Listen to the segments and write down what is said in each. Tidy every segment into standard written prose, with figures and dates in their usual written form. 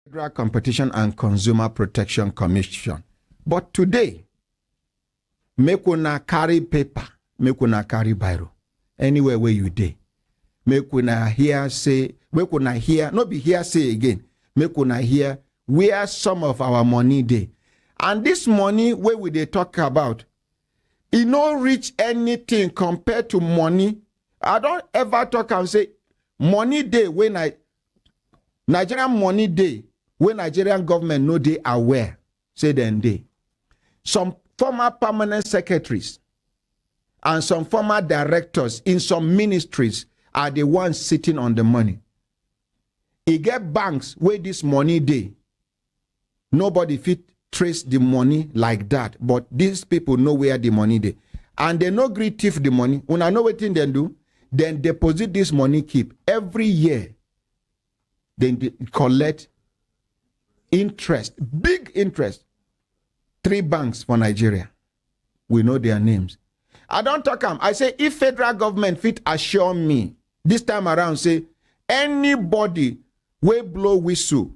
Federal Competition and Consumer Protection Commission. But today, make una carry paper, make una carry biro, anywhere where you dey. Make una hear say, make una hear, not be hear say again, make una hear where some of our money dey. And this money where we dey talk about, it no reach anything compared to money. I don't ever talk and say, money dey when Nigerian money dey, when Nigerian government no dey aware, say then dey. Some former permanent secretaries and some former directors in some ministries are the ones sitting on the money. E get banks where this money dey. Nobody fit trace the money like that, but these people know where the money dey. And they no gree thief the money. When I know what thing they do, then deposit this money keep. Every year, then they collect interest, big interest. 3 banks for Nigeria. We know their names. I don't talk them. I say, if federal government fit assure me, this time around, say, anybody will blow whistle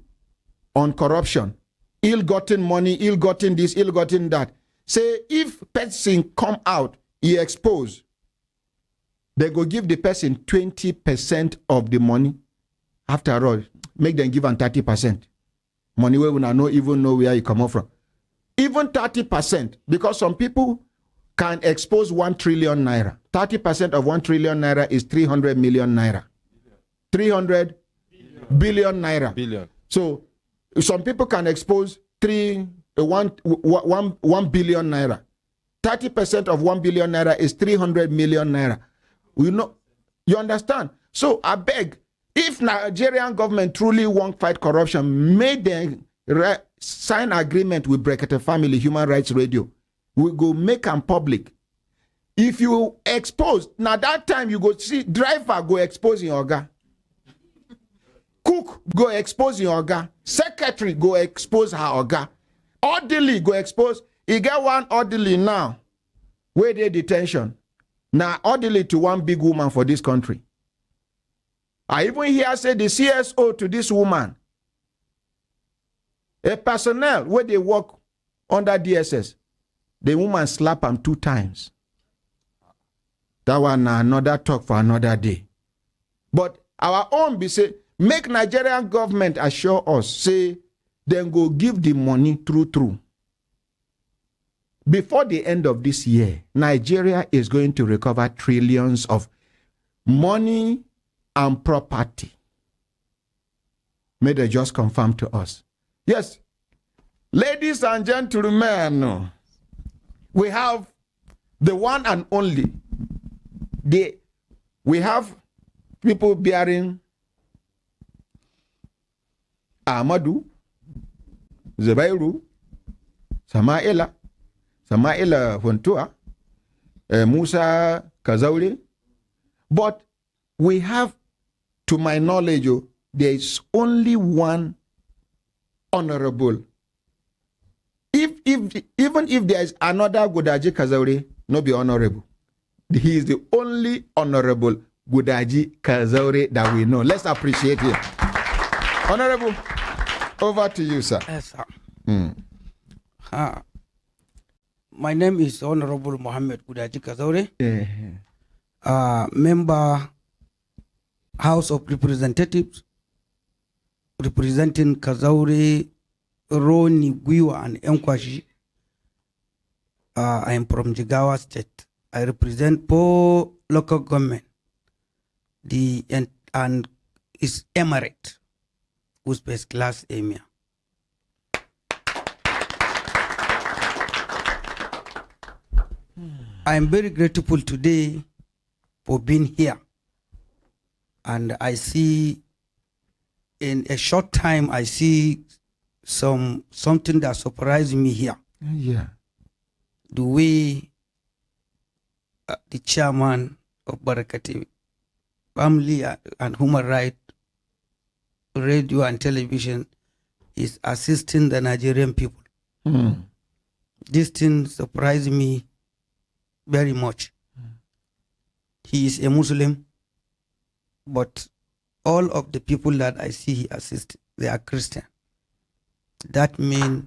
on corruption, ill-gotten money, ill-gotten this, ill-gotten that, say, if person come out, he expose, they go give the person 20% of the money. After all, make them give them 30%. Money where we not even know where you come up from. Even 30%, because some people can expose 1 trillion naira. 30% of 1 trillion naira is 300 million naira. 300 billion naira. Billion. So some people can expose 1 billion naira. 30% of 1 billion naira is 300 million naira. You understand? So I beg, if Nigerian government truly won't fight corruption, may them sign agreement with Brekete Family Human Rights Radio. We go make them public. If you expose, now that time you go see driver go expose in Oga. Cook go expose in Oga. Secretary go expose her Oga. Orderly go expose. You get one orderly now. Where they detention. Now orderly to one big woman for this country. I even hear say the CSO to this woman. A personnel where they work under DSS. The woman slap him 2 times. That one another talk for another day. But our own be say, make Nigerian government assure us, say, then go give the money through. Before the end of this year, Nigeria is going to recover trillions of money and property. May they just confirm to us. Yes, ladies and gentlemen, we have the one and only. We have people bearing Ahmadu, Zubairu, Samaila Huntua, Musa Kazaure. But we have, to my knowledge, there is only one honorable. Even if there is another Gudaji Kazaure, no be honorable. He is the only honorable Gudaji Kazaure that we know. Let's appreciate him. Honorable, over to you, sir. Yes, sir. My name is Honorable Mohammed Gudaji Kazaure, member House of Representatives, representing Kazaure, Roni, Gwiwa, and Enkwashi. I am from Jigawa State. I represent 4 local government, and is emirate, whose best class emir. I am very grateful today for being here. And I see, in a short time, I see something that surprised me here. Yeah. The way the chairman of Barakati Family and Human Rights Radio and Television is assisting the Nigerian people. This thing surprised me very much. He is a Muslim, but all of the people that I see he assists, they are Christian. That means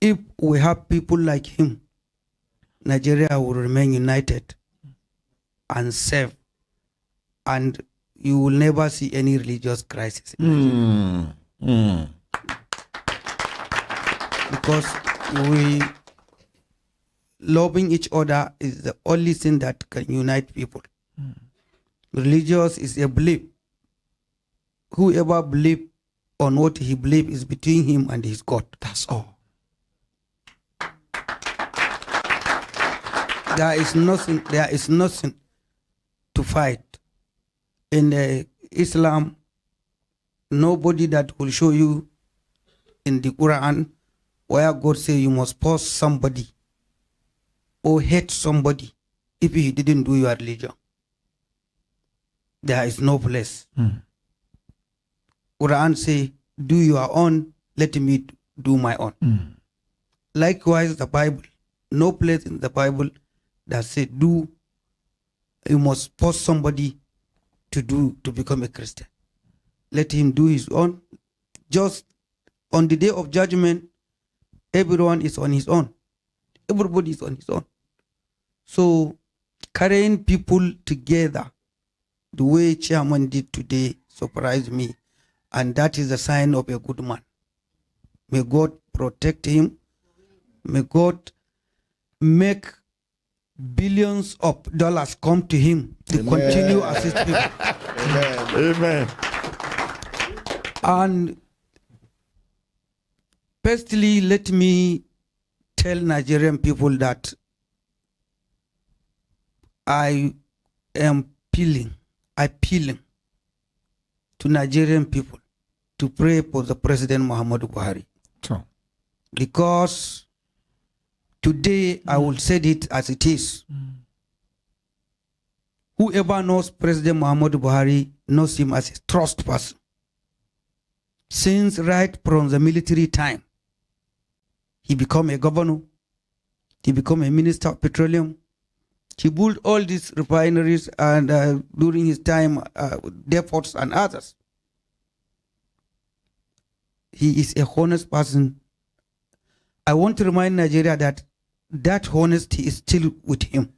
if we have people like him, Nigeria will remain united and safe, and you will never see any religious crisis in Nigeria. Because we loving each other is the only thing that can unite people. Religious is a belief. Whoever believes on what he believes is between him and his God. That's all. There is nothing to fight. In Islam, nobody that will show you in the Quran where God says you must force somebody or hate somebody if he didn't do your religion. There is no place. Quran say, do your own, let me do my own. Likewise, the Bible, no place in the Bible that say you must force somebody to become a Christian. Let him do his own. Just on the day of judgment, everyone is on his own. Everybody is on his own. So carrying people together the way Chairman did today surprised me. And that is a sign of a good man. May God protect him. May God make billions of dollars come to him to continue assist people. Amen. And firstly, let me tell Nigerian people that I am appealing to Nigerian people to pray for the President Muhammadu Buhari. Sure. Because today I will say it as it is. Whoever knows President Muhammadu Buhari knows him as a trust person. Since right from the military time, he became a governor, he became a minister of petroleum, he built all these refineries and during his time, depots and others. He is a honest person. I want to remind Nigeria that honesty is still with him.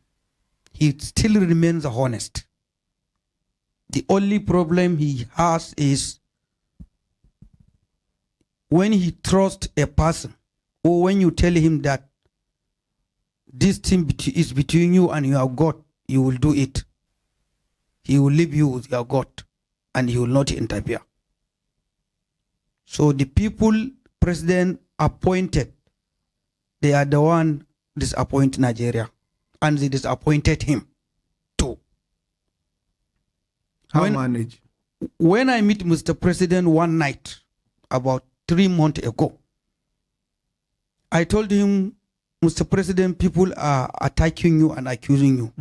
He still remains honest. The only problem he has is when he trusts a person, or when you tell him that this thing is between you and your God, you will do it. He will leave you with your God and he will not interfere. So the people President appointed, they are the one disappoint Nigeria, and they disappointed him too. How manage? When I meet Mr. President one night, about 3 months ago, I told him, Mr. President, people are attacking you and accusing you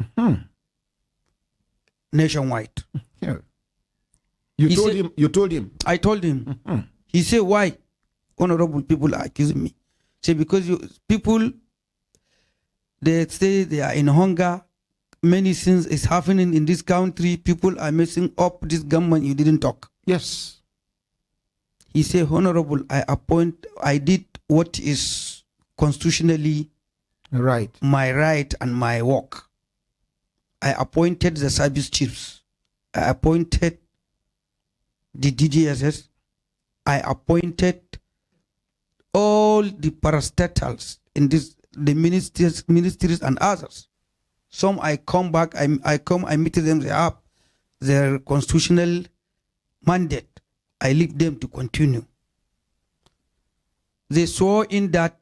nationwide. Yeah. You told him? I told him. He said, why? Honorable people are accusing me. Say, because people, they say they are in hunger. Many things is happening in this country. People are messing up this government. You didn't talk. Yes. He said, Honorable, I did what is constitutionally right, my right and my work. I appointed the service chiefs. I appointed the DGSS. I appointed all the parastatals in the ministries and others. Some I come back, I meet them, they have their constitutional mandate. I leave them to continue. They saw in that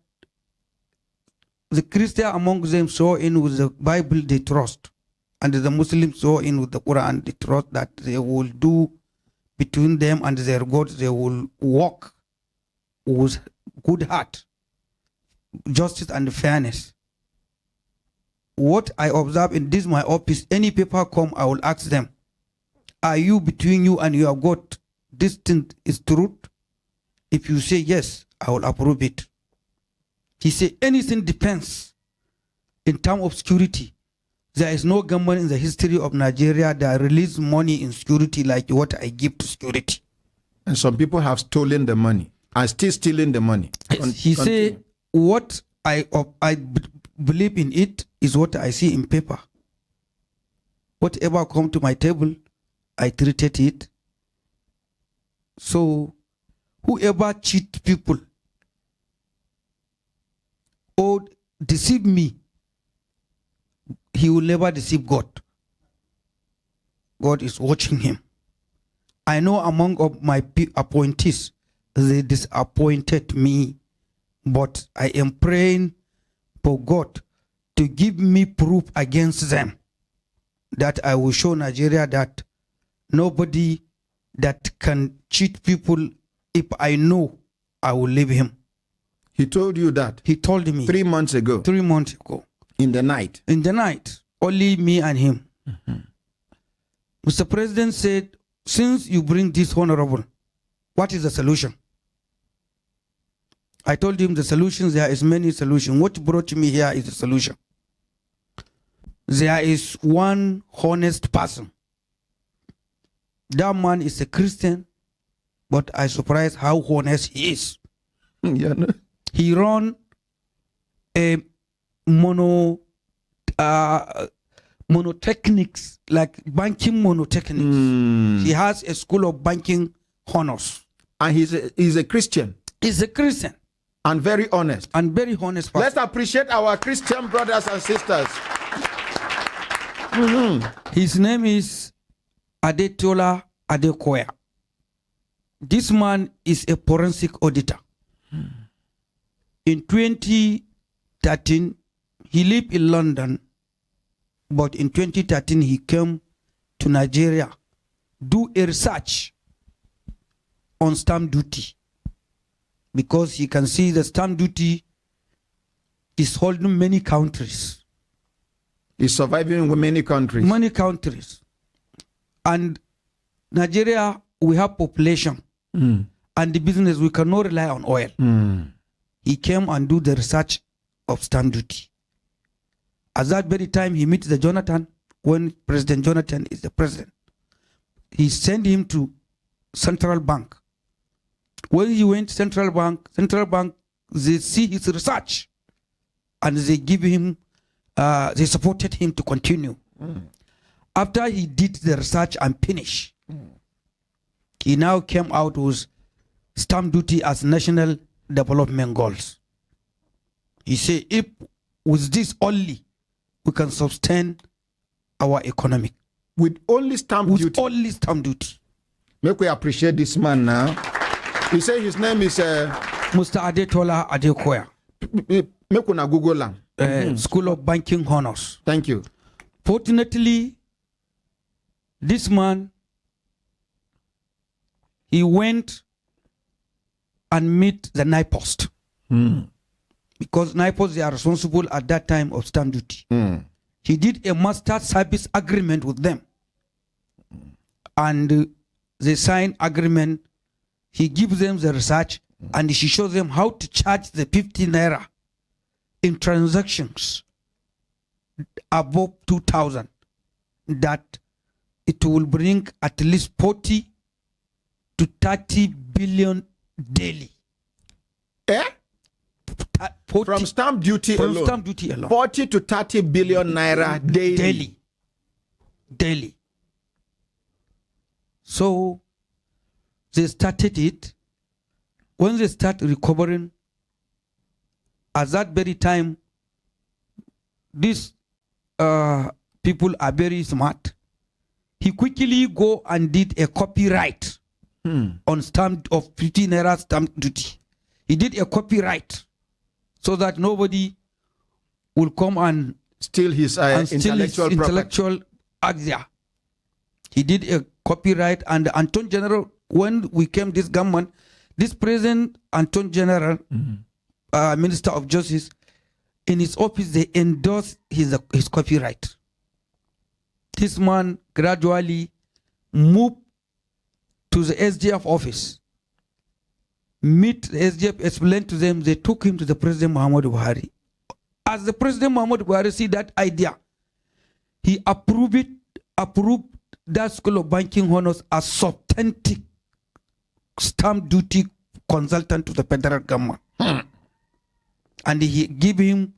the Christian among them saw in with the Bible they trust, and the Muslims saw in with the Quran they trust that they will do between them and their God, they will walk with good heart, justice and fairness. What I observe in this my office, any paper come, I will ask them, are you between you and your God, this thing is truth? If you say yes, I will approve it. He said, anything depends in terms of security. There is no government in the history of Nigeria that released money in security like what I give to security. And some people have stolen the money, are still stealing the money. He said, what I believe in it is what I see in paper. Whatever come to my table, I treated it. So whoever cheat people or deceive me, he will never deceive God. God is watching him. I know among of my appointees, they disappointed me, but I am praying for God to give me proof against them, that I will show Nigeria that nobody that can cheat people, if I know, I will leave him. He told you that? He told me. 3 months ago? 3 months ago. In the night? In the night. Only me and him. Mr. President said, since you bring this honorable, what is the solution? I told him the solutions, there is many solutions. What brought me here is the solution. There is one honest person. That man is a Christian, but I surprised how honest he is. Yeah, no. He run a monotechnics, like banking monotechnics. He has a school of banking honors. And he's a Christian. He's a Christian. And very honest. And very honest person. Let's appreciate our Christian brothers and sisters. His name is Adetola Adekoya. This man is a forensic auditor. In 2013, he lived in London, but in 2013 he came to Nigeria, do a research on stamp duty, because he can see the stamp duty is holding many countries. He's surviving with many countries. Many countries. And Nigeria, we have population. And the business, we cannot rely on oil. He came and do the research of stamp duty. At that very time, he meets the Jonathan, when President Jonathan is the president. He sent him to Central Bank. When he went to Central Bank, they see his research and they give him, they supported him to continue. After he did the research and finished, he now came out with stamp duty as national development goals. He said, if with this only, we can sustain our economy. With only stamp duty? With only stamp duty. Make we appreciate this man now. You say his name is... Mr. Adetola Adekoya. Make una Google him. School of Banking Honors. Thank you. Fortunately, this man, he went and meet the NIPOST. Because NIPOST, they are responsible at that time of stamp duty. He did a master service agreement with them. And they signed agreement. He gives them the research and she shows them how to charge the 50 naira in transactions above 2,000. That it will bring at least 40 to 30 billion daily. Eh? 40, from stamp duty alone. Stamp duty alone. 40 to 30 billion naira daily. Daily. So they started it. When they start recovering, at that very time, these people are very smart. He quickly go and did a copyright on stamp of 50 naira stamp duty. He did a copyright so that nobody will come and steal his intellectual idea. He did a copyright, and Attorney General, when we came this government, this present Attorney General, Minister of Justice, in his office, they endorsed his copyright. This man gradually moved to the SDF office. Meet the SDF, explained to them, they took him to the President Muhammadu Buhari. As the President Muhammadu Buhari see that idea, he approved that School of Banking Honors as authentic stamp duty consultant to the federal government. And he give him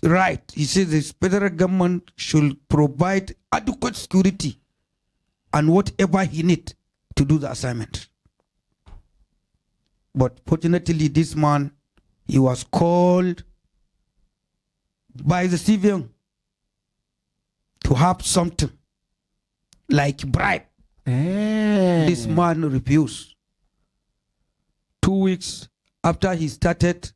right. He says the federal government should provide adequate security and whatever he need to do the assignment. But fortunately, this man, he was called by the civilian to have something like bribe. This man refused. 2 weeks after he started,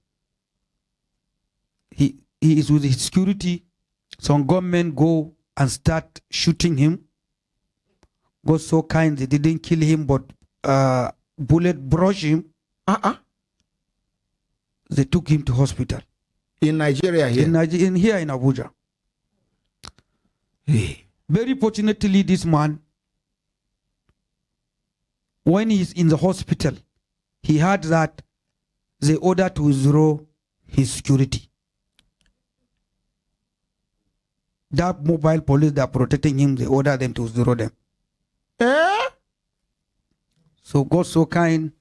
he is with his security. Some gunmen go and start shooting him. God so kind, they didn't kill him, but bullet brushed him. They took him to hospital. In Nigeria here? Here in Abuja. Hey. Very fortunately, this man, when he's in the hospital, he heard that they ordered to withdraw his security. That mobile police that are protecting him, they ordered them to withdraw them. So God so kind,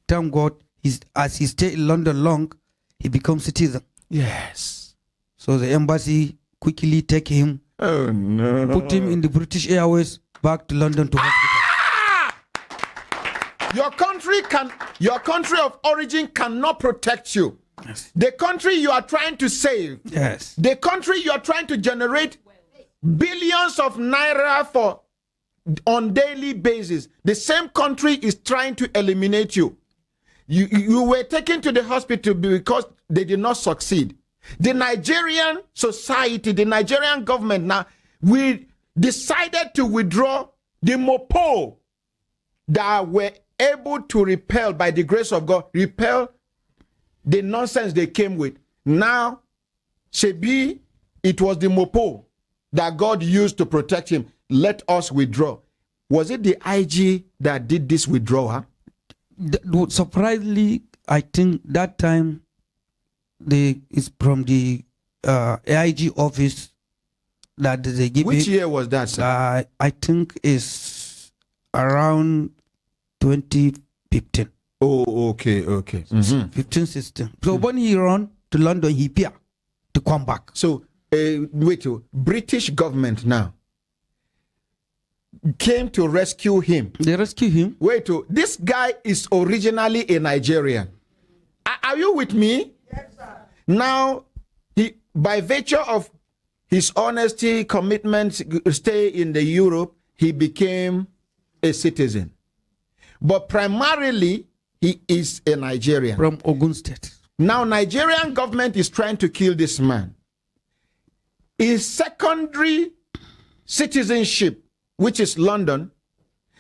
thank God, as he stayed in London long, he becomes citizen. Yes. So the embassy quickly take him, oh no, put him in the British Airways back to London to hospital. Your country of origin cannot protect you. Yes. The country you are trying to save. Yes. The country you are trying to generate billions of naira for on daily basis. The same country is trying to eliminate you. You were taken to the hospital because they did not succeed. The Nigerian society, the Nigerian government now, we decided to withdraw the mopo that were able to repel, by the grace of God, repel the nonsense they came with. Now, Shebi, it was the mopo that God used to protect him. Let us withdraw. Was it the IG that did this withdrawal? Surprisingly, I think that time it's from the AIG office that they give. Which year was that, sir? I think it's around 2015. Oh, okay. 15, 16. So when he run to London, he appear to come back. So, wait, British government now came to rescue him. They rescue him. Wait, this guy is originally a Nigerian. Are you with me? Yes, sir. Now, by virtue of his honesty, commitment, stay in the Europe, he became a citizen. But primarily, he is a Nigerian. From Ogun State. Now, Nigerian government is trying to kill this man. His secondary citizenship, which is London,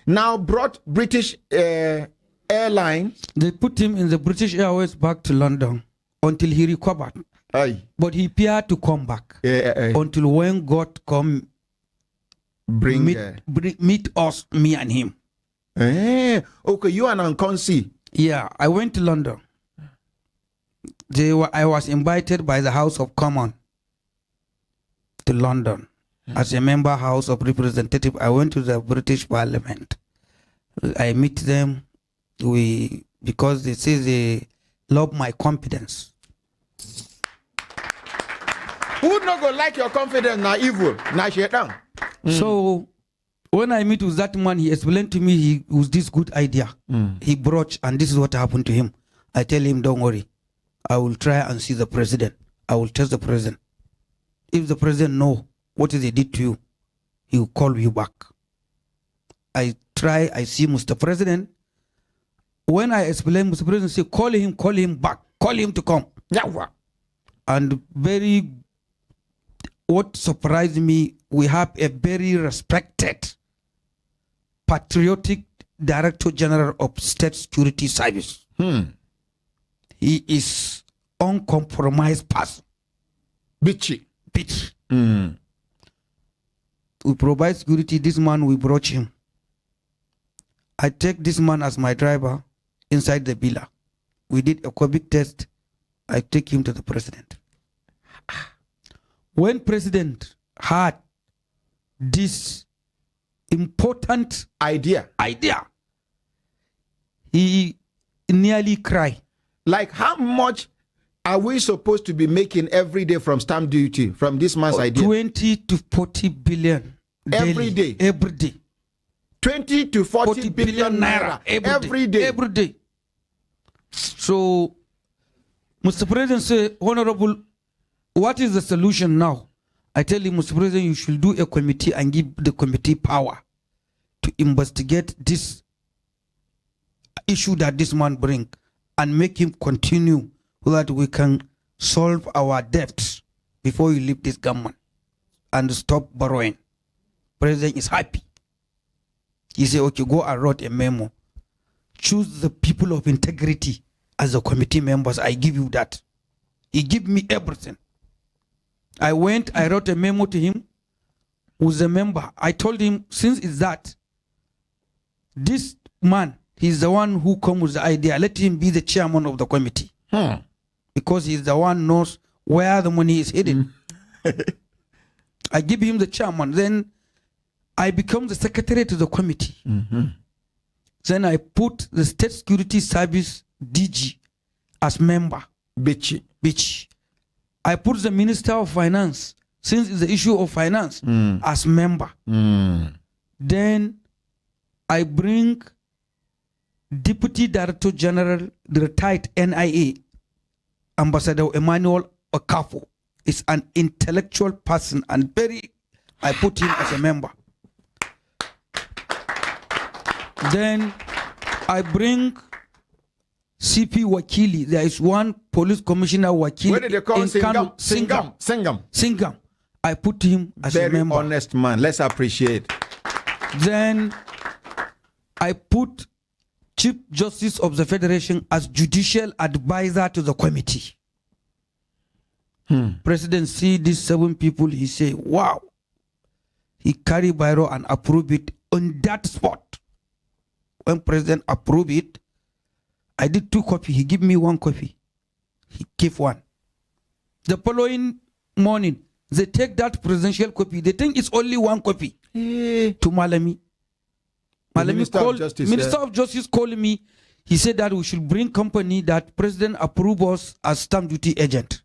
now brought British Airlines. They put him in the British Airways back to London until he recovered. Aye. But he appeared to come back until when God come meet us, me and him. Okay, you and Unconsi. Yeah, I went to London. I was invited by the House of Commons to London. As a member House of Representatives, I went to the British Parliament. I meet them because they say they love my confidence. Who not go like your confidence now evil? Now shaitan. So when I meet with that man, he explained to me he was this good idea. He broached, and this is what happened to him. I tell him, don't worry. I will try and see the president. I will test the president. If the president know what they did to you, he will call you back. I see Mr. President. When I explain, Mr. President say, call him back, call him to come. And what surprised me, we have a very respected, patriotic Director General of State Security Service. He is uncompromised person. Bitchy. We provide security. This man, we brought him. I take this man as my driver inside the villa. We did a COVID test. I take him to the president. When president had this important idea, he nearly cried. Like, how much are we supposed to be making every day from stamp duty from this man's idea? 20 to 40 billion Every daily, day. every day. 20 to 40 billion naira every day. Every day. So, Mr. President say, Honorable, what is the solution now? I tell him, Mr. President, you should do a committee and give the committee power to investigate this issue that this man bring and make him continue so that we can solve our debts before you leave this government and stop borrowing. President is happy. He said, okay, go and write a memo. Choose the people of integrity as the committee members. I give you that. He give me everything. I went, I wrote a memo to him who's a member. I told him, since it's that, this man, he's the one who come with the idea. Let him be the chairman of the committee. Because he's the one knows where the money is hidden. I give him the chairman. Then I become the secretary to the committee. Then I put the State Security Service DG as member. Bitch. I put the Minister of Finance, since it's the issue of finance, as member. Then I bring Deputy Director General, the retired NIA, Ambassador Emmanuel Okafo. Is an intellectual person and I put him as a member. Then I bring CP Wakili. There is one police commissioner Wakili. What did they call him? Singam. I put him as a member. Very honest man. Let's appreciate. Then I put Chief Justice of the Federation as judicial advisor to the committee. President see these 7 people, he say, wow. He carry biro and approve it on that spot. When President approve it, I did 2 copies. He give me 1 copy. He gave 1. The following morning, they take that presidential copy. They think it's only 1 copy to Malami. Minister of Justice called me. He said that we should bring company that President approve us as stamp duty agent.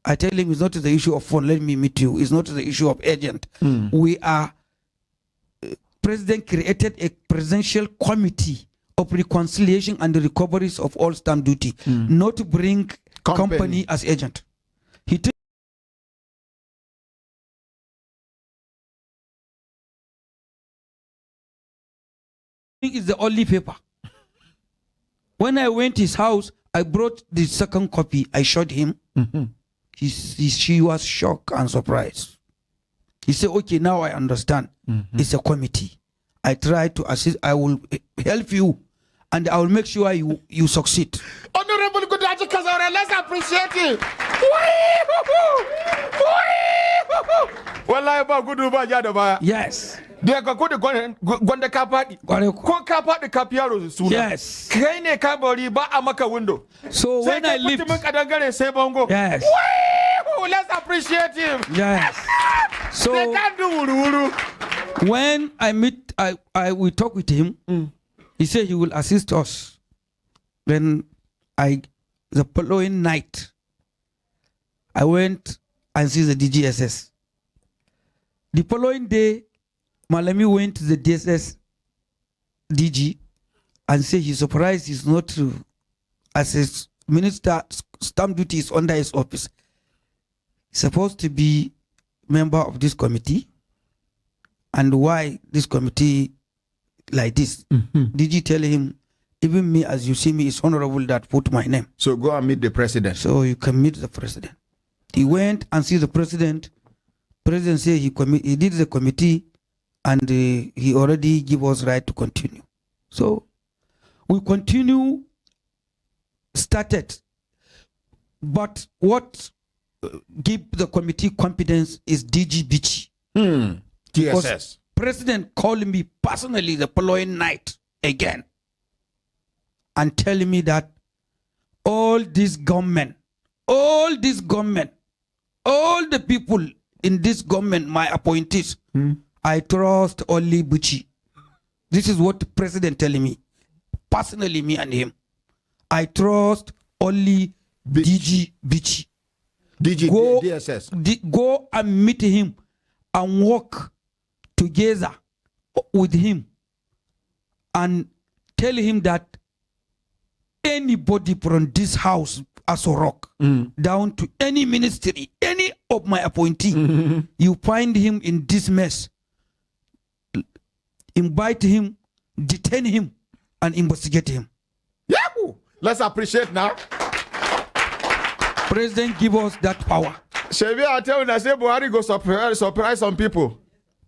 I tell him it's not the issue of phone. Let me meet you. It's not the issue of agent. We are, President created a presidential committee of reconciliation and the recoveries of all stamp duty, not to bring company as agent. He is the only paper. When I went to his house, I brought the second copy. I showed him. She was shocked and surprised. He said, okay, now I understand. It's a committee. I try to assist. I will help you and I will make sure you succeed. Honorable Gudaji Kazaure, let's appreciate him. Wallahi ba gudu ba ja da baya. Yes. Da ka gudu gwanda ka faɗi. Ko ka faɗi ka fiyaro suna. Yes. Kai ne ka bari ba a maka window. So when I leave. Sai ka kadangare sai bango. Yes. Let's appreciate him. Yes. So they can't do wuru. When I meet, we talk with him. He said he will assist us. Then the following night, I went and see the DGSS. The following day, Malami went to the DSS DG and said he's surprised he's not as a minister, stamp duty is under his office. He's supposed to be member of this committee. And why this committee like this? DG tell him, even me as you see me, it's honorable that put my name. So go and meet the president. So you can meet the president. He went and see the president. President said he did the committee and he already give us right to continue. So we continue, started. But what give the committee confidence is DG Bichi. TSS. President called me personally the following night again and telling me that all this government, all the people in this government, my appointees, I trust only Buchi. This is what the president telling me personally, me and him. I trust only DG Bichi. DSS. Go and meet him and work together with him and tell him that anybody from this house as a rock down to any ministry, any of my appointee, you find him in this mess, invite him, detain him, and investigate him. Yahoo! Let's appreciate now. President give us that power. Shebi, I tell you, I say Buhari go surprise some people.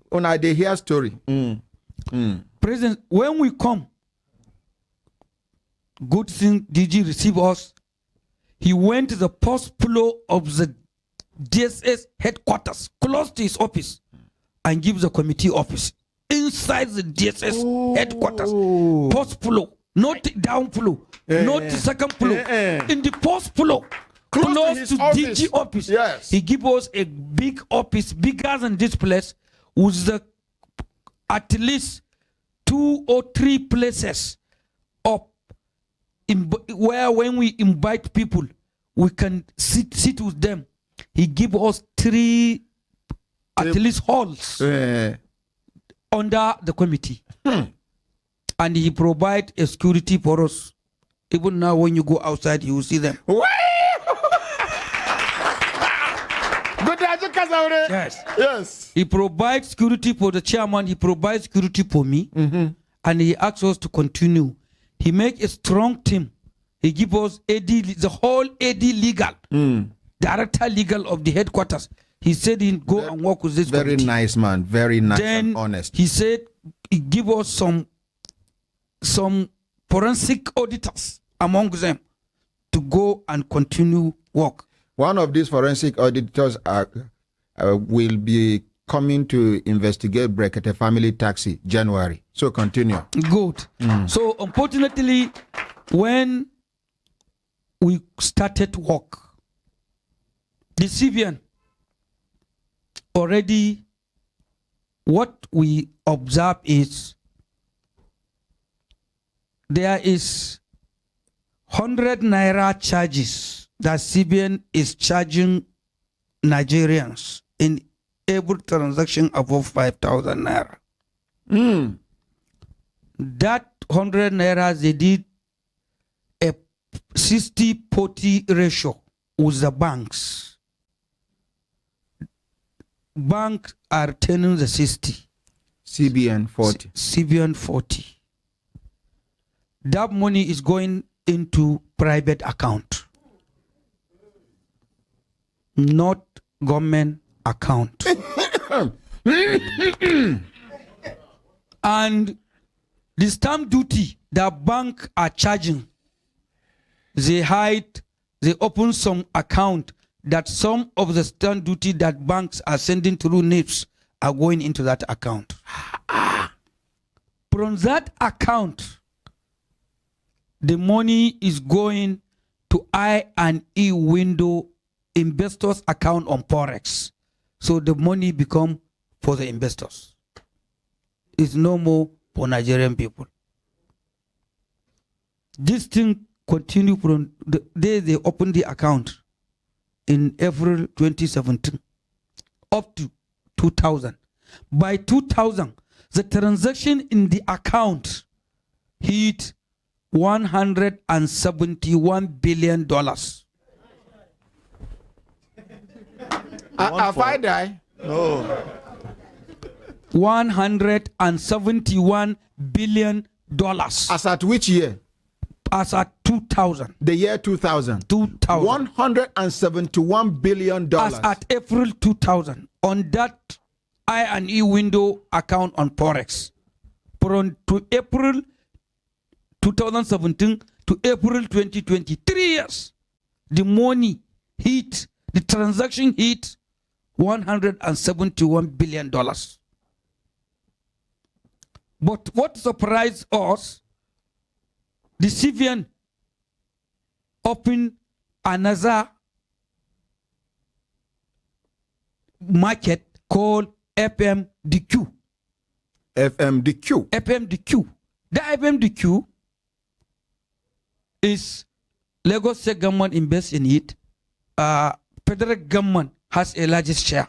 When they hear story. President, when we come, good thing DG receive us. He went to the first floor of the DSS headquarters, close to his office, and gives the committee office inside the DSS headquarters. First floor, not down floor, not the second floor. In the first floor, close to DG office. Yes. He gives us a big office, bigger than this place, with the at least 2 or 3 places up where when we invite people, we can sit with them. He gives us 3 at least halls under the committee. And he provides a security for us. Even now when you go outside, you will see them. Gudaji Kazaure. Yes. Yes. He provides security for the chairman. He provides security for me. And he asks us to continue. He makes a strong team. He gives us AD, the whole AD legal, director legal of the headquarters. He said he'd go and work with this Very committee. nice man. Very nice Then and honest. he said he give us some forensic auditors among them to go and continue work. One of these forensic auditors will be coming to investigate Brekete family taxi January. So continue. Good. So unfortunately, when we started work, the civilian already, what we observe is there is 100 naira charges that CBN is charging Nigerians in every transaction above 5,000 naira. That 100 naira, they did a 60-40 ratio with the banks. Banks are turning the 60. CBN 40. CBN 40. That money is going into private account, not government account. And the stamp duty that bank are charging, they hide, they open some account that some of the stamp duty that banks are sending through NIPS are going into that account. From that account, the money is going to I&E window investors account on Forex. So the money become for the investors. It's no more for Nigerian people. This thing continue from the day they opened the account in April 2017 up to 2000. By 2000, the transaction in the account hit $171 billion. Have I die? No. $171 billion. As at which year? As at 2000. The year 2000. 2000. $171 billion. As at April 2000. On that I&E window account on Forex. From to April 2017 to April 2020. 3 years. The money hit, the transaction hit $171 billion. But what surprised us, the CVN opened another market called FMDQ. FMDQ. FMDQ. The FMDQ is Lagos State government invest in it. Federal government has a largest share,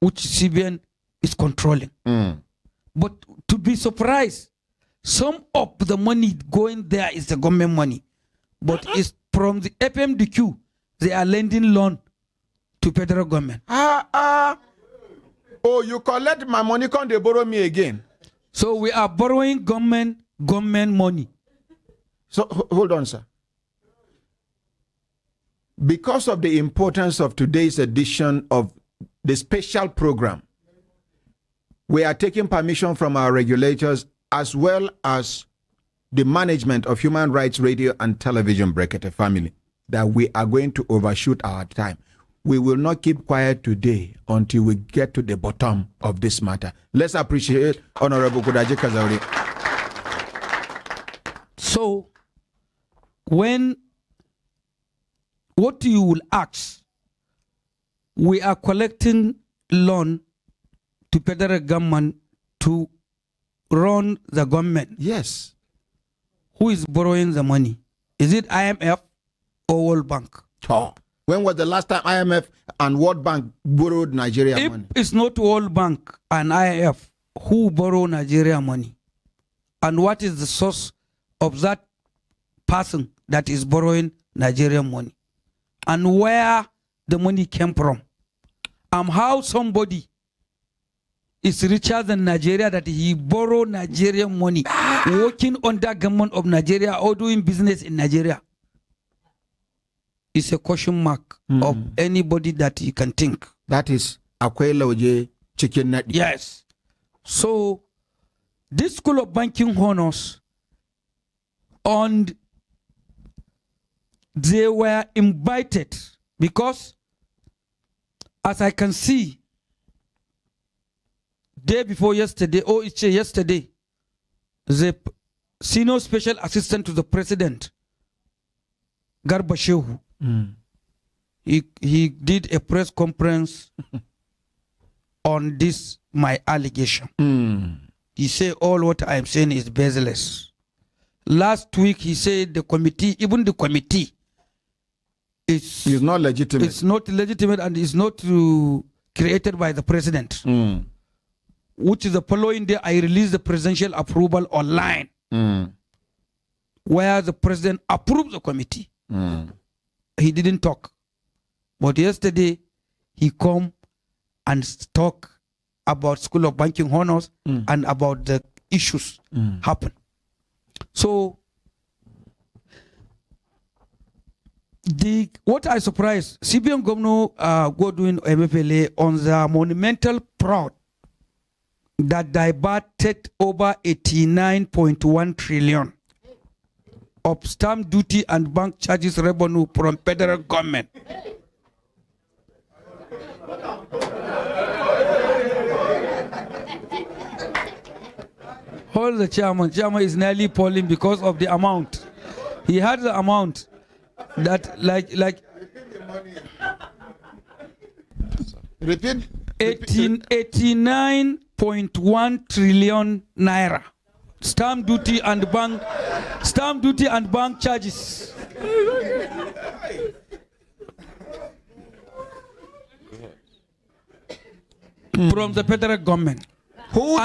which CBN is controlling. But to be surprised, some of the money going there is the government money, but it's from the FMDQ. They are lending loan to federal government. Oh, you collect my money, can't they borrow me again? So we are borrowing government money. So hold on, sir. Because of the importance of today's edition of the special program, we are taking permission from our regulators as well as the management of Human Rights Radio and Television Brekete family that we are going to overshoot our time. We will not keep quiet today until we get to the bottom of this matter. Let's appreciate Honorable Gudaji Kazaure. So, what you will ask, we are collecting loan to federal government to run the government. Yes. Who is borrowing the money? Is it IMF or World Bank? Oh. When was the last time IMF and World Bank borrowed Nigeria money? If it's not World Bank and IMF, who borrow Nigeria money? And what is the source of that person that is borrowing Nigerian money? And where the money came from? How somebody is richer than Nigeria that he borrow Nigerian money, working under government of Nigeria or doing business in Nigeria? It's a question mark of anybody that you can think. That is Akweloje Chicken Nut. Yes. So this School of Banking honors, and they were invited because, as I can see, day before yesterday, or it's yesterday, the senior special assistant to the president, Garba Shehu, he did a press conference on this, my allegation. He said all what I am saying is baseless. Last week he said the committee, even the committee, is not legitimate. It's not legitimate and is not created by the president. Which is the following day I released the presidential approval online, where the president approved the committee. He didn't talk. But yesterday, he come and talk about School of Banking honors and about the issues happen. So, what I surprised, CBN Governor Godwin Emefiele on the monumental fraud that diverted over 89.1 trillion of stamp duty and bank charges revenue from federal government. Hold the chairman. Chairman is nearly falling because of the amount. He had the amount that like Repeat. 89.1 trillion naira. Stamp duty and bank charges. From the federal government. Who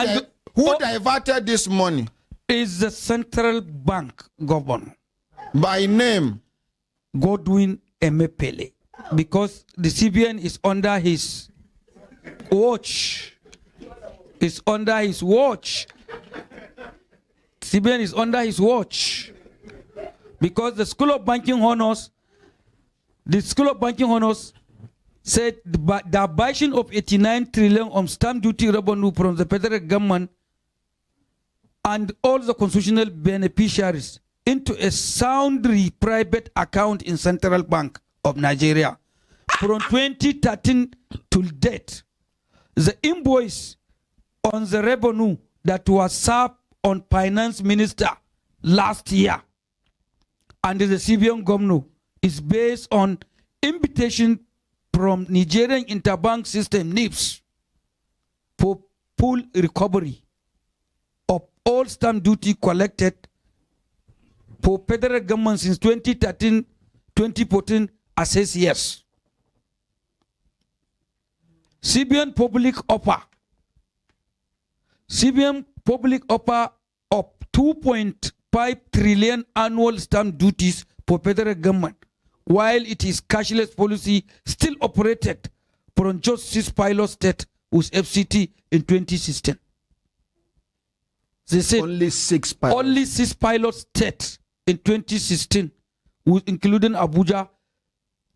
diverted this money? Is the central bank governor. By name? Godwin Emefiele. Because the CBN is under his watch. It's under his watch. CBN is under his watch. Because the School of Banking honors, said the abolition of 89 trillion of stamp duty revenue from the federal government and all the constitutional beneficiaries into a soundly private account in Central Bank of Nigeria from 2013 to date. The invoice on the revenue that was served on finance minister last year and the CBN governor is based on invitation from Nigerian interbank system NIPS for full recovery of all stamp duty collected for federal government since 2013, 2014, I says yes. CBN public offer. CBN public offer of 2.5 trillion annual stamp duties for federal government, while it is cashless policy still operated from just 6 pilot state with FCT in 2016. They said only 6 pilots. Only 6 pilot states in 2016, including Abuja,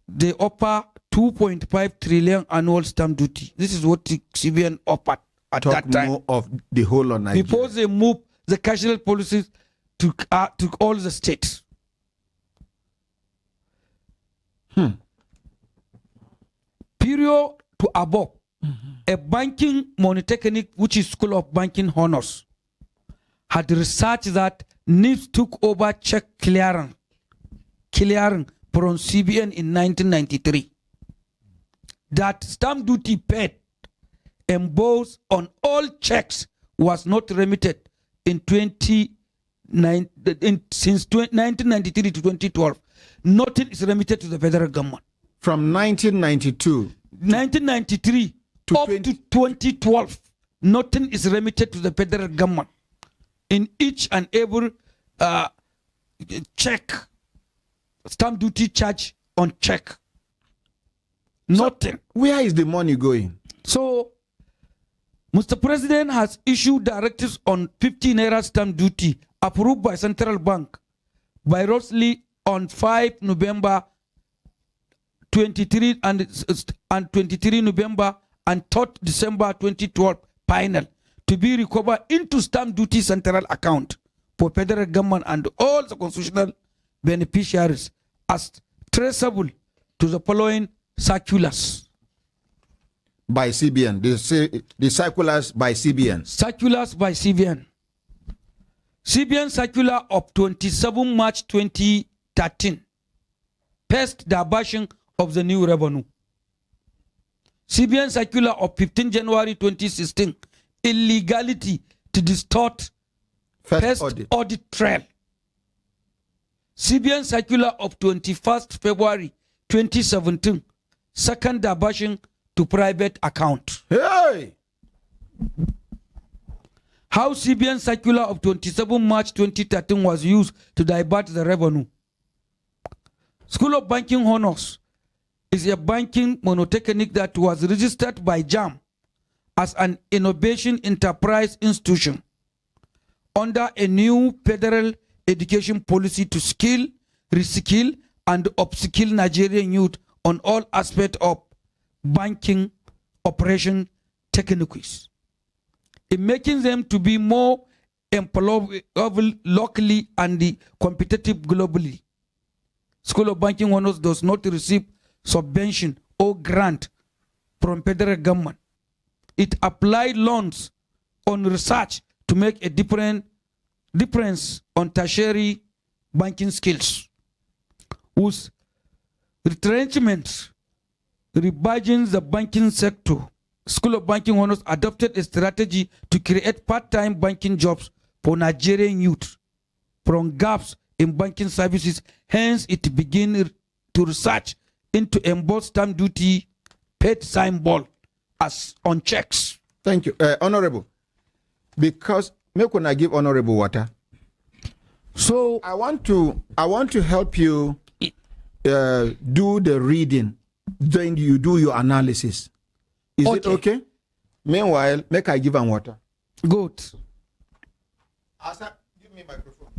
they offer 2.5 trillion annual stamp duty. This is what the CBN offered at that time. More of the whole of Nigeria. Before they move the cashless policies to all the states. Period to above. A banking monotechnic, which is School of Banking Honors, had researched that NIPS took over check clearing from CBN in 1993. That stamp duty paid embossed on all checks was not remitted in since 1993 to 2012. Nothing is remitted to the federal government. From 1993 to 2012, nothing is remitted to the federal government. In each and every check, stamp duty charge on check. Nothing. So where is the money going? So, Mr. President has issued directives on 50 naira stamp duty approved by Central Bank by roughly on 5 November 23 and 23 November and 3rd December 2012 final to be recovered into stamp duty central account for federal government and all the constitutional beneficiaries as traceable to the following circulars. By CBN, the circulars by CBN. Circulars by CBN. CBN circular of 27 March 2013 passed the version of the new revenue. CBN circular of 15 January 2016, illegality to distort first audit trail. CBN circular of 21st February 2017, second diversion to private account. Hey! How CBN circular of 27 March 2013 was used to divert the revenue. School of Banking Honors is a banking monotechnic that was registered by JAM as an innovation enterprise institution under a new federal education policy to skill, reskill, and upskill Nigerian youth on all aspects of banking operation techniques, in making them to be more employable locally and competitive globally. School of Banking Honors does not receive subvention or grant from federal government. It applied loans on research to make a difference on tertiary banking skills. Whose retrenchment rebadging the banking sector, School of Banking Honors adopted a strategy to create part-time banking jobs for Nigerian youth from gaps in banking services. Hence, it began to research into embossed stamp duty paid symbol as on checks. Thank you, Honorable. Because me could not give Honorable water. So I want to help you do the reading. Then you do your analysis. Is it okay? Meanwhile, make I give him water. Good. Give me microphone.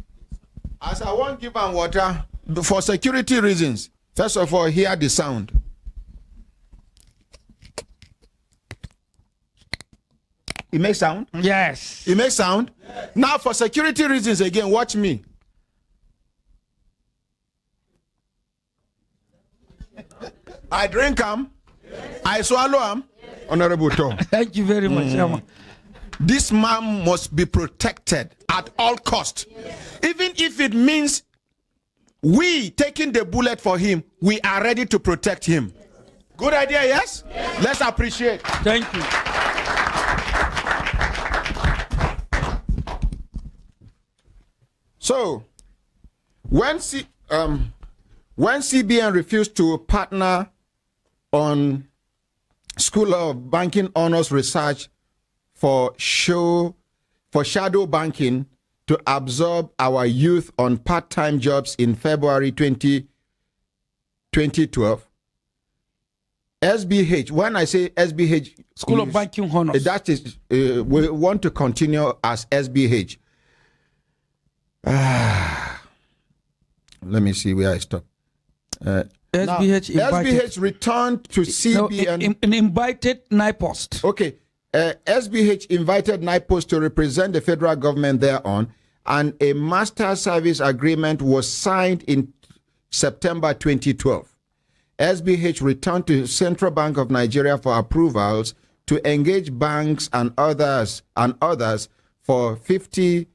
As I won't give him water for security reasons. First of all, hear the sound. It makes sound? Yes. It makes sound? Yes. Now for security reasons again, watch me. I drink them. Yes. I swallow them. Yes. Honorable Tom. Thank you very much, Chairman. This man must be protected at all cost. Yes. Even if it means we taking the bullet for him, we are ready to protect him. Yes. Good idea, yes? Yes? Let's appreciate. Thank you. So, When CBN refused to partner on School of Banking Honors Research for shadow banking to absorb our youth on part-time jobs in February 2012, SBH, when I say SBH, School of Banking Honors, that is, we want to continue as SBH. Let me see where I stop. SBH returned to CBN. No, invited NIPOST. Okay. SBH invited NIPOST to represent the federal government thereon, and a master service agreement was signed in September 2012. SBH returned to Central Bank of Nigeria for approvals to engage banks and others for 50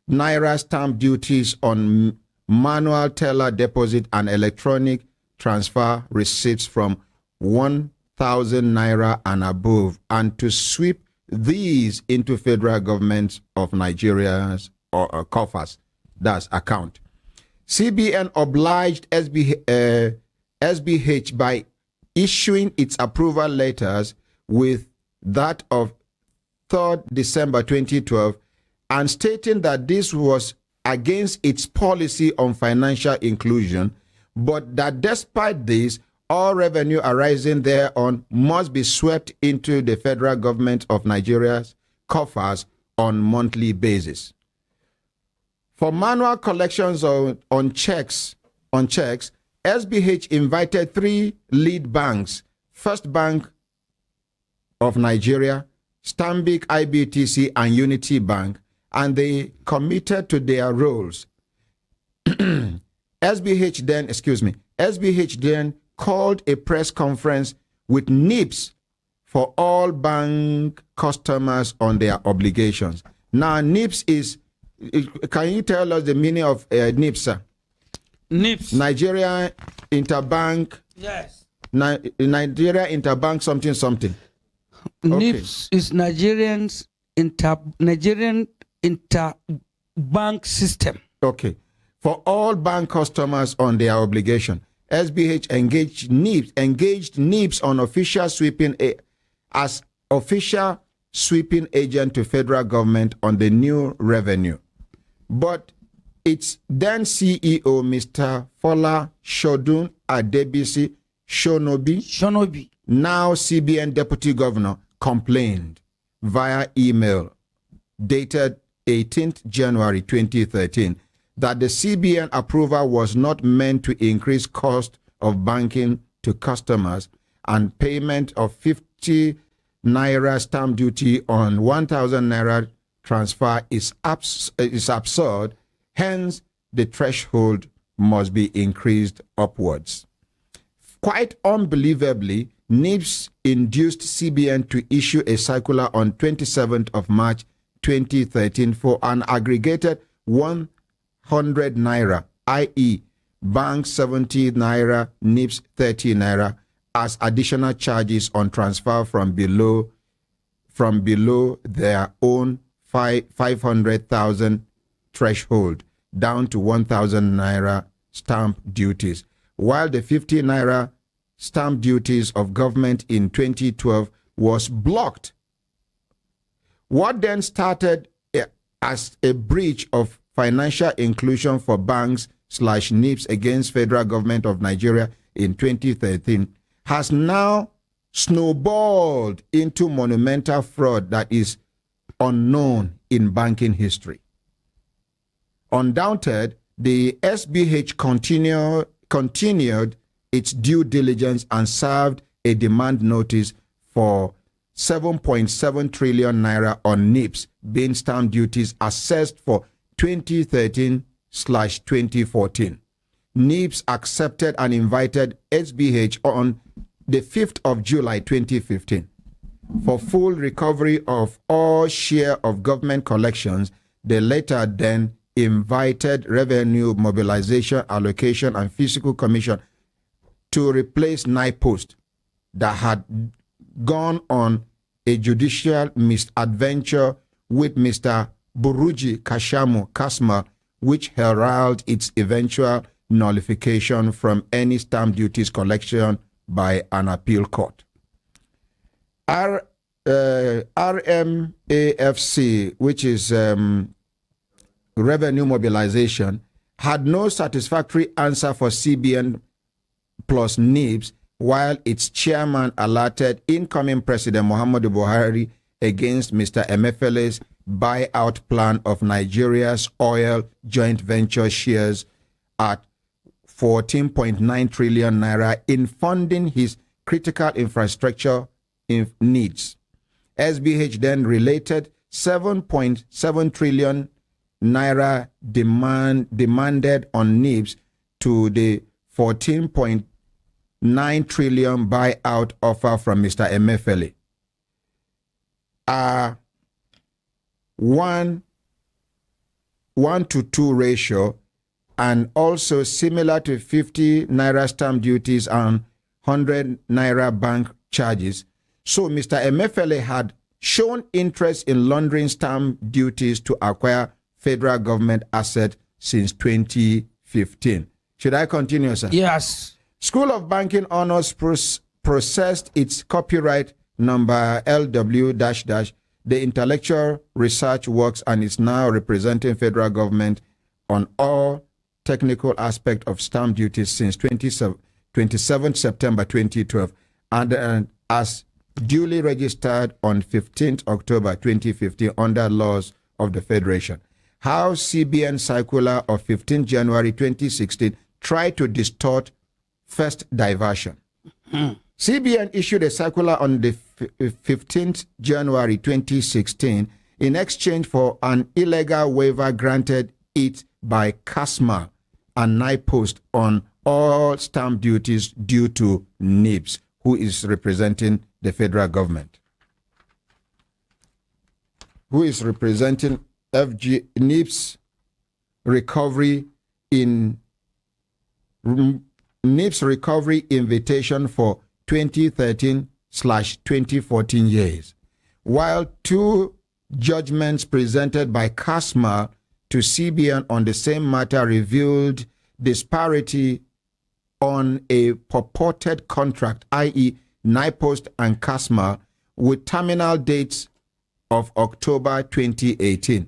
naira stamp duties on manual teller deposit and electronic transfer receipts from 1,000 naira and above, and to sweep these into federal government of Nigeria's coffers, that's account. CBN obliged SBH by issuing its approval letters with that of 3rd December 2012 and stating that this was against its policy on financial inclusion, but that despite this, all revenue arising thereon must be swept into the federal government of Nigeria's coffers on monthly basis. For manual collections on checks, SBH invited 3 lead banks: First Bank of Nigeria, Stanbic IBTC, and Unity Bank, and they committed to their roles. SBH then called a press conference with NIPS for all bank customers on their obligations. Now, NIPS is, can you tell us the meaning of NIPS, sir? NIPS. Nigeria Interbank. Yes. Nigeria Interbank something. NIPS is Nigerian interbank system. Okay. For all bank customers on their obligation, SBH engaged NIPS on official sweeping as official sweeping agent to federal government on the new revenue. But its then CEO, Mr. Fola Shodun Adebisi Shonobi, now CBN Deputy Governor, complained via email dated 18th January 2013 that the CBN approval was not meant to increase cost of banking to customers, and payment of 50 naira stamp duty on 1,000 naira transfer is absurd. Hence, the threshold must be increased upwards. Quite unbelievably, NIPS induced CBN to issue a circular on 27th of March 2013 for an aggregated 100 naira, i.e. bank 70 naira, NIPS 30 naira, as additional charges on transfer from below their own 500,000 threshold down to 1,000 naira stamp duties, while the 50 naira stamp duties of government in 2012 was blocked. What then started as a breach of financial inclusion for banks/NIPS against federal government of Nigeria in 2013 has now snowballed into monumental fraud that is unknown in banking history. Undoubted, the SBH continued its due diligence and served a demand notice for 7.7 trillion naira on NIPS being stamp duties assessed for 2013/2014. NIPS accepted and invited SBH on the 5th of July 2015 for full recovery of all share of government collections. The latter then invited Revenue Mobilization, Allocation and Fiscal Commission to replace NIPOST that had gone on a judicial misadventure with Mr. Buruji Kashamu Kasmal which herald its eventual nullification from any stamp duties collection by an appeal court. RMAFC, which is revenue mobilization, had no satisfactory answer for CBN plus NIBS, while its chairman alerted incoming President Muhammadu Buhari against Mr. Emefiele's buyout plan of Nigeria's oil joint venture shares at 14.9 trillion naira in funding his critical infrastructure needs. SBH then related 7.7 trillion naira demanded on NIBS to the 14.9 trillion buyout offer from Mr. Emefiele. 1:2 ratio, and also similar to 50 naira stamp duties and 100 naira bank charges. So Mr. Emefiele had shown interest in laundering stamp duties to acquire federal government assets since 2015. Should I continue, sir? Yes. School of Banking Honors processed its copyright number LW-, the intellectual research works, and is now representing federal government on all technical aspects of stamp duties since 27 September 2012, and as duly registered on 15th October 2015 under laws of the Federation. How CBN circular of 15 January 2016 tried to distort first diversion. CBN issued a circular on the 15th January 2016 in exchange for an illegal waiver granted it by CASMA and NIPOST on all stamp duties due to NIBS, who is representing the federal government. Who is representing NIBS recovery in NIBS recovery invitation for 2013/2014 years. While two judgments presented by CASMA to CBN on the same matter revealed disparity on a purported contract, i.e. NIPOST and CASMA, with terminal dates of October 2018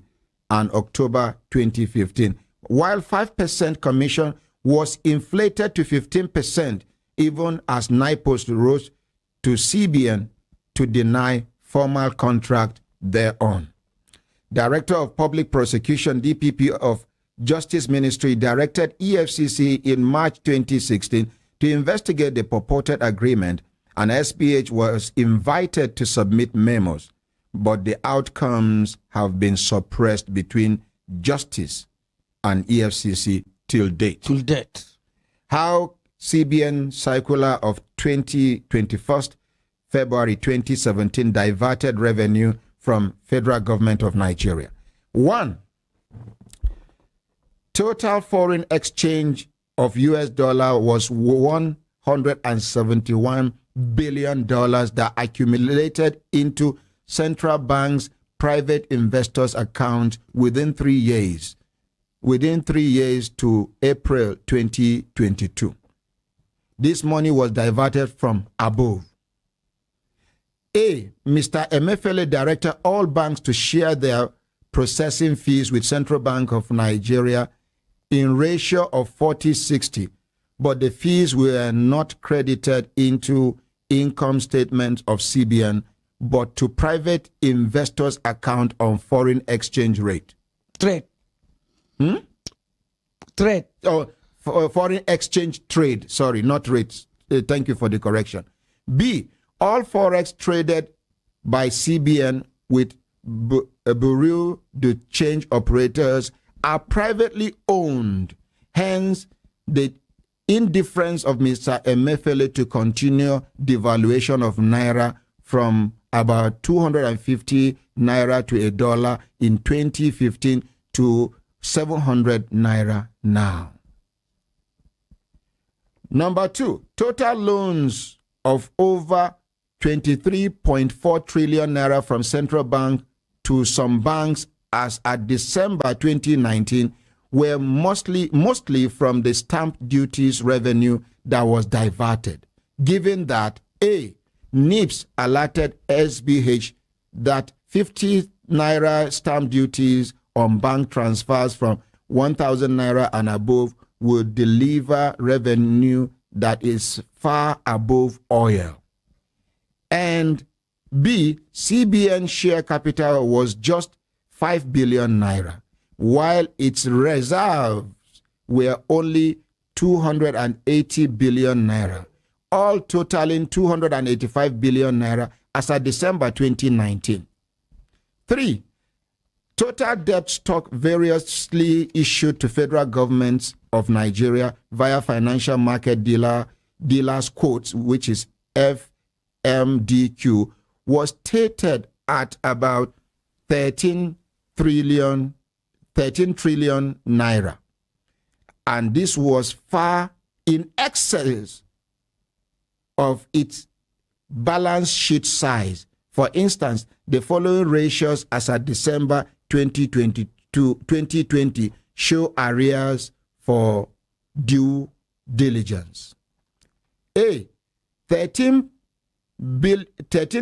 and October 2015, while 5% commission was inflated to 15%, even as NIPOST rose to CBN to deny formal contract thereon. Director of Public Prosecution, DPP of Justice Ministry, directed EFCC in March 2016 to investigate the purported agreement, and SPH was invited to submit memos, but the outcomes have been suppressed between Justice and EFCC till date. Till date. How CBN circular of 21st February 2017 diverted revenue from federal government of Nigeria. 1. Total foreign exchange of US dollar was $171 billion that accumulated into central banks' private investors' account within 3 years. Within 3 years to April 2022. This money was diverted from above. A. Mr. Emefiele directed all banks to share their processing fees with Central Bank of Nigeria in ratio of 40-60, but the fees were not credited into income statements of CBN, but to private investors' account on foreign exchange rate. Trade. Trade. Oh, foreign exchange trade. Sorry, not rates. Thank you for the correction. B. All forex traded by CBN with Bureau de Change operators are privately owned. Hence, the indifference of Mr. Emefiele to continue devaluation of Naira from about 250 Naira to $1 in 2015 to 700 Naira now. Number 2, total loans of over 23.4 trillion Naira from Central Bank to some banks as at December 2019 were mostly from the stamp duties revenue that was diverted, given that A, NIPS alerted SBH that 50 naira stamp duties on bank transfers from 1,000 naira and above would deliver revenue that is far above oil. And B, CBN share capital was just 5 billion naira, while its reserves were only 280 billion naira, all totaling 285 billion naira as of December 2019. 3. Total debt stock variously issued to federal governments of Nigeria via financial market dealers quotes, which is FMDQ, was stated at about 13 trillion naira. And this was far in excess of its balance sheet size. For instance, the following ratios as at December 2020 show arrears for due diligence. A, 13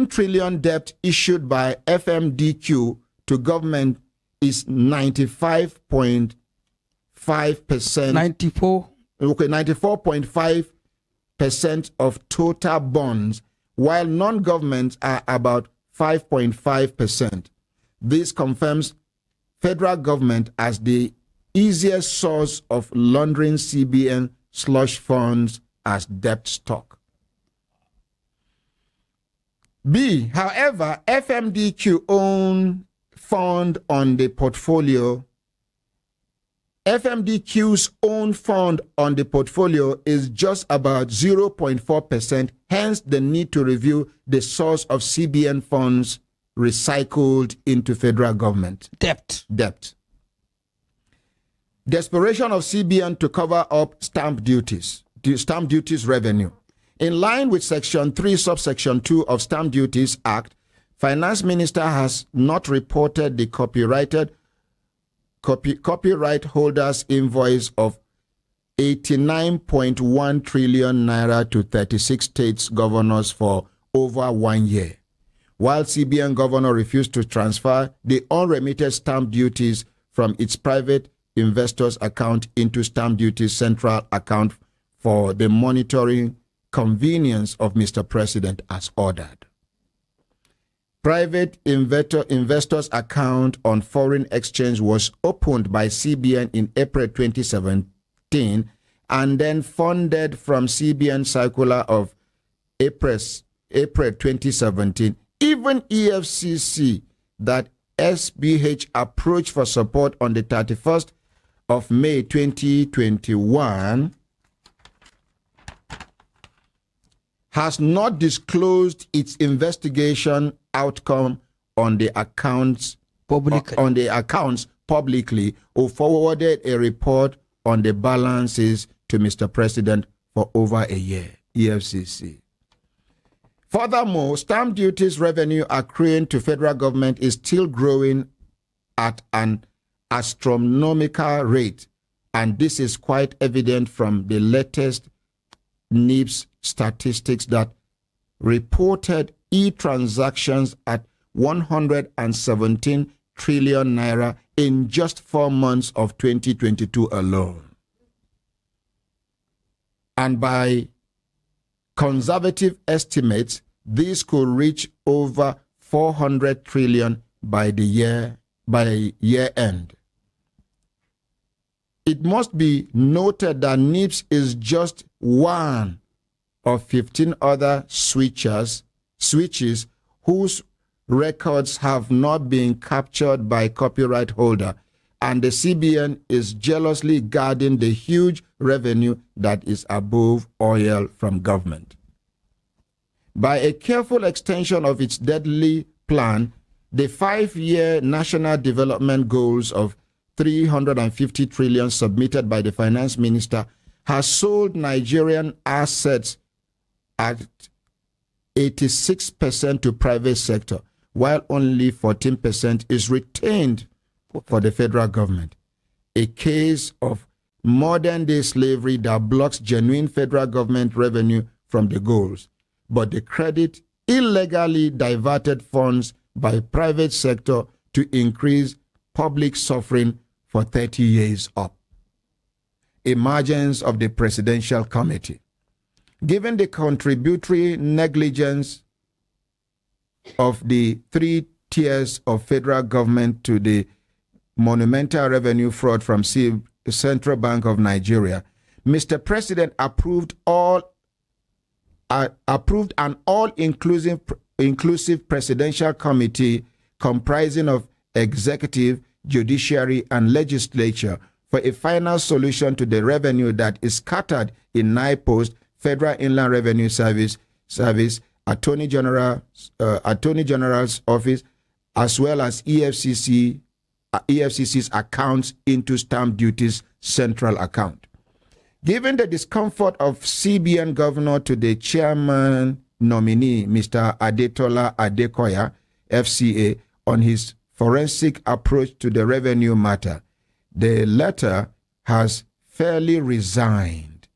trillion debt issued by FMDQ to government is 95.5%. 94. Okay, 94.5% of total bonds, while non-governments are about 5.5%. This confirms federal government as the easiest source of laundering CBN slush funds as debt stock. B, however, FMDQ own fund on the portfolio. FMDQ's own fund on the portfolio is just about 0.4%, hence the need to review the source of CBN funds recycled into federal government. Debt. Desperation of CBN to cover up stamp duties revenue. In line with Section 3, Subsection 2 of Stamp Duties Act, Finance Minister has not reported the copyright holders' invoice of 89.1 trillion naira to 36 states governors for over 1 year, while CBN governor refused to transfer the unremitted stamp duties from its private investors' account into stamp duties central account for the monitoring convenience of Mr. President as ordered. Private investors' account on foreign exchange was opened by CBN in April 2017 and then funded from CBN circular of April 2017. Even EFCC that SBH approached for support on the 31st of May 2021 has not disclosed its investigation outcome on the accounts publicly or forwarded a report on the balances to Mr. President for over a year, EFCC. Furthermore, stamp duties revenue accruing to federal government is still growing at an astronomical rate, and this is quite evident from the latest NIPS statistics that reported e-transactions at 117 trillion naira in just 4 months of 2022 alone. And by conservative estimates, this could reach over 400 trillion by year end. It must be noted that NIPS is just one of 15 other switches whose records have not been captured by copyright holder, and the CBN is jealously guarding the huge revenue that is above oil from government. By a careful extension of its deadly plan, the 5-year national development goals of 350 trillion submitted by the finance minister has sold Nigerian assets at 86% to private sector, while only 14% is retained for the federal government. a case of modern-day slavery that blocks genuine federal government revenue from the goals, but they credit illegally diverted funds by private sector to increase public suffering for 30 years up. Emergence of the Presidential Committee. Given the contributory negligence of the three tiers of federal government to the monumental revenue fraud from the Central Bank of Nigeria, Mr. President approved an all-inclusive presidential committee comprising of executive, judiciary, and legislature for a final solution to the revenue that is scattered in NIPOST, Federal Inland Revenue Service, Attorney General's Office, as well as EFCC's accounts into stamp duties central account. Given the discomfort of CBN governor to the chairman nominee, Mr. Adetola Adekoya, FCA, on his forensic approach to the revenue matter, the latter has fairly resigned,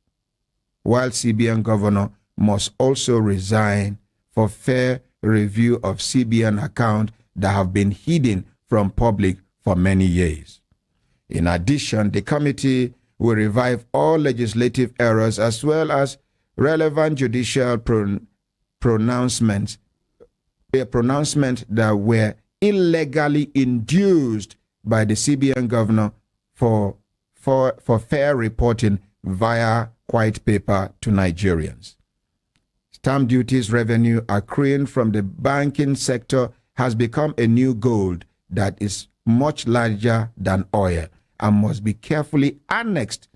while CBN governor must also resign for fair review of CBN accounts that have been hidden from public for many years. In addition, the committee will revive all legislative errors as well as relevant judicial pronouncements that were illegally induced by the CBN governor for fair reporting via white paper to Nigerians. Stamp duties revenue accruing from the banking sector has become a new gold that is much larger than oil and must be carefully annexed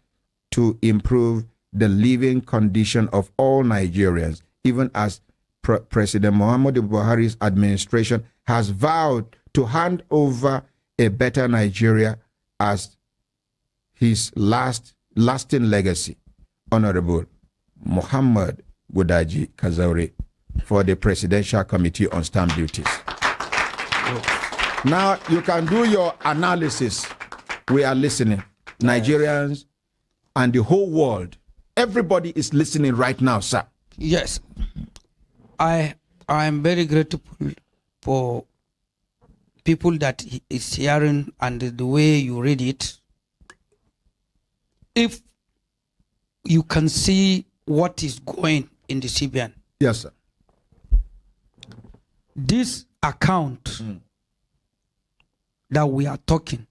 to improve the living condition of all Nigerians, even as President Muhammadu Buhari's administration has vowed to hand over a better Nigeria as his lasting legacy. Honorable Muhammad Gudaji Kazaure for the Presidential Committee on Stamp Duties. Now you can do your analysis. We are listening. Nigerians and the whole world. Everybody is listening right now, sir. Yes. I am very grateful for people that is hearing and the way you read it. If you can see what is going in the CBN. Yes, sir. This account that we are talking,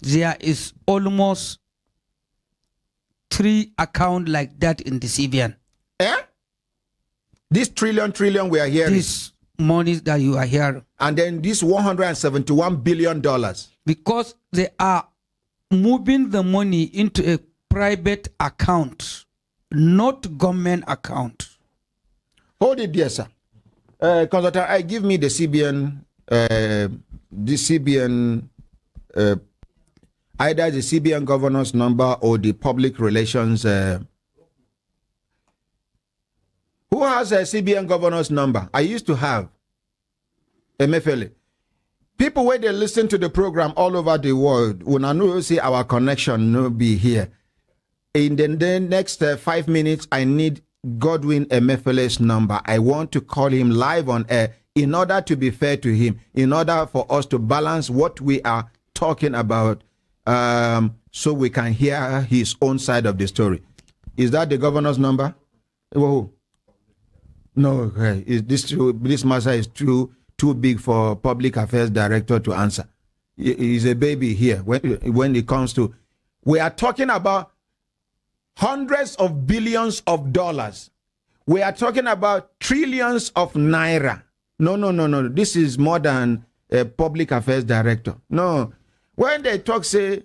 there is almost 3 accounts like that in the CBN. Eh? This trillion we are hearing. This money that you are hearing. And then this $171 billion. Because they are moving the money into a private account, not government account. Hold it there, sir. Consultant, give me the CBN, either the CBN governor's number or the public relations. Who has a CBN governor's number? I used to have Emefiele. People where they listen to the program all over the world, when I know see our connection no be here. In the next 5 minutes, I need Godwin Emefiele's number. I want to call him live on air in order to be fair to him, in order for us to balance what we are talking about, so we can hear his own side of the story. Is that the governor's number? Whoa. No, okay. This matter is too big for public affairs director to answer. He's a baby here when it comes to. We are talking about hundreds of billions of dollars. We are talking about trillions of naira. No. This is more than a public affairs director. No. When they talk, say.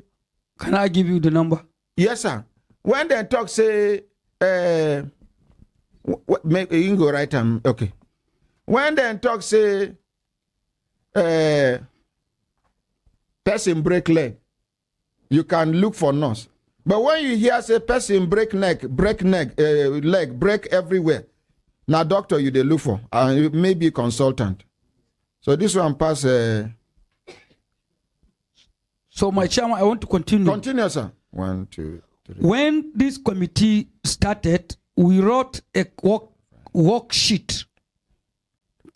Can I give you the number? Yes, sir. When they talk, say. You can go right time. Okay. When they talk, say. Person break leg. You can look for nurse. But when you hear say person break leg, break everywhere. Now doctor you they look for, maybe consultant. So this one pass. So, my chairman, I want to continue. Continue, sir. 1, 2, 3. When this committee started, we wrote a worksheet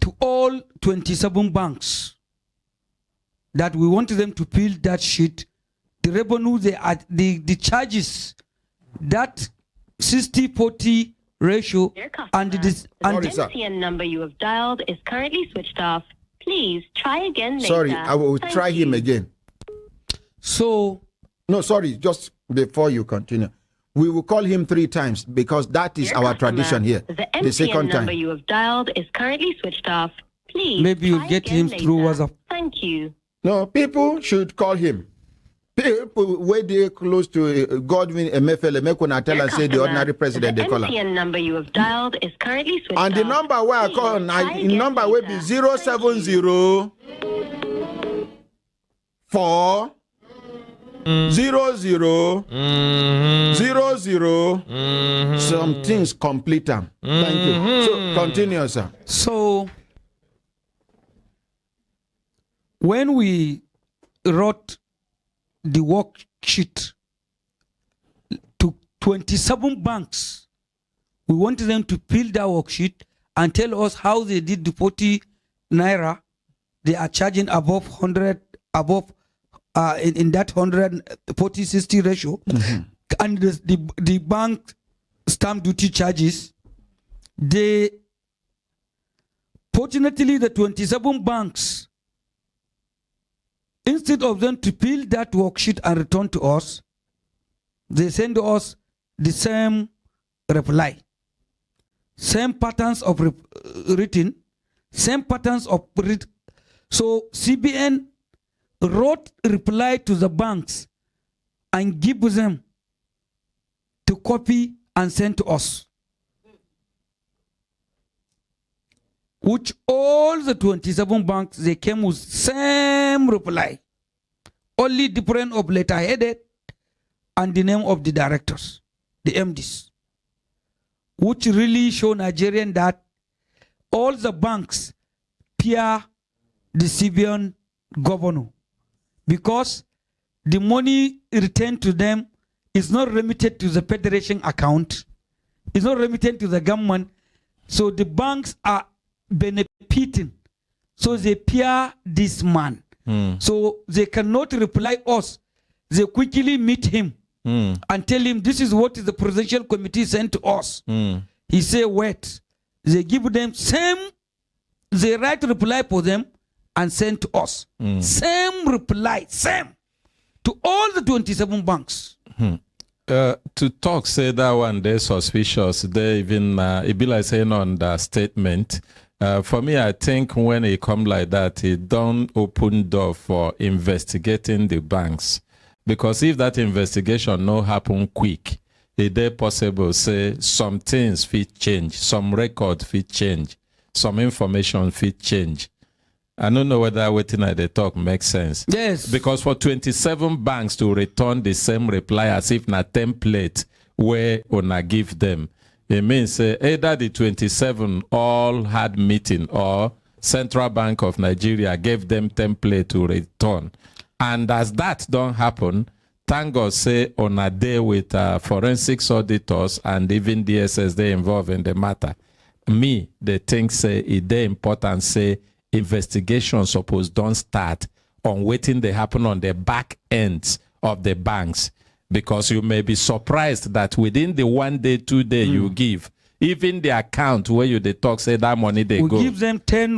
to all 27 banks that we wanted them to fill that sheet. The revenue, the charges, that 60-40 ratio, and the MTN number you have dialed is currently switched off. Please try again later. Sorry, I will try him again. So, no, sorry, just before you continue. We will call him 3 times because that is our tradition here. The MTN second number time. you have dialed is currently switched off. Please maybe you try get again him through later. WhatsApp. Thank you. No, people should call him. People where they close to Godwin, Emefiele, make una tell and say the ordinary president they call him. The MTN number you have dialed is currently switched off. And the number where I call, the number will be 070 4 00 00. Some things complete them. Thank you. So continue, sir. So, when we wrote the worksheet to 27 banks, we wanted them to fill that worksheet and tell us how they did the 40 naira they are charging above 100, above in that 140-60 ratio, and the bank stamp duty charges. Fortunately, the 27 banks, instead of them to fill that worksheet and return to us, they send us the same reply, same patterns of written, same patterns of So CBN wrote reply to the banks and give them to copy and send to us, which all the 27 banks, they came with same reply, only different of letter headed and the name of the directors, the MDs, which really show Nigerian that all the banks fear the civilian governor, because the money returned to them is not remitted to the federation account, it's not remitted to the government, so the banks are benefiting, so they fear this man. So they cannot reply us. They quickly meet him and tell him this is what the presidential committee sent to us. He say wait. They give them same, they write reply for them and send to us. Same reply, same to all the 27 banks. To talk, say that one, they're suspicious. They even, it be like saying on the statement. For me, I think when it come like that, it don't open door for investigating the banks. Because if that investigation no happen quick, it is possible say some things fit change, some record fit change, some information fit change. I don't know whether waiting at the talk makes sense. Yes. Because for 27 banks to return the same reply as if na template where una give them, it means either the 27 all had meeting or Central Bank of Nigeria gave them template to return. And as that don't happen, thank God say on a day with forensics auditors and even DSS they involved in the matter. Me, they think say it they important say investigation suppose don't start on waiting they happen on the back ends of the banks, because you may be surprised that within the 1 day, 2 day you give, even the account where you they talk say that money they go. We give them 10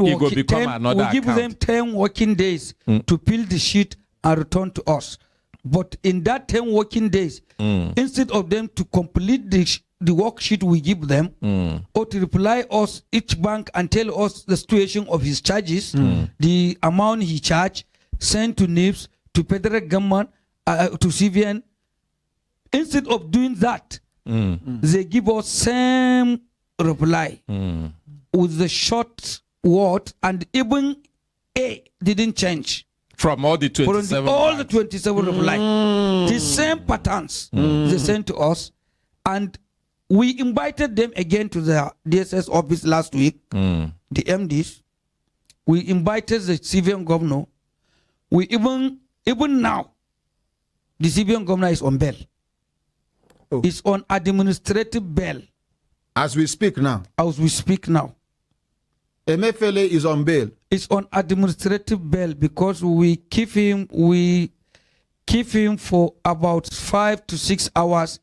working days to fill the sheet and return to us. But in that 10 working days, instead of them to complete the worksheet we give them, or to reply us, each bank, and tell us the situation of his charges, the amount he charged, sent to NIPS, to federal government, to CVN. Instead of doing that, they give us same reply with the short word, and even A didn't change. From all the 27 all the 27 reply. The same patterns they sent to us, and we invited them again to the DSS office last week, the MDs. We invited the civilian governor. We even now, the CBN governor is on bail. Oh. It's on administrative bail. As we speak now. As we speak now. Emefiele is on bail. It's on administrative bail because we keep him for about 5 to 6 hours,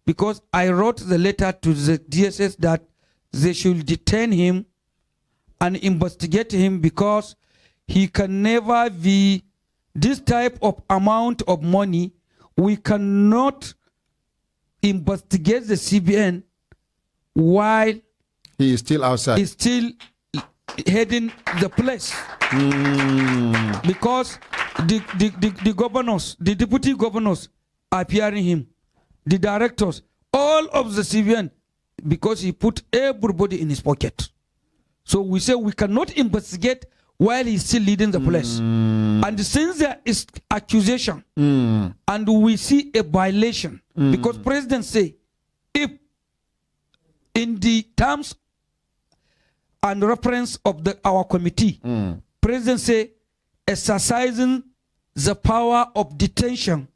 because I wrote the letter to the DSS that they should detain him and investigate him, because he can never be this type of amount of money. We cannot investigate the CBN while he is still outside. He's still heading the place. Because the governors, the deputy governors are appearing him, the directors, all of the CBN, because he put everybody in his pocket. So we say we cannot investigate while he's still leading the place. And since there is accusation and we see a violation, because president say, if in the terms and reference of our committee, president say exercising the power of detention,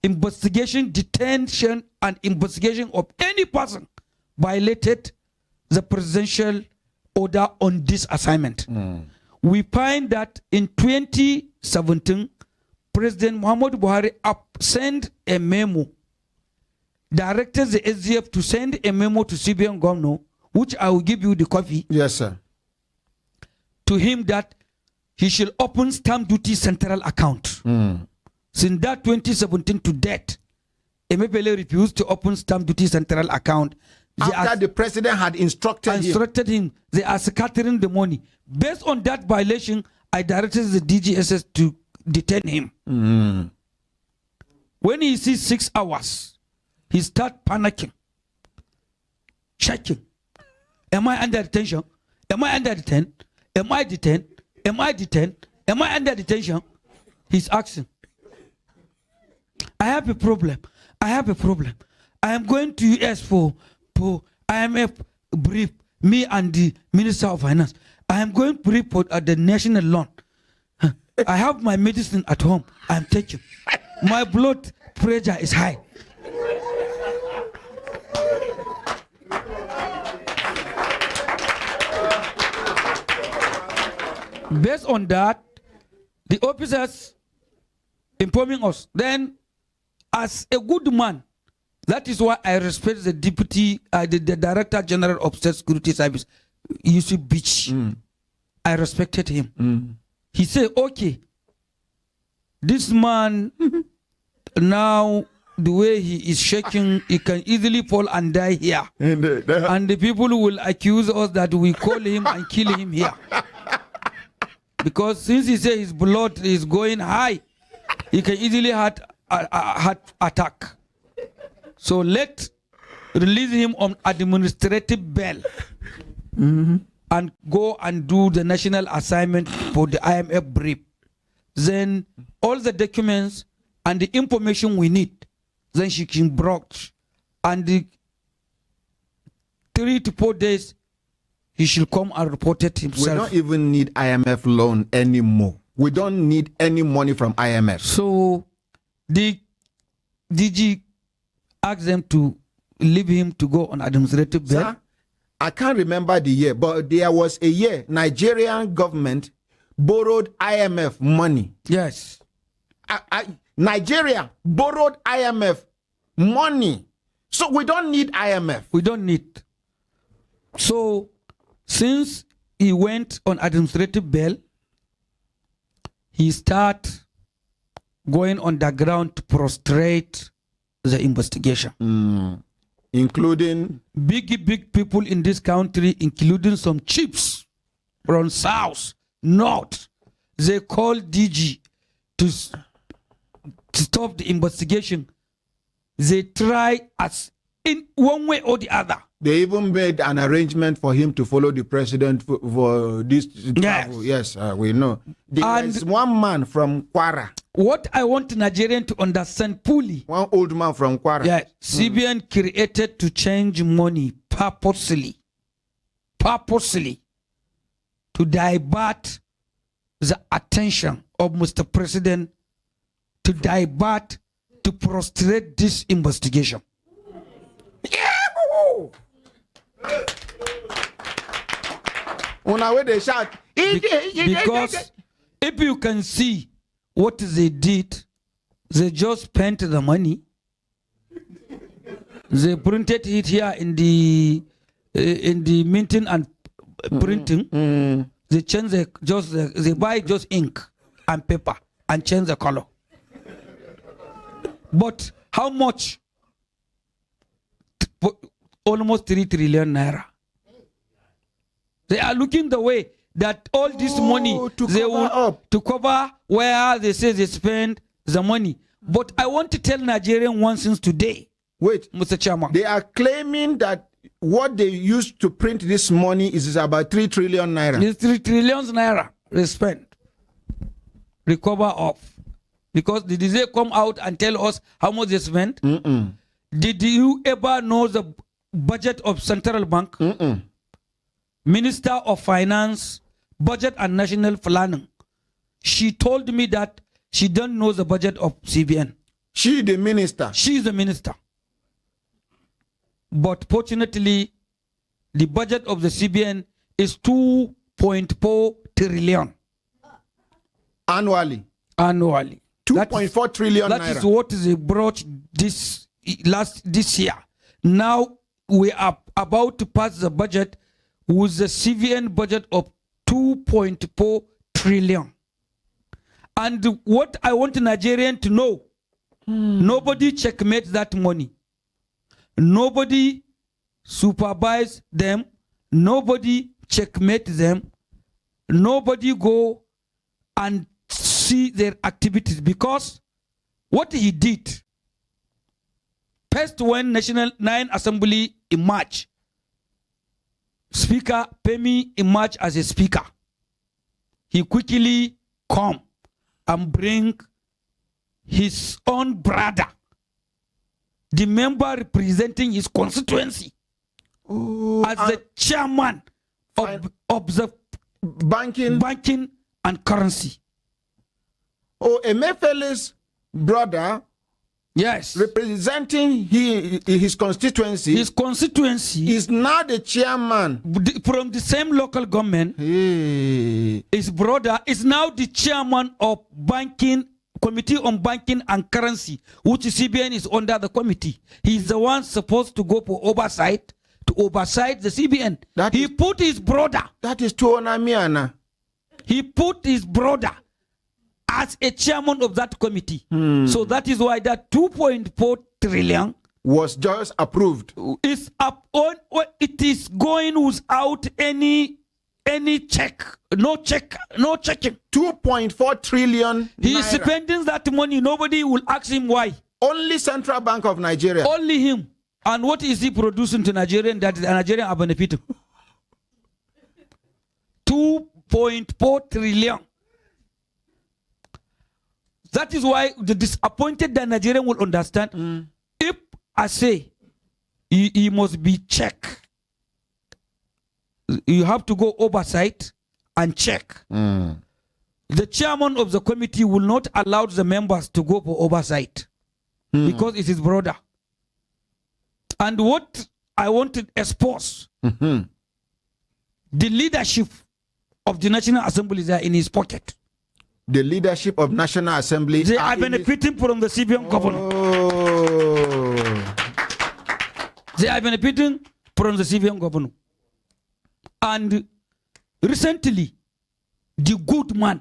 investigation, detention, and investigation of any person violated the presidential order on this assignment. We find that in 2017, President Muhammadu Buhari sent a memo, directed the SDF to send a memo to CBN governor, which I will give you the copy. Yes, sir. To him that he should open stamp duty central account. Since that 2017 to date, Emefiele refused to open stamp duty central account. After the president had instructed him, they are scattering the money. Based on that violation, I directed the DGSS to detain him. When he sees 6 hours, he starts panicking, checking. Am I under detention? Am I under detention? Am I detained? Am I detained? Am I under detention? He's asking. I have a problem. I have a problem. I am going to US for IMF brief, me and the Minister of Finance. I am going to brief for the national loan. I have my medicine at home. I am taking. My blood pressure is high. Based on that, the officers informing us. Then, as a good man, that is why I respect the deputy, the Director General of State Security Service, Yusuf Beach. I respected him. He said, okay, this man now, the way he is shaking, he can easily fall and die here. And the people will accuse us that we call him and kill him here. Because since he said his blood is going high, he can easily have a heart attack. So let's release him on administrative bail and go and do the national assignment for the IMF brief. Then all the documents and the information we need, then she can brought. And the 3 to 4 days, he should come and report it himself. We don't even need IMF loan anymore. We don't need any money from IMF. So the DG asked them to leave him to go on administrative bail. Sir, I can't remember the year, but there was a year Nigerian government borrowed IMF money. Yes. Nigeria borrowed IMF money. So we don't need IMF. We don't need. So since he went on administrative bail, he start going on the ground to prostrate the investigation. Including big people in this country, including some chiefs from south, north. They call DG to stop the investigation. They try as in one way or the other. They even made an arrangement for him to follow the president for this travel. Yes, we know. There's one man from Kwara. What I want Nigerians to understand fully. One old man from Kwara. Yeah, CBN created to change money purposely to divert the attention of Mr. President to divert, to frustrate this investigation. Una where they shout. Because if you can see what they did, they just spent the money. They printed it here in the minting and printing. They change they buy just ink and paper and change the color. But how much? Almost 3 trillion naira. They are looking the way that all this money to cover where they say they spend the money. But I want to tell Nigerian one since today. Wait, Mr. Chairman. They are claiming that what they used to print this money is about 3 trillion naira. It's 3 trillion naira they spent. Recover off. Because did they come out and tell us how much they spent? Did you ever know the budget of Central Bank? Minister of Finance, Budget and National Planning. She told me that she don't know the budget of CBN. She the minister. She is the minister. But fortunately, the budget of the CBN is 2.4 trillion. Annually. 2.4 trillion naira. That is what they brought this year. Now we are about to pass the budget with the CBN budget of 2.4 trillion. And what I want Nigerian to know, nobody checkmate that money. Nobody supervise them. Nobody checkmate them. Nobody go and see their activities, because what he did, first when National 9 Assembly emerged, Speaker Pemi emerged as a speaker. He quickly come and bring his own brother, the member representing his constituency, as the chairman of the banking and currency. Oh, Emefiele's brother, yes, representing his constituency. His constituency is now the chairman from the same local government. Hey. His brother is now the chairman of banking committee on banking and currency, which CBN is under the committee. He's the one supposed to go for oversight to oversight the CBN. He put his brother. That is Tuonamiana. He put his brother as a chairman of that committee. So that is why that 2.4 trillion was just approved. Is up on, it is going without any check, no checking. 2.4 trillion. He is spending that money. Nobody will ask him why. Only Central Bank of Nigeria. Only him. And what is he producing to Nigerian that the Nigerian are benefiting? 2.4 trillion. That is why the disappointed that Nigerian will understand. If I say he must be checked, you have to go oversight and check. The chairman of the committee will not allow the members to go for oversight because it is broader. And what I want to expose, the leadership of the National Assembly is in his pocket. The leadership of National Assembly. They are benefiting from the CBN governor. They are benefiting from the CBN governor. And recently, the good man,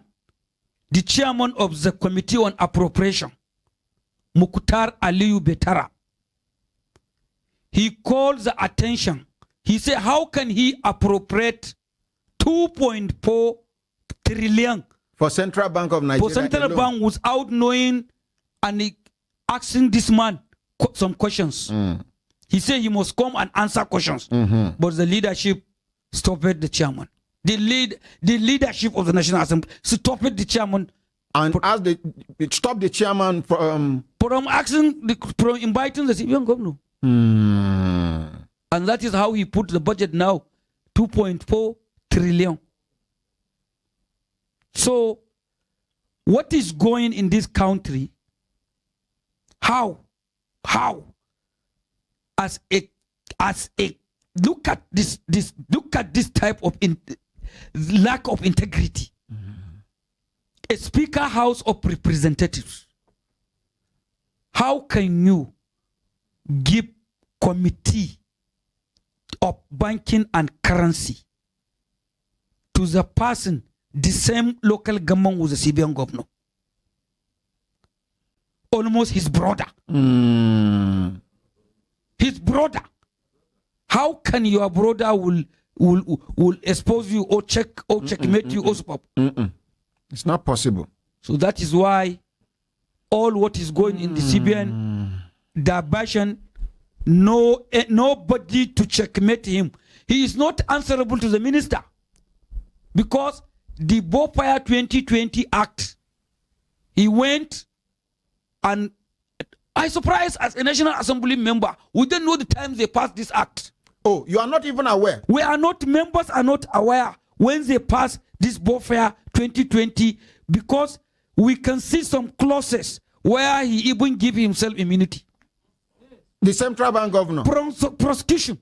the chairman of the Committee on Appropriation, Mukhtar Aliyu Betara, he called the attention. He said, how can he appropriate 2.4 trillion for Central Bank of Nigeria? For Central Bank without knowing and asking this man some questions. He said he must come and answer questions. But the leadership stopped the chairman. The leadership of the National Assembly stopped the chairman. And as they stop the chairman from asking, from inviting the CBN governor. And that is how he put the budget now, 2.4 trillion. So, what is going in this country How? As a look at this type of lack of integrity. A Speaker House of Representatives. How can you give committee of banking and currency to the person, the same local government was a CBN governor? Almost his brother. His brother. How can your brother will expose you or checkmate you also? It's not possible. So that is why all what is going in the CBN, diversion, nobody to checkmate him. He is not answerable to the minister because the Bopaya 2020 Act, he went and I surprised as a National Assembly member, we didn't know the time they passed this act. Oh, you are not even aware? Members are not aware when they pass this Bopaya 2020 because we can see some clauses where he even give himself immunity. The central bank governor? Prosecution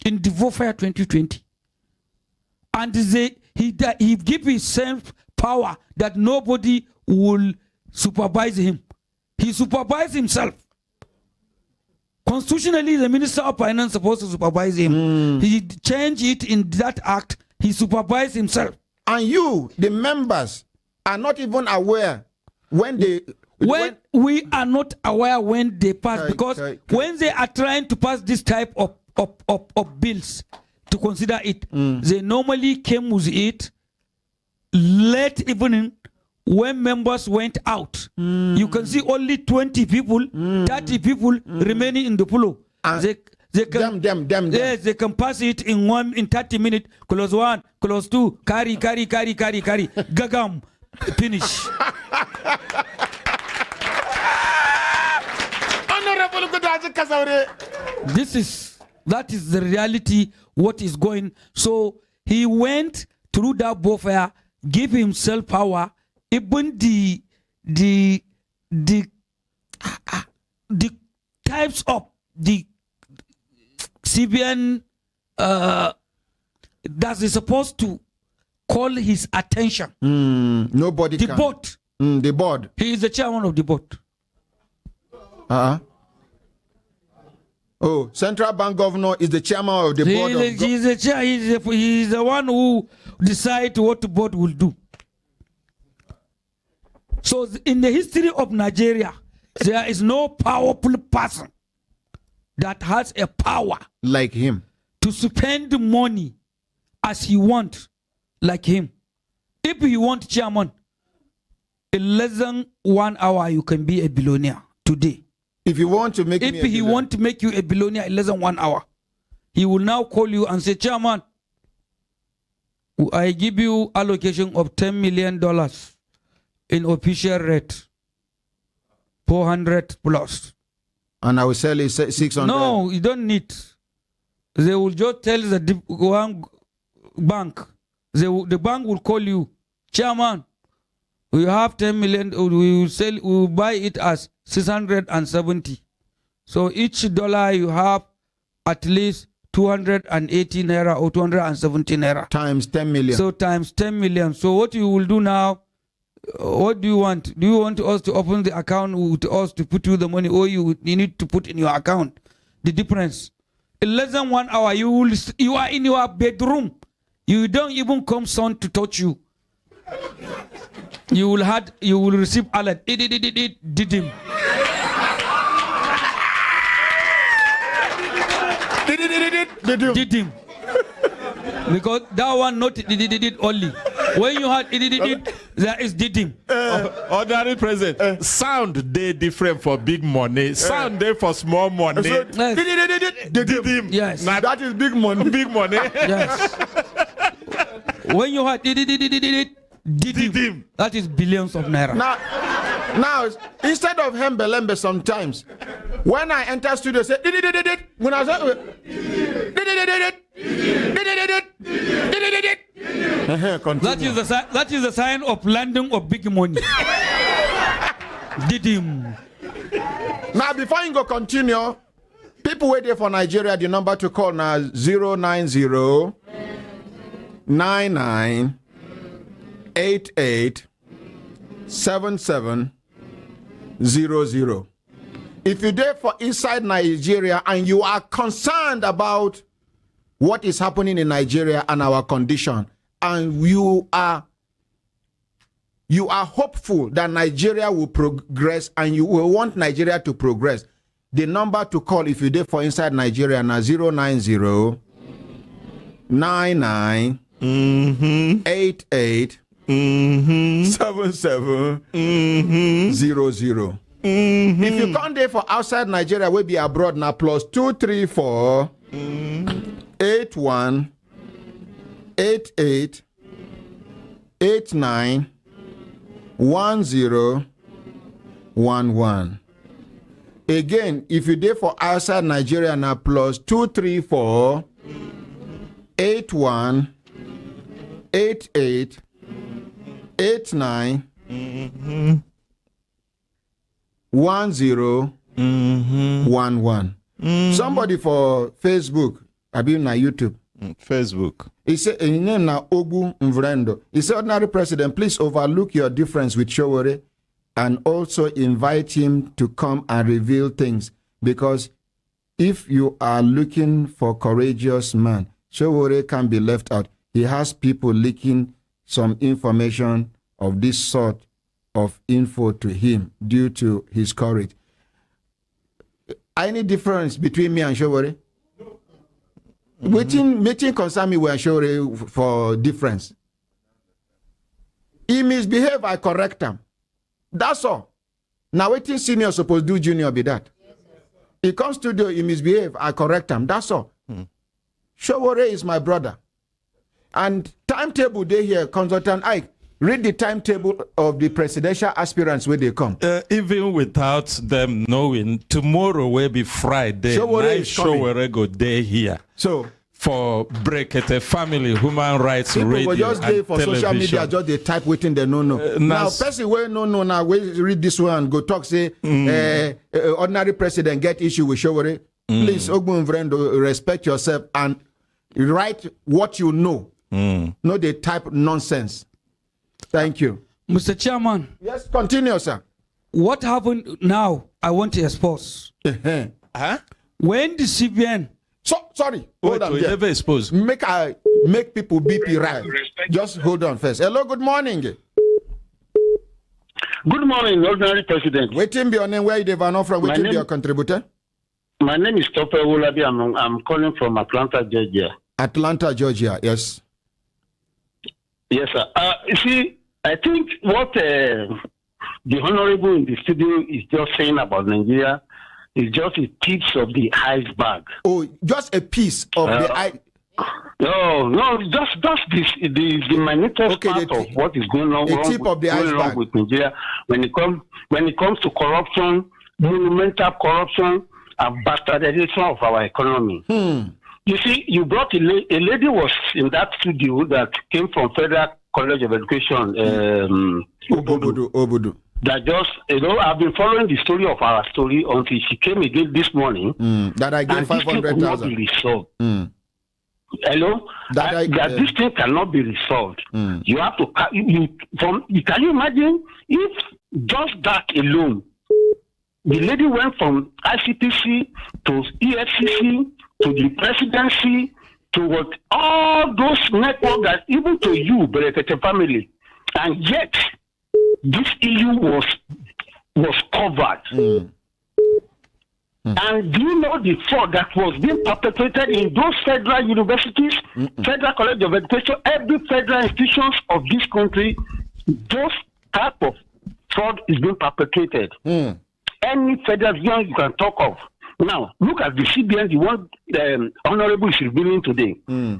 in the Bopaya 2020. And he give himself power that nobody will supervise him. He supervised himself. Constitutionally, the Minister of Finance is supposed to supervise him. He changed it in that act. He supervised himself. And you, the members, are not even aware when they... We are not aware when they pass, because when they are trying to pass this type of bills to consider it, they normally came with it late evening when members went out. You can see only 20 people, 30 people remaining in the floor. They can, yes, they can pass it in 30 minutes. Close one, close two, carry, gagam, finish. Honorable Gudaji Kazaure. That is the reality, what is going. So he went through that warfare, give himself power. Even the types of the CBN that is supposed to call his attention. Nobody the can. Board. The board. He is the chairman of the board. Oh, central bank governor is the chairman of the board. He's the chair. He's the one who decides what the board will do. So in the history of Nigeria, there is no powerful person that has a power like him to spend money as he wants, like him. If he wants chairman, in less than 1 hour you can be a billionaire today. If you want to make if he want to make you a billionaire in less than 1 hour, he will now call you and say, chairman, I give you allocation of $10 million in official rate, 400 plus. And I will sell it 600. No, you don't need. They will just tell the one bank. The bank will call you, chairman, we have 10 million, we will buy it as 670. So each dollar you have at least 280 naira or 270 naira. Times 10 million. So times 10 million. So what you will do now, what do you want? Do you want us to open the account with us to put you the money, or you need to put in your account? The difference. In less than 1 hour, you are in your bedroom. You don't even come son to touch you. You will receive alert. Did him. Did him. Because that one not did only. When you had it, there is did him. Ordinary president. Sound they different for big money. Sound they for small money. So, yes. did him. Yes. Now that is big money. Big money. Yes. When you had did him. That is billions of naira. Now, instead of hembelembe sometimes, when I enter studio, say when I say that is the sign of landing of big money. Did him. Now, before you go continue, people waiting for Nigeria, the number to call now 090 99 88 77 00. If you're there for inside Nigeria and you are concerned about what is happening in Nigeria and our condition, and you are hopeful that Nigeria will progress and you will want Nigeria to progress, the number to call if you're there for inside Nigeria now 090 99 88 77 00. If you come there for outside Nigeria, we'll be abroad now plus 234 81 88 89 1011. Again, if you there for outside Nigeria now plus 234 81 88 89 1011. Somebody for Facebook, I mean na YouTube. Facebook. He said, his name na Ogu Mvrendo. He said, ordinary president, please overlook your difference with Showore and also invite him to come and reveal things. Because if you are looking for courageous man, Showore can be left out. He has people leaking some information of this sort of info to him due to his courage. Any difference between me and Showore? Meeting concern me with Showore for difference. He misbehave, I correct him. That's all. Now waiting senior supposed to do junior be that. He comes to do, he misbehave, I correct him. That's all. Showore is my brother. And timetable they here, consultant Ike, read the timetable of the presidential aspirants where they come. Even without them knowing, tomorrow will be Friday. Showore go day here. So for Brekete Family, Human Rights people Radio, just and for television. social media, just they type waiting they no. Now person where no now we read this one go talk say ordinary president get issue with Showore. Please, Ogun Vrendo, respect yourself and write what you know. No, they type nonsense. Thank you. Mr. Chairman. Yes, continue, sir. What happened now? I want to expose. When the CBN. Sorry. Hold on. Never expose. Make people BP right. Just hold on first. Hello, good morning. Good morning, ordinary president. Waiting be your name. Where you develop from? Waiting be your contributor. My name is Tope Wolabi. I'm calling from Atlanta, Georgia. Atlanta, Georgia. Yes. Yes, sir. You see, I think what the honorable in the studio is just saying about Nigeria is just a tip of the iceberg. Oh, just a piece of the iceberg. No, just this the minutest part of what is going on. The tip of the iceberg with Nigeria when it comes to corruption, monumental corruption, and bastardization of our economy. You see, you brought a lady was in that studio that came from Federal College of Education, Obudu. That just, I've been following the story of our story until she came again this morning. That I gave 500,000. Hello? That this thing cannot be resolved. You have to, can you imagine if just that alone, the lady went from ICPC to EFCC to the presidency to what all those networks that even to you, Berekete family, and yet this issue was covered. And do you know the fraud that was being perpetrated in those federal universities, Federal College of Education, every federal institutions of this country, those type of fraud is being perpetrated. Any federal institution you can talk of. Now, look at the CBN, the one the Honorable is revealing today. You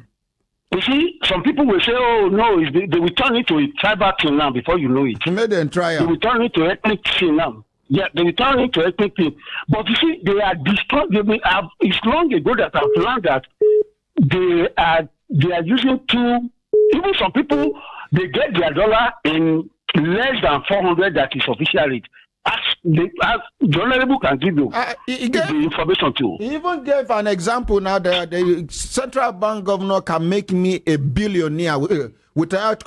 see, some people will say, oh, no, they will turn it to a tribal thing now before you know it. You made them try. They will turn it to ethnic thing now. Yeah, they will turn it to ethnic thing. But you see, they are destroyed. It's long ago that I've learned that they are using even some people, they get their dollar in less than 400 that is official rate. as the Honorable can give you the information too. He even gave an example now that the central bank governor can make me a billionaire without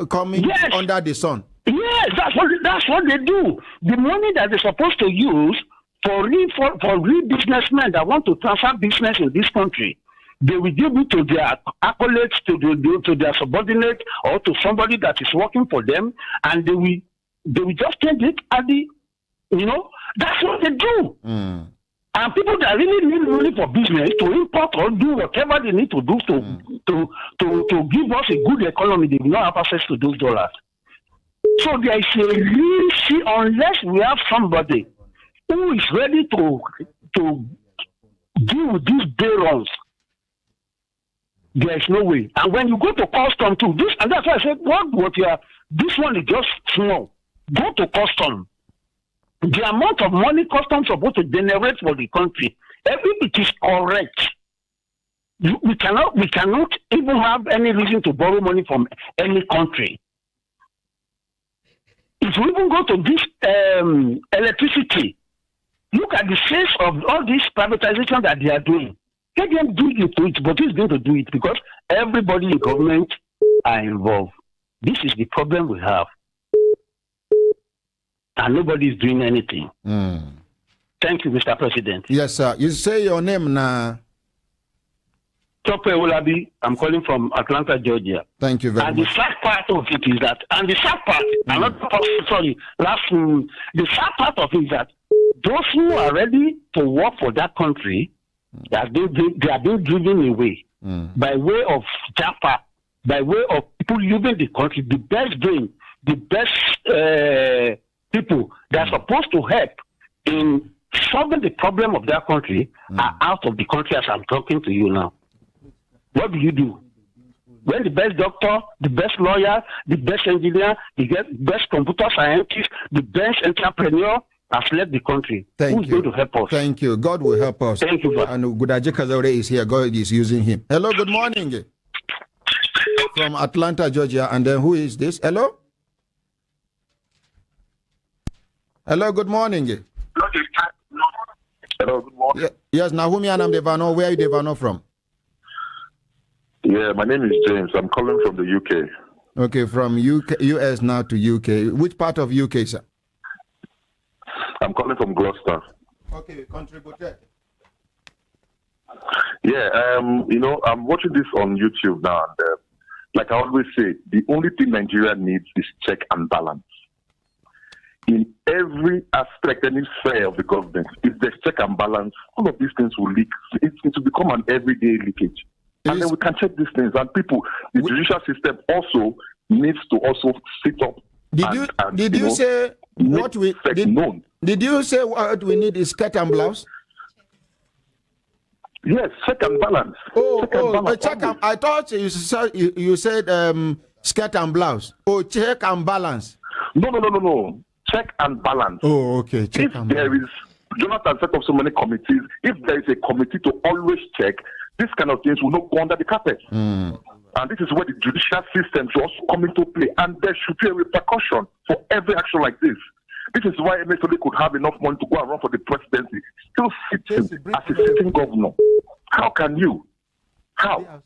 coming under the sun. Yes, that's what they do. The money that they're supposed to use for real businessmen that want to transfer business in this country, they will give it to their accolades, to their subordinate, or to somebody that is working for them, and they will just change it at the, that's what they do. And people that really need money for business to import or do whatever they need to do to give us a good economy, they will not have access to those dollars. So there is a real see, unless we have somebody who is ready to deal with these day runs, there is no way. And when you go to custom too, this, and that's why I said, this one is just small. Go to custom. The amount of money custom supposed to generate for the country, if it is correct, we cannot even have any reason to borrow money from any country. If we even go to this electricity, look at the sales of all this privatization that they are doing. Let them do it, but who's going to do it? Because everybody in government are involved. This is the problem we have. And nobody is doing anything. Thank you, Mr. President. Yes, sir. You say your name now. Tope Olabi, I'm calling from Atlanta, Georgia. Thank you very much. And the sad part of it is that, the sad part of it is that those who are ready to work for that country, they are being driven away by way of Japa, by way of people leaving the country. The best brain, the best people that are supposed to help in solving the problem of that country are out of the country as I'm talking to you now. What do you do? When the best doctor, the best lawyer, the best engineer, the best computer scientist, the best entrepreneur has left the country. Who's going to help us? Thank you. God will help us. Thank you. And Gudaji Kazaure is here. God is using him. Hello, good morning. From Atlanta, Georgia. And then who is this? Hello? Hello, good morning. Hello, good morning. Yes, Nahumi Anam Devano. Where are you Devano from? Yeah, my name is James. I'm calling from the UK. Okay, from US now to UK. Which part of UK, sir? I'm calling from Gloucester. Okay, contributed. Yeah, I'm watching this on YouTube now, and like I always say, the only thing Nigeria needs is check and balance. In every aspect, any sphere of the government, if there's check and balance, all of these things will leak. It will become an everyday leakage. And then we can check these things. And people, the judicial system also needs to also sit up. Did you say what we need is skirt and blouse? Yes, check and balance. I thought you said skirt and blouse. Oh, check and balance. No. Check and balance. Oh, okay. Jonathan set up so many committees. If there is a committee to always check, this kind of things will not go under the carpet. And this is where the judicial system should also come into play. And there should be a repercussion for every action like this. This is why Emefiele could have enough money to go and run for the presidency, still sitting as a sitting governor. How can you? How?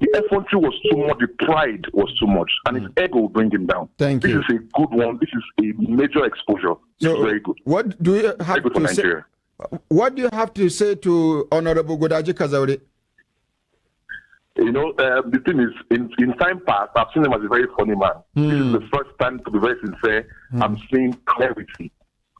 The effrontery was too much, the pride was too much, and his ego will bring him down. Thank you. This is a good one. This is a major exposure. It's very good. What do you have to say? What do you have to say to Honorable Gudaji Kazaure? The thing is, in time past, I've seen him as a very funny man. This is the first time, to be very sincere, I'm seeing clarity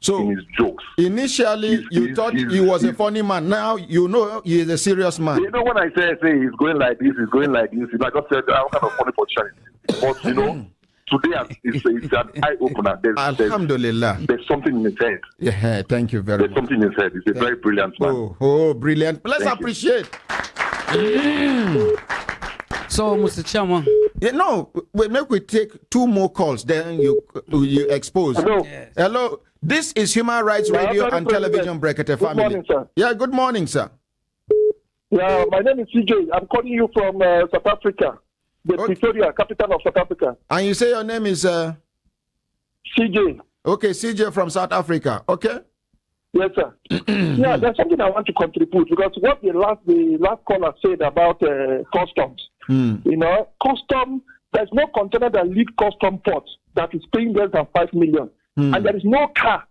in his jokes. Initially, you thought he was a funny man. Now you know he is a serious man. When I say he's going like this, I just said, I'm kind of funny for charity. But, today it's an eye-opener. Alhamdulillah. There's something in his head. Yeah, thank you very much. There's something in his head. He's a very brilliant man. Oh, brilliant. Let's appreciate. So, Mr. Chairman. We take two more calls, then you expose. Hello. Yes. Hello. This is Human Rights Radio and Television Brekete family. Good morning, sir. Yeah, good morning, sir. Yeah, my name is CJ. I'm calling you from South Africa, the Pretoria, capital of South Africa. And you say your name is? CJ. Okay, CJ from South Africa. Okay. Yes, sir. Yeah, there's something I want to contribute because what the last caller said about customs. You know, custom. There's no container that leaves custom ports that is paying less than 5 million, and there is no car,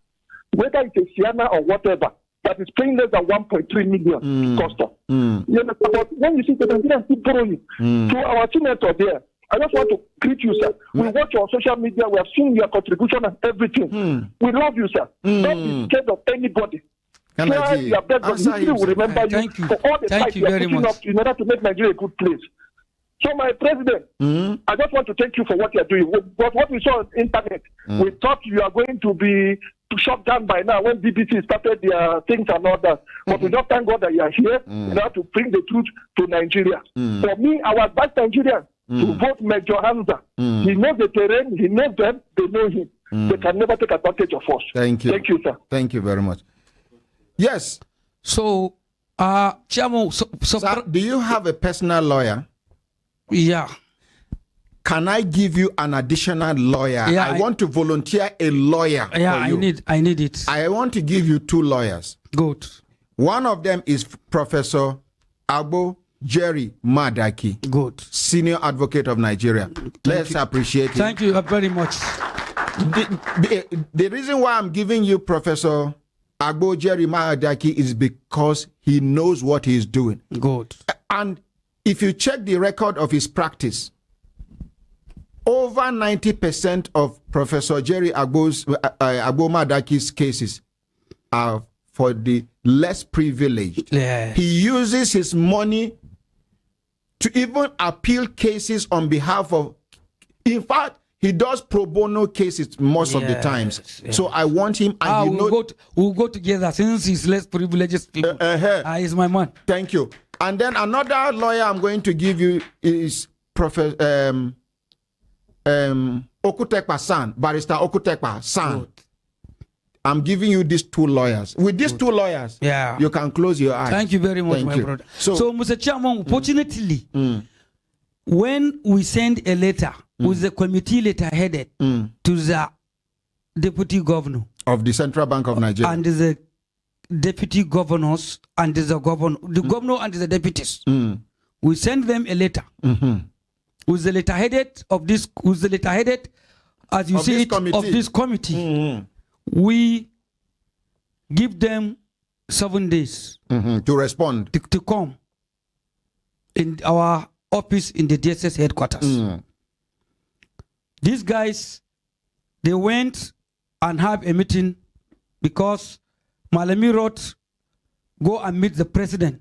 whether it's a Sienna or whatever, that is paying less than 1.3 million custom. You know, but when you see the Nigerians keep borrowing to our senator there, I just want to greet you, sir. We watch your social media. We have seen your contribution and everything. We love you, sir. Don't be scared of anybody. History will remember you for all the fight you are putting up in order to make Nigeria a good place. So, my president, I just want to thank you for what you are doing. But what we saw on the internet, we thought you are going to be shut down by now when BBC started their things and all that. But we just thank God that you are here in order to bring the truth to Nigeria. For me, I would advise Nigerians to vote Major Hamza. He knows the terrain, he knows them, they know him. They can never take advantage of us. Thank you. Thank you, sir. Thank you very much. Yes. So, Chairman, Sir, do you have a personal lawyer? Yeah. Can I give you an additional lawyer? Yeah, I want to volunteer a lawyer for you. I need it. I want to give you 2 lawyers. Good. One of them is Professor Agbo Jerry Madaki. Good. Senior Advocate of Nigeria. Let's appreciate him. Thank you very much. The reason why I'm giving you Professor Agbo Jerry Madaki is because he knows what he's doing. Good. And if you check the record of his practice, over 90% of Professor Jerry Agbo Madaki's cases are for the less privileged. Yeah. He uses his money to even appeal cases on behalf of, in fact, he does pro bono cases most of the times. Yes. So I want him, and we'll go together since he's less privileged people. He's my man. Thank you. And then another lawyer I'm going to give you is Professor Okutekpa San, Barrister Okutekpa San. Good. I'm giving you these 2 lawyers. With these 2 lawyers, you can close your eyes. Thank you very much, my brother. So Mr. Chairman, fortunately, when we send a letter with the committee letter headed to the deputy governor of the Central Bank of Nigeria and the deputy governors and the governor and the deputies, we send them a letter with the letter headed of this, as you see it, of this committee. We give them 7 days to respond, to come in our office in the DSS headquarters. These guys, they went and have a meeting because Malami wrote, go and meet the president,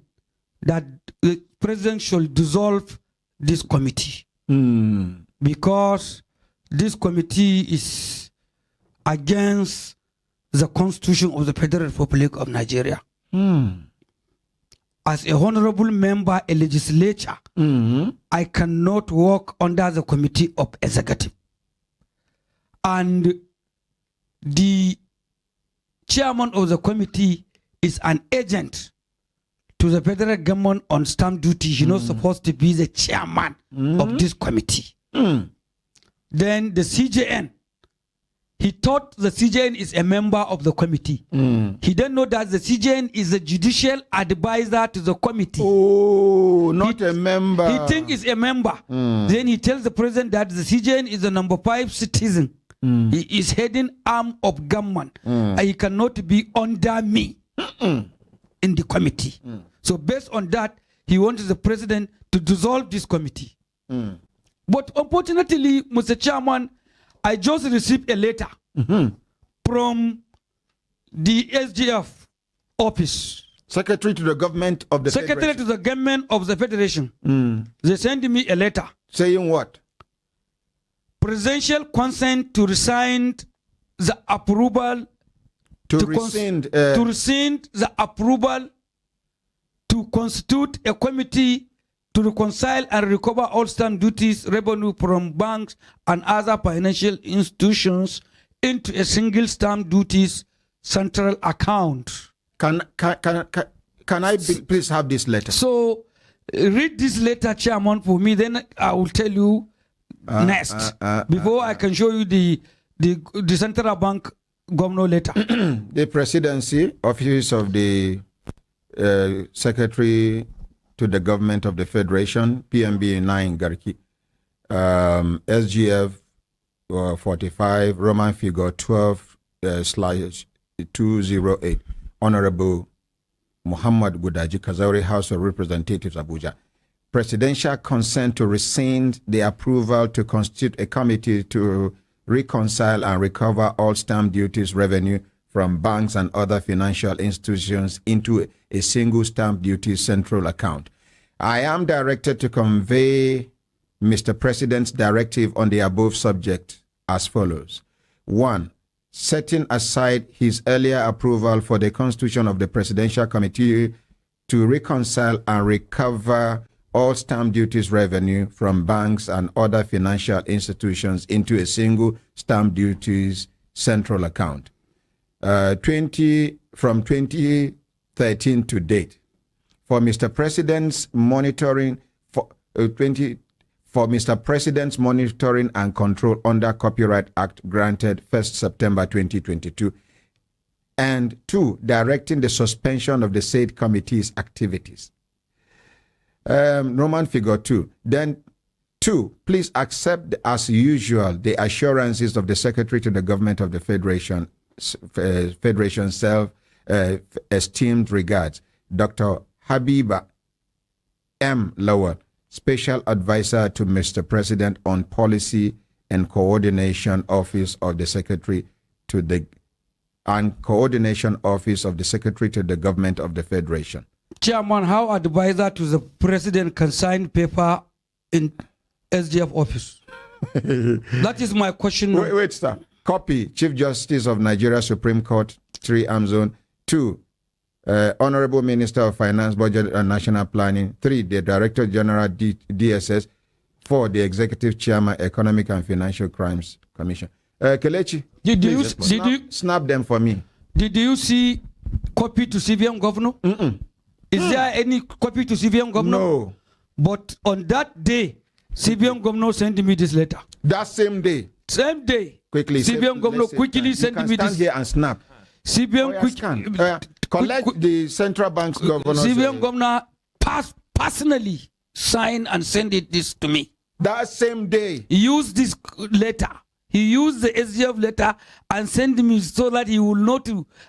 that the president should dissolve this committee because this committee is against the Constitution of the Federal Republic of Nigeria. As a honorable member, a legislature, I cannot work under the Committee of Executive. And the chairman of the committee is an agent to the federal government on stamp duty. He's not supposed to be the chairman of this committee. Then the CJN, he thought the CJN is a member of the committee. He didn't know that the CJN is a judicial advisor to the committee. Oh, not a member. He thinks he's a member. Then he tells the president that the CJN is the number 5 citizen. He is heading arm of government. He cannot be under me in the committee. So based on that, he wants the president to dissolve this committee. But unfortunately, Mr. Chairman, I just received a letter from the SGF office. Secretary to the government of the Secretary Federation. to the government of the Federation. They sent me a letter. Saying what? Presidential consent to rescind the approval To rescind the approval to constitute a committee to reconcile and recover all stamp duties revenue from banks and other financial institutions into a single stamp duties central account. Can I please have this letter? So read this letter, Chairman, for me. Then I will tell you next before I can show you the central bank governor letter? The presidency, office of the secretary to the government of the federation, PMB 9 Garki, SGF 45, Roman figure 12/208, Honorable Muhammad Gudaji, Kazaure, House of Representatives, Abuja. Presidential consent to rescind the approval to constitute a committee to reconcile and recover all stamp duties revenue from banks and other financial institutions into a single stamp duty central account. I am directed to convey Mr. President's directive on the above subject as follows. 1. Setting aside his earlier approval for the constitution of the Presidential Committee to reconcile and recover all stamp duties revenue from banks and other financial institutions into a single stamp duties central account. From 2013 to date, for Mr. President's monitoring Mr. President's monitoring and control under Copyright Act granted 1st September 2022, and 2, directing the suspension of the said committee's activities. Roman figure 2. Then 2, please accept as usual the assurances of the Secretary to the Government of the Federation, self-esteemed regards, Dr. Habiba M. Lowell, Special Advisor to Mr. President on Policy and Coordination Office of the Secretary to the Coordination Office of the Secretary to the Government of the Federation. Chairman, how advisor to the president can sign paper in SDF office? That is my question. Wait, sir. Copy, Chief Justice of Nigeria Supreme Court, 3 Amzone. 2, Honorable Minister of Finance, Budget and National Planning. 3, the Director General DSS. 4, the Executive Chairman, Economic and Financial Crimes Commission. Kelechi, did you snap them for me? Did you see copy to CVM governor? Is there any copy to CVM governor? No. But on that day, CVM governor sent me this letter. That same day? Same day. Quickly. CVM governor quickly sent me this. Stand here and snap. CVM collect the central bank's governor. CVM governor personally signed and sent this to me. That same day. He used this letter. He used the SGF letter and sent me so that he will not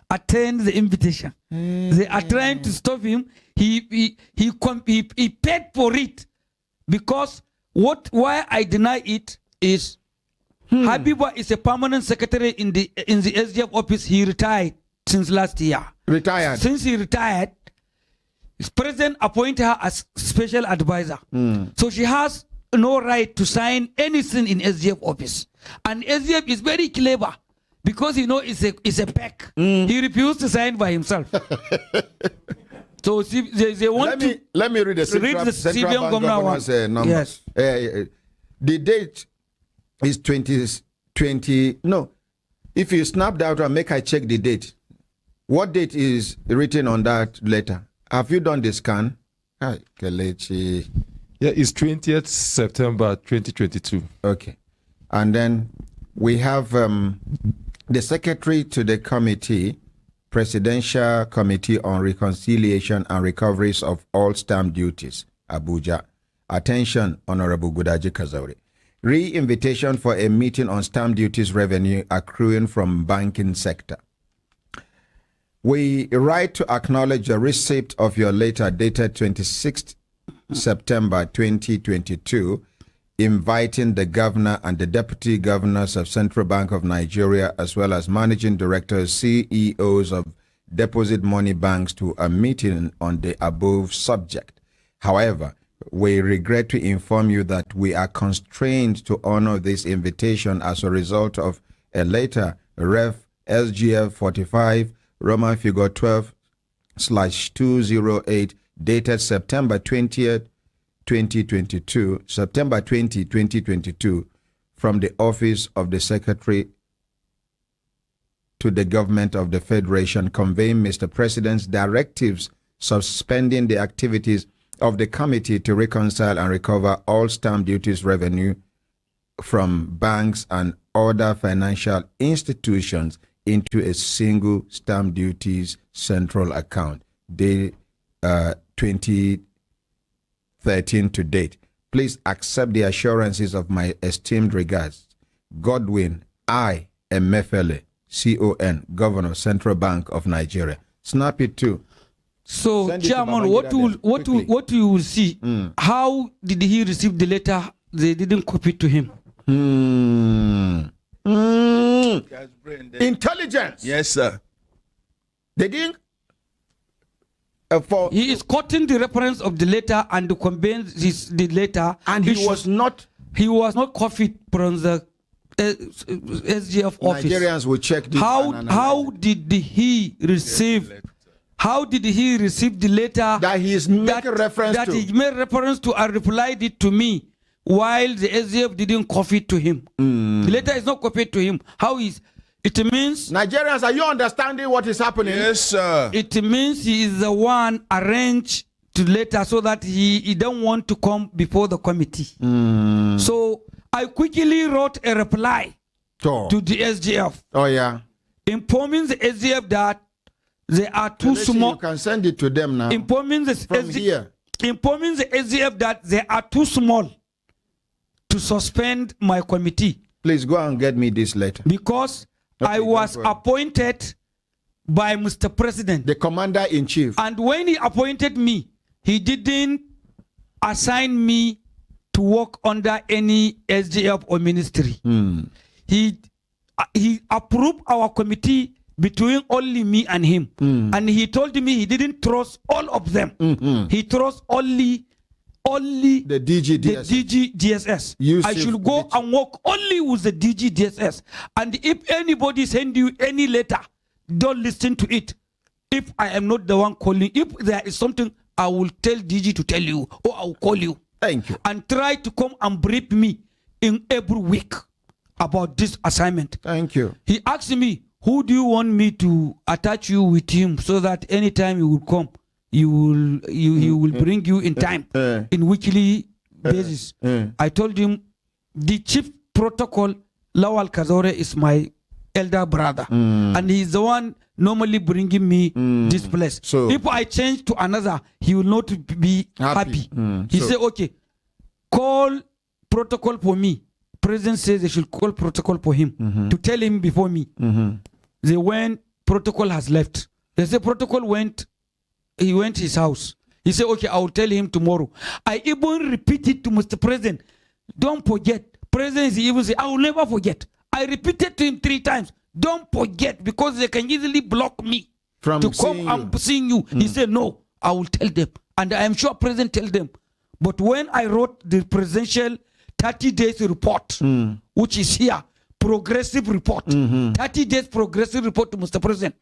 attend the invitation. They are trying to stop him. He paid for it because why I deny it is Habiba is a permanent secretary in the SGF office. He retired since last year. Retired. Since he retired, his president appointed her as special advisor. So she has no right to sign anything in SGF office. And SGF is very clever because it's a pack. He refused to sign by himself. So they want let me read the central bank governor's number. Yes. The date is 2020. No, if you snap that out, make I check the date. What date is written on that letter? Have you done the scan? Hi, Kelechi. Yeah, it's 20th September 2022. Okay. And then we have the secretary to the committee, Presidential Committee on Reconciliation and Recoveries of All Stamp Duties, Abuja. Attention, Honorable Gudaji Kazaure. Re-invitation for a meeting on stamp duties revenue accruing from banking sector. We write to acknowledge the receipt of your letter dated 26th September 2022, inviting the governor and the deputy governors of Central Bank of Nigeria, as well as managing directors, CEOs of deposit money banks to a meeting on the above subject. However, we regret to inform you that we are constrained to honor this invitation as a result of a letter, Ref. SGF 45, Roman figure 12/208, dated September 20th, 2022, September 20, 2022, from the Office of the Secretary to the Government of the Federation, conveying Mr. President's directives suspending the activities of the Committee to reconcile and recover all stamp duties revenue from banks and other financial institutions into a single stamp duties central account. Day 2013 to date. Please accept the assurances of my esteemed regards. Godwin, I, Emefiele, CON, Governor, Central Bank of Nigeria. Snap it too. So, Chairman, what you will see, how did he receive the letter? They didn't copy to him. Intelligence. Yes, sir. They didn't. He is quoting the reference of the letter and conveying the letter. And he was not copied from the SGF office. Nigerians will check this. How did he receive? How did he receive the letter that he is making reference to? That he made reference to and replied it to me, while the SGF didn't copy it to him. The letter is not copied to him. How is it? Means Nigerians, are you understanding what is happening? Yes, sir. It means he is the one arranged to letter so that he don't want to come before the committee. So I quickly wrote a reply to the SGF. Oh yeah. Informing the SGF that they are too small. You can send it to them now. Informing the SGF that they are too small to suspend my committee. Please go and get me this letter. Because I was appointed by Mr. President, the Commander-in-Chief. And when he appointed me, he didn't assign me to work under any SGF or ministry. He approved our committee between only me and him. And he told me he didn't trust all of them. He trusts only the DGDSS. I should go and work only with the DGDSS. And if anybody send you any letter, don't listen to it. If I am not the one calling, if there is something, I will tell DG to tell you, or I will call you. Thank you. And try to come and brief me in every week about this assignment. Thank you. He asked me, who do you want me to attach you with him so that anytime he will come, he will bring you in time in weekly basis. I told him the chief protocol, Lawal Kazaure, is my elder brother, and he's the one normally bringing me this place. So if I change to another, he will not be happy. He said, okay, call protocol for me. President says they should call protocol for him to tell him before me. They went, protocol has left. They say protocol went, he went his house. He said, okay, I will tell him tomorrow. I even repeated to Mr. President, don't forget. President even said, I will never forget. I repeated to him 3 times, don't forget, because they can easily block me from to come and seeing you. He said, no, I will tell them. And I am sure President tell them. But when I wrote the presidential 30 days report, which is here, progressive report, 30 days progressive report to Mr. President,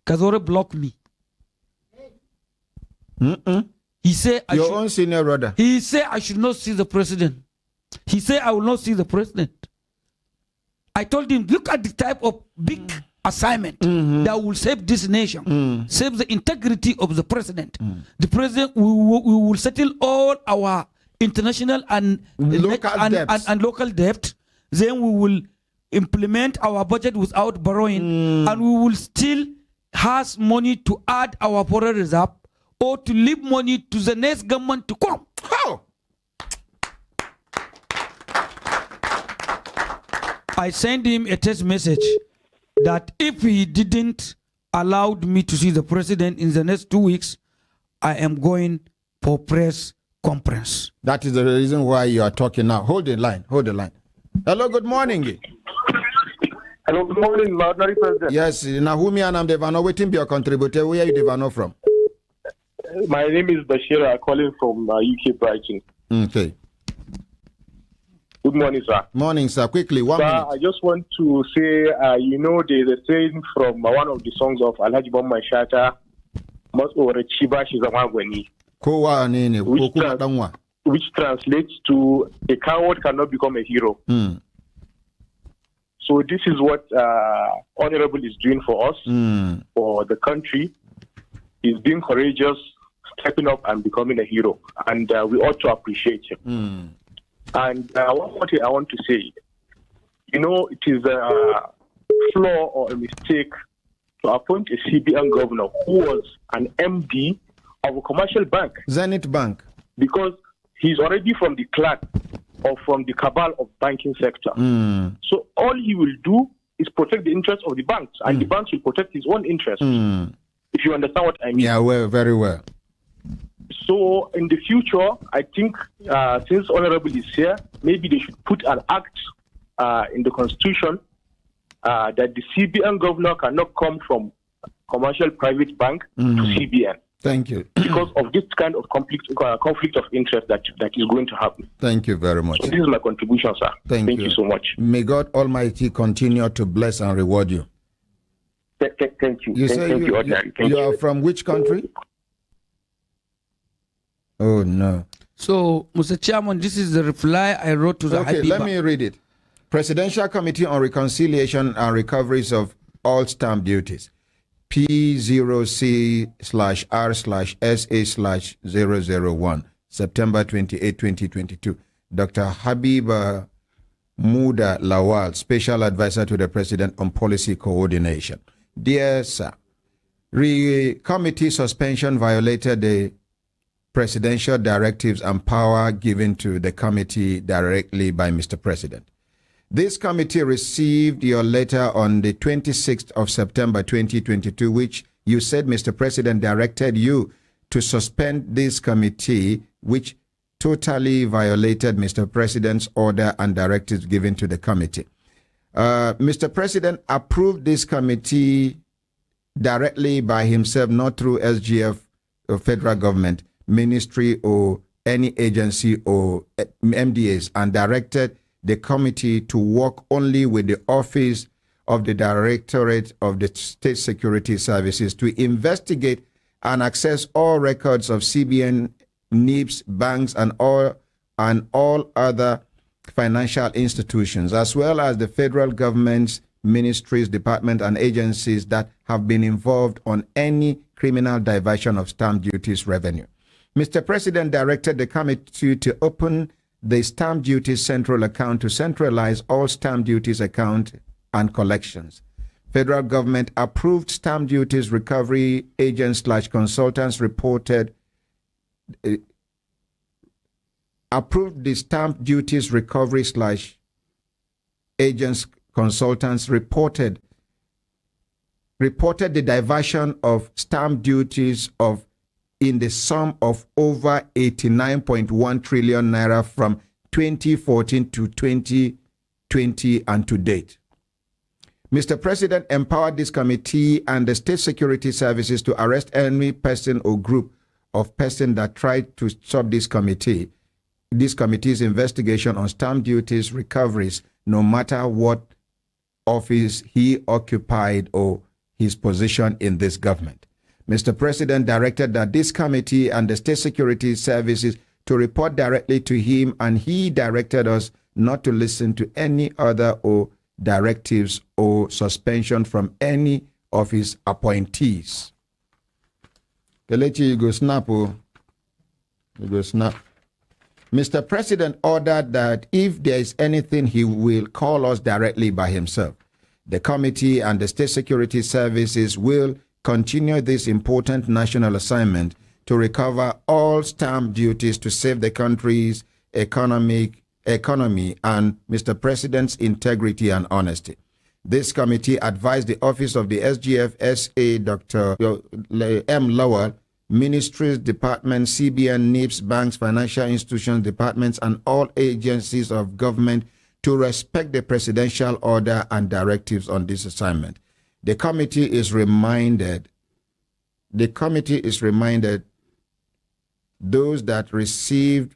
Kazaure blocked me. He said, your own senior brother. He said I should not see the president. He said I will not see the president. I told him, look at the type of big assignment that will save this nation, save the integrity of the president. The president, we will settle all our international and local debt. Then we will implement our budget without borrowing, and we will still has money to add our foreign reserve or to leave money to the next government to come. How? I sent him a text message that if he didn't allow me to see the president in the next 2 weeks, I am going for press conference. That is the reason why you are talking now. Hold the line. Hold the line. Hello, good morning. Hello, good morning, Ordinary President. Yes, Nahumi and I'm Devano. Waiting be your contributor. Where are you Devano from? My name is Bashir. I'm calling from UK Brighton. Okay. Good morning, sir. Morning, sir. Quickly, 1 minute. I just want to say, there's a saying from one of the songs of Alhaji Bomma Shata, which translates to a coward cannot become a hero. So this is what Honorable is doing for us, for the country. He's being courageous, stepping up and becoming a hero. And we ought to appreciate him. And one more thing I want to say, it is flaw or a mistake to appoint a CBN governor who was an MD of a commercial bank. Zenith Bank. Because he's already from the clan or from the cabal of banking sector. So all he will do is protect the interests of the banks, and the banks will protect his own interests. If you understand what I mean. Yeah, well, very well. So in the future, I think since Honorable is here, maybe they should put an act in the Constitution that the CBN governor cannot come from commercial private bank to CBN. Thank you. Because of this kind of conflict of interest that is going to happen. Thank you very much. So this is my contribution, sir. Thank you so much. May God Almighty continue to bless and reward you. Thank you. You say you are from which country? Oh, no. So, Mr. Chairman, this is the reply I wrote to the Okay, Habiba. let me read it. Presidential Committee on Reconciliation and Recoveries of All Stamp Duties. P0C/R/SA/001, September 28, 2022. Dr. Habiba Muda Lawal, Special Advisor to the President on Policy Coordination. Dear Sir, committee suspension violated the presidential directives and power given to the committee directly by Mr. President. This committee received your letter on the 26th of September 2022, which you said Mr. President directed you to suspend this committee, which totally violated Mr. President's order and directives given to the committee. Mr. President approved this committee directly by himself, not through SGF or federal government, ministry or any agency or MDAs, and directed the committee to work only with the Office of the Directorate of the State Security Services to investigate and access all records of CBN, NIPS, banks, and all other financial institutions, as well as the federal government's ministries, departments, and agencies that have been involved on any criminal diversion of stamp duties revenue. Mr. President directed the committee to open the stamp duties central account to centralize all stamp duties account and collections. Federal government approved stamp duties recovery agents/consultants approved the stamp duties recovery/agents consultants reported the diversion of stamp duties in the sum of over 89.1 trillion naira from 2014 to 2020 and to date. Mr. President empowered this committee and the state security services to arrest any person or group of persons that tried to stop this committee's investigation on stamp duties recoveries, no matter what office he occupied or his position in this government. Mr. President directed that this committee and the state security services to report directly to him, and he directed us not to listen to any other or directives or suspension from any of his appointees. Kelechi, you go snap. You go snap. Mr. President ordered that if there is anything, he will call us directly by himself. The committee and the state security services will continue this important national assignment to recover all stamp duties to save the country's economy and Mr. President's integrity and honesty. This committee advised the Office of the SGF SA, Dr. M. Lowell, ministries, departments, CBN, NIPS, banks, financial institutions, departments, and all agencies of government to respect the presidential order and directives on this assignment. The committee is reminded those that received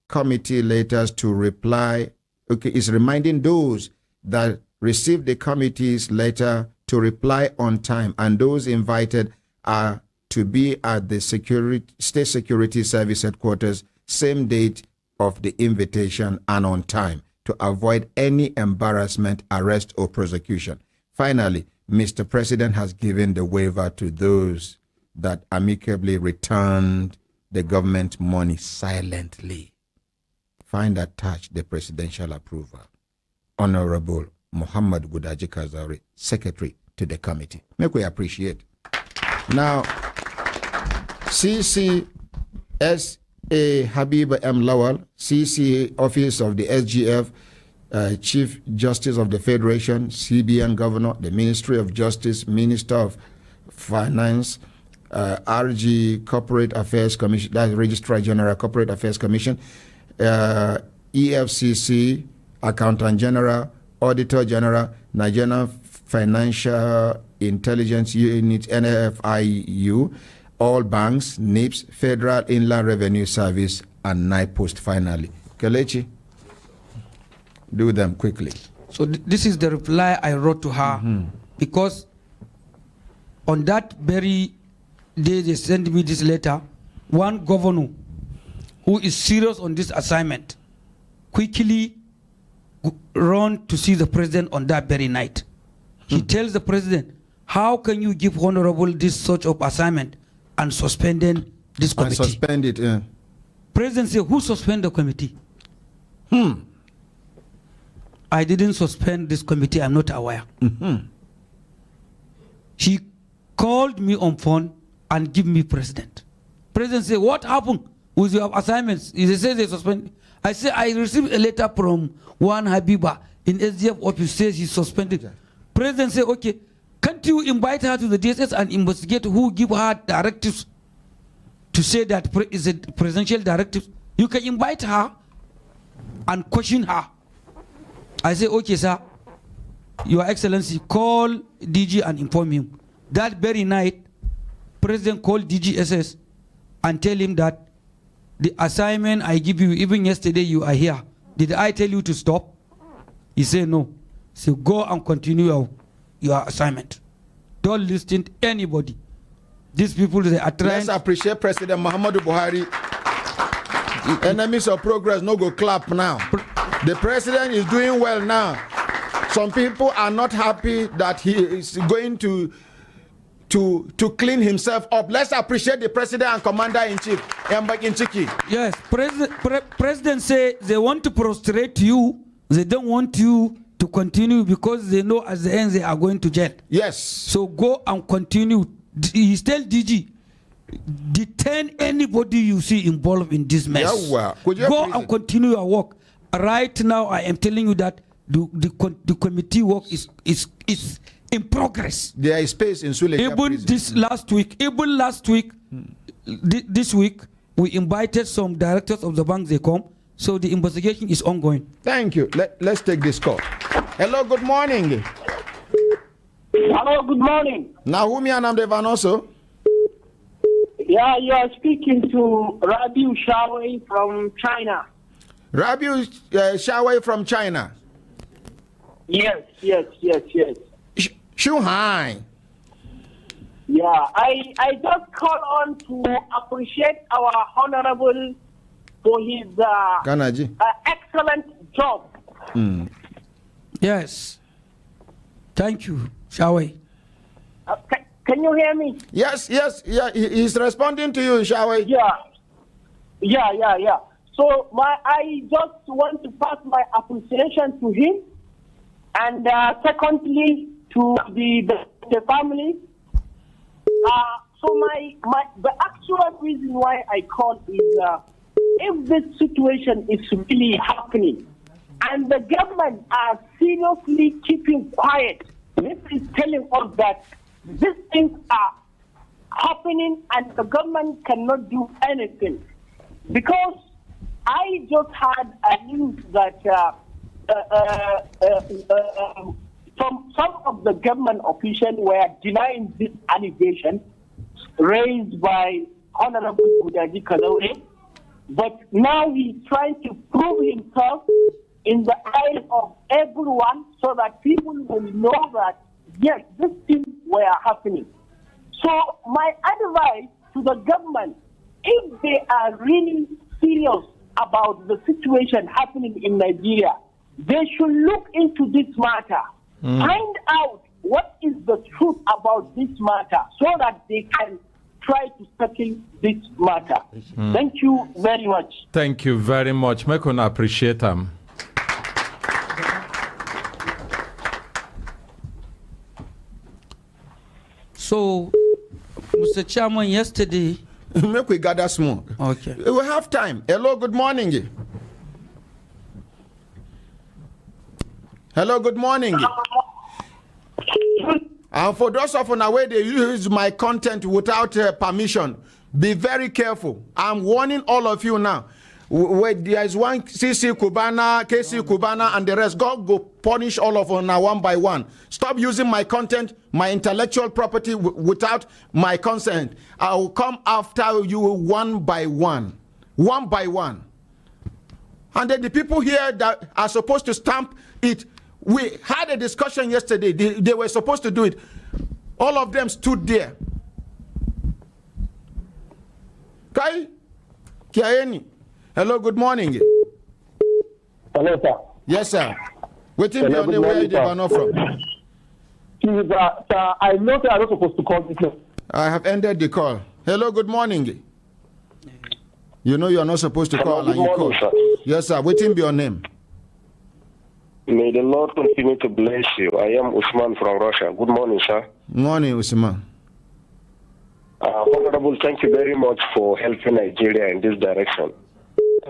committee letters to reply, is reminding those that received the committee's letter to reply on time, and those invited are to be at the State Security Service headquarters same date of the invitation and on time to avoid any embarrassment, arrest, or prosecution. Finally, Mr. President has given the waiver to those that amicably returned the government money silently. Find attached the presidential approval. Honorable Muhammad Gudaji Kazaure, Secretary to the committee. Make we appreciate. Now, CCSA Habib M. Lawal, CC Office of the SGF, Chief Justice of the Federation, CBN Governor, the Ministry of Justice, Minister of Finance, RG Corporate Affairs Commission, that's Registrar General Corporate Affairs Commission, EFCC, Accountant General, Auditor General, Nigerian Financial Intelligence Unit, NFIU, all banks, NIPS, Federal Inland Revenue Service, and NIPOST finally. Kelechi, do them quickly. So this is the reply I wrote to her, because on that very day they sent me this letter, one governor who is serious on this assignment quickly run to see the president on that very night. He tells the president, how can you give honorable this sort of assignment and suspending this committee? And suspend it, yeah. President said, who suspend the committee? I didn't suspend this committee, I'm not aware. He called me on phone and give me president. President said, what happened with your assignments? He says they suspend. I said, I received a letter from one Habiba in SDF office, says he's suspended. President said, okay, can't you invite her to the DSS and investigate who give her directives to say that is a presidential directive? You can invite her and question her. I say, okay, sir, Your Excellency, call DG and inform him. That very night, President called DGSS and tell him that the assignment I give you, even yesterday you are here. Did I tell you to stop? He said no. So go and continue your assignment. Don't listen to anybody. These people, they are trying. Let's appreciate President Muhammadu Buhari. Enemies of progress no go clap now. The president is doing well now. Some people are not happy that he is going to clean himself up. Let's appreciate the president and commander-in-chief, Mbaki. Yes, president say they want to prostrate you. They don't want you to continue because they know at the end they are going to jail. Yes. So go and continue. He tell DG, detain anybody you see involved in this mess. Yeah, go and continue your work. Right now, I am telling you that the committee work is in progress. There is space in Suleja Even prison. last week, this week, we invited some directors of the bank. They come, so the investigation is ongoing. Thank you. Let's take this call. Hello, good morning. Hello, good morning. Naomi Anamdevanoso. Yeah, you are speaking to Rabiu Shaway from China. Rabiu Shaway from China. Yes. Shuhai. Yeah, I just call on to appreciate our honorable for his excellent job. Yes. Thank you, Shaway. Can you hear me? Yes. Yeah, he's responding to you, Shaway. Yeah. So I just want to pass my appreciation to him, and secondly to the family. So the actual reason why I called is if this situation is really happening and the government are seriously keeping quiet, this is telling us that these things are happening and the government cannot do anything. Because I just had a news that some of the government officials were denying this allegation raised by Honorable Gudaji Kazaure, but now he's trying to prove himself in the eyes of everyone so that people will know that, yes, these things were happening. So my advice to the government, if they are really serious about the situation happening in Nigeria, they should look into this matter, find out what is the truth about this matter so that they can try to settle this matter. Thank you very much. Thank you very much. Make one appreciate them. So, Mr. Chairman, yesterday. Make we gather small. Okay. We have time. Hello, good morning. Hello, good morning. And for those of you where they use my content without permission, be very careful. I'm warning all of you now. Where there is one CC Cubana, KC Cubana, and the rest, God go punish all of them now one by one. Stop using my content, my intellectual property without my consent. I will come after you one by one. One by one. And then the people here that are supposed to stamp it, we had a discussion yesterday. They were supposed to do it. All of them stood there. Kai? Kiaeni? Hello, good morning. Hello, sir. Yes, sir. Waiting me on the where you are not from. Sir, I know that I'm not supposed to call this name. I have ended the call. Hello, good morning. You know you are not supposed to call and you call. Sir. Yes, sir. Waiting be your name. May the Lord continue to bless you. I am Usman from Russia. Good morning, sir. Morning, Usman. Honorable, thank you very much for helping Nigeria in this direction.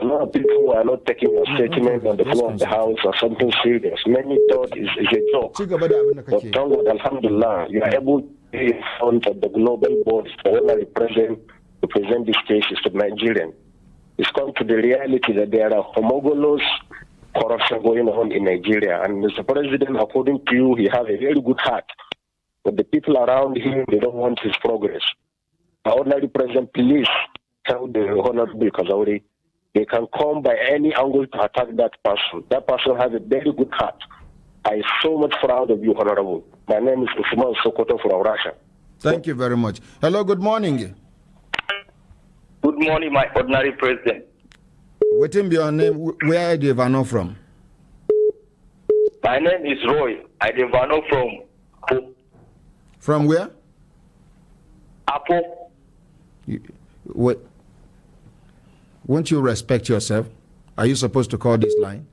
A lot of people are not taking your statement on the floor of the house or something serious. Many thought it's a joke. But thank God, alhamdulillah, you are able to be in front of the global board to present these cases to Nigerians. It's come to the reality that there are homogeneous corruption going on in Nigeria. And Mr. President, according to you, he has a very good heart. But the people around him, they don't want his progress. Ordinary President, please tell the Honorable Kazaure, they can come by any angle to attack that person. That person has a very good heart. I am so much proud of you, Honorable. My name is Usman Sokoto from Russia. Thank you very much. Hello, good morning. Good morning, my ordinary president. Waiting be your name. Where do you know from? My name is Roy. I know from Apo. From where? Apo. What? Won't you respect yourself? Are you supposed to call this line?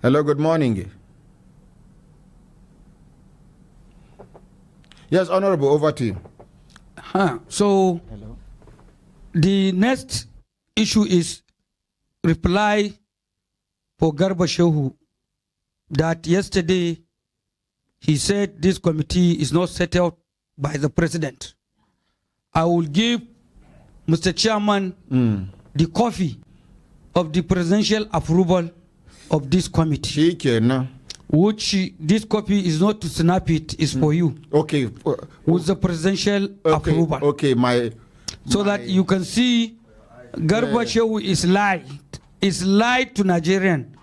Hello, good morning. Yes, Honorable, over to you. So, hello. The next issue is reply for Garba Shehu that yesterday he said this committee is not settled by the president. I will give Mr. Chairman the copy of the presidential approval of this committee. Which this copy is not to snap it, is for you. Okay. With the presidential approval. Okay, so that you can see Garba Shehu is lied to Nigerian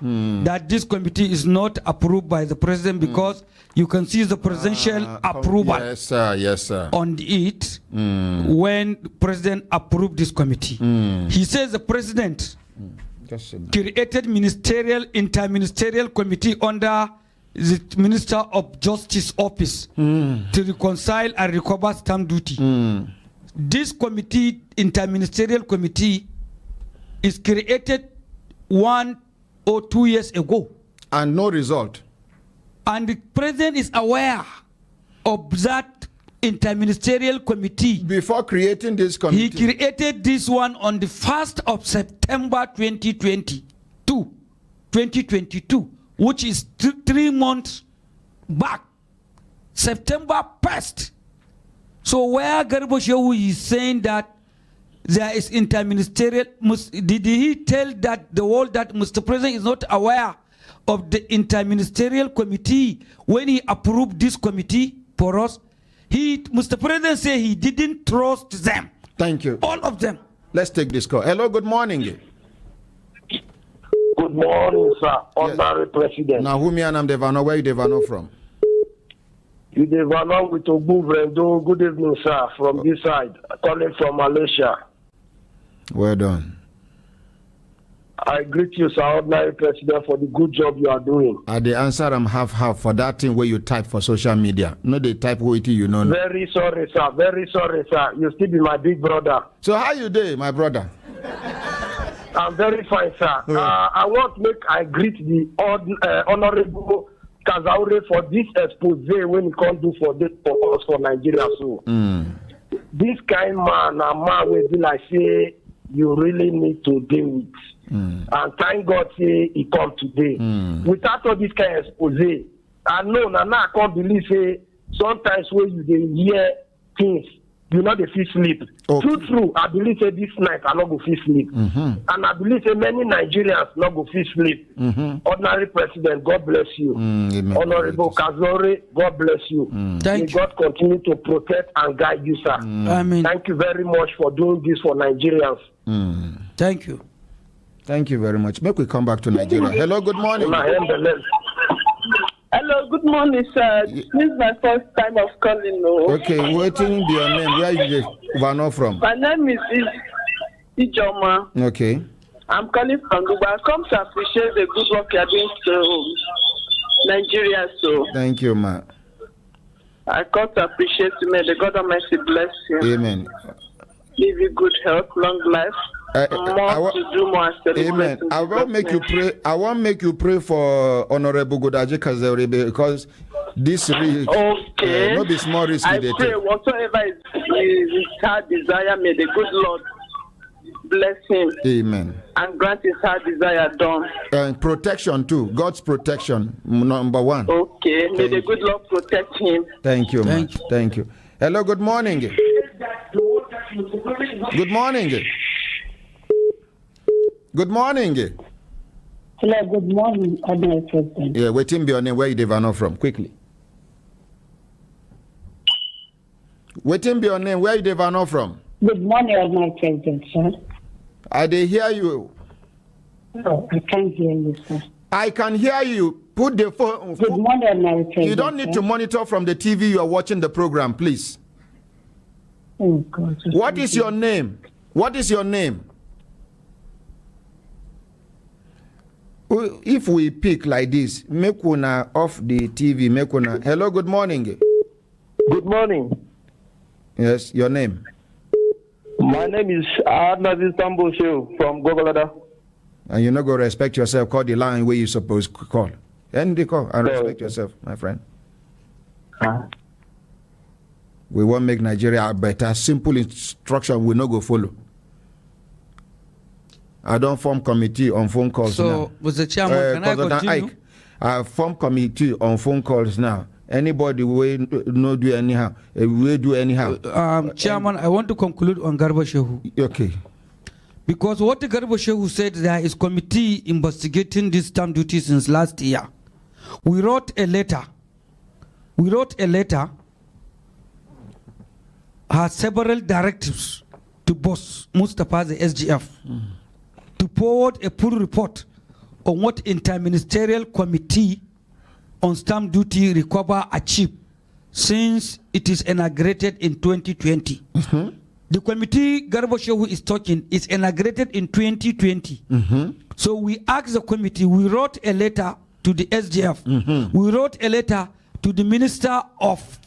that this committee is not approved by the president because you can see the presidential approval yes, sir. On it when the president approved this committee. He says the president created interministerial committee under the Minister of Justice office to reconcile and recover stamp duty. This committee, interministerial committee, is created 1 or 2 years ago. And no result. And the president is aware of that interministerial committee. Before creating this committee. He created this one on the 1st of September 2022, which is 3 months back. September 1st. So where Garba Shehu is saying that there is interministerial, did he tell that the world that Mr. President is not aware of the interministerial committee when he approved this committee for us? Mr. President said he didn't trust them. Thank you. All of them. Let's take this call. Hello, good morning. Good morning, sir. Honorary President. Now, who me and I'm Devano? Where you Devano from? You Devano with Obu Vrendo. Good evening, sir. From this side, calling from Malaysia. Well done. I greet you, sir, Ordinary President, for the good job you are doing. The answer I'm half for that thing where you type for social media. No, they type what you know. Very sorry, sir. Very sorry, sir. You still be my big brother. So how you doing, my brother? I'm very fine, sir. I want to I greet the honorable Kazaure for this expose when he can't do for this for us for Nigeria. So this kind man, a man will be like say you really need to deal with. And thank God say he come today. Without all this kind of expose, I know now I can't believe say sometimes when you hear things, you know they feel sleep. Okay. True. I believe say this night I not go feel sleep. And I believe say many Nigerians not go feel sleep. Ordinary President, God bless you. Honorable Kazaure, God bless you. May God continue to protect and guide you, sir. Amen. Thank you very much for doing this for Nigerians. Thank you. Thank you very much. Make we come back to Nigeria. Hello, good morning. Hello, good morning, sir. This is my first time of calling. Okay, waiting your name. Where you Vano from? My name is Ijoma. Okay. I'm calling from Dubai. I come to appreciate the good work you're doing to Nigeria. So thank you, ma. I come to appreciate you. May the God Almighty bless you. Amen. Give you good health, long life. More to do more. Amen. I won't make you pray. I won't make you pray for Honorable Gudaji Kazaure because this risk. Okay. Not be small risky. I pray whatsoever is his heart desire, may the good Lord bless him. Amen. And grant his heart desire done. And protection too. God's protection, number one. Okay. May the good Lord protect him. Thank you, man. Thank you. Hello. Good morning. Good morning. Good morning. Hello, good morning, Honorable President. Yeah, waiting be your name. Where you Devano from? Quickly. Waiting be your name. Where you Devano from? Good morning, Honorable President, sir. I they hear you. Oh, I can't hear you, sir. I can hear you. Put the phone. Good morning, Honorable President. You don't need to monitor from the TV. You are watching the program, please. Oh God. What is your name? What is your name? If we pick like this, make una off the TV, make una. Hello, good morning. Good morning. Yes, your name. My name is Adnazi Sambosho from Gogolada. And you're not going to respect yourself, call the line where you're supposed to call. End the call and respect yourself, my friend. We won't make Nigeria better. Simple instruction will not go follow. I don't form committee on phone calls so, now. So, Mr. Chairman, can I continue? I form committee on phone calls now. Anybody will not do anyhow. Will do anyhow. Chairman, I want to conclude on Garba Shehu. Okay. Because what the Garba Shehu said, there is committee investigating this stamp duty since last year. We wrote a letter. Has several directives to boss Mustafa, the SGF, to forward a full report on what interministerial committee on stamp duty recover achieved since it is inaugurated in 2020. The committee Garba Shehu is talking is inaugurated in 2020. So we asked the committee, we wrote a letter to the SGF, we wrote a letter to the Minister of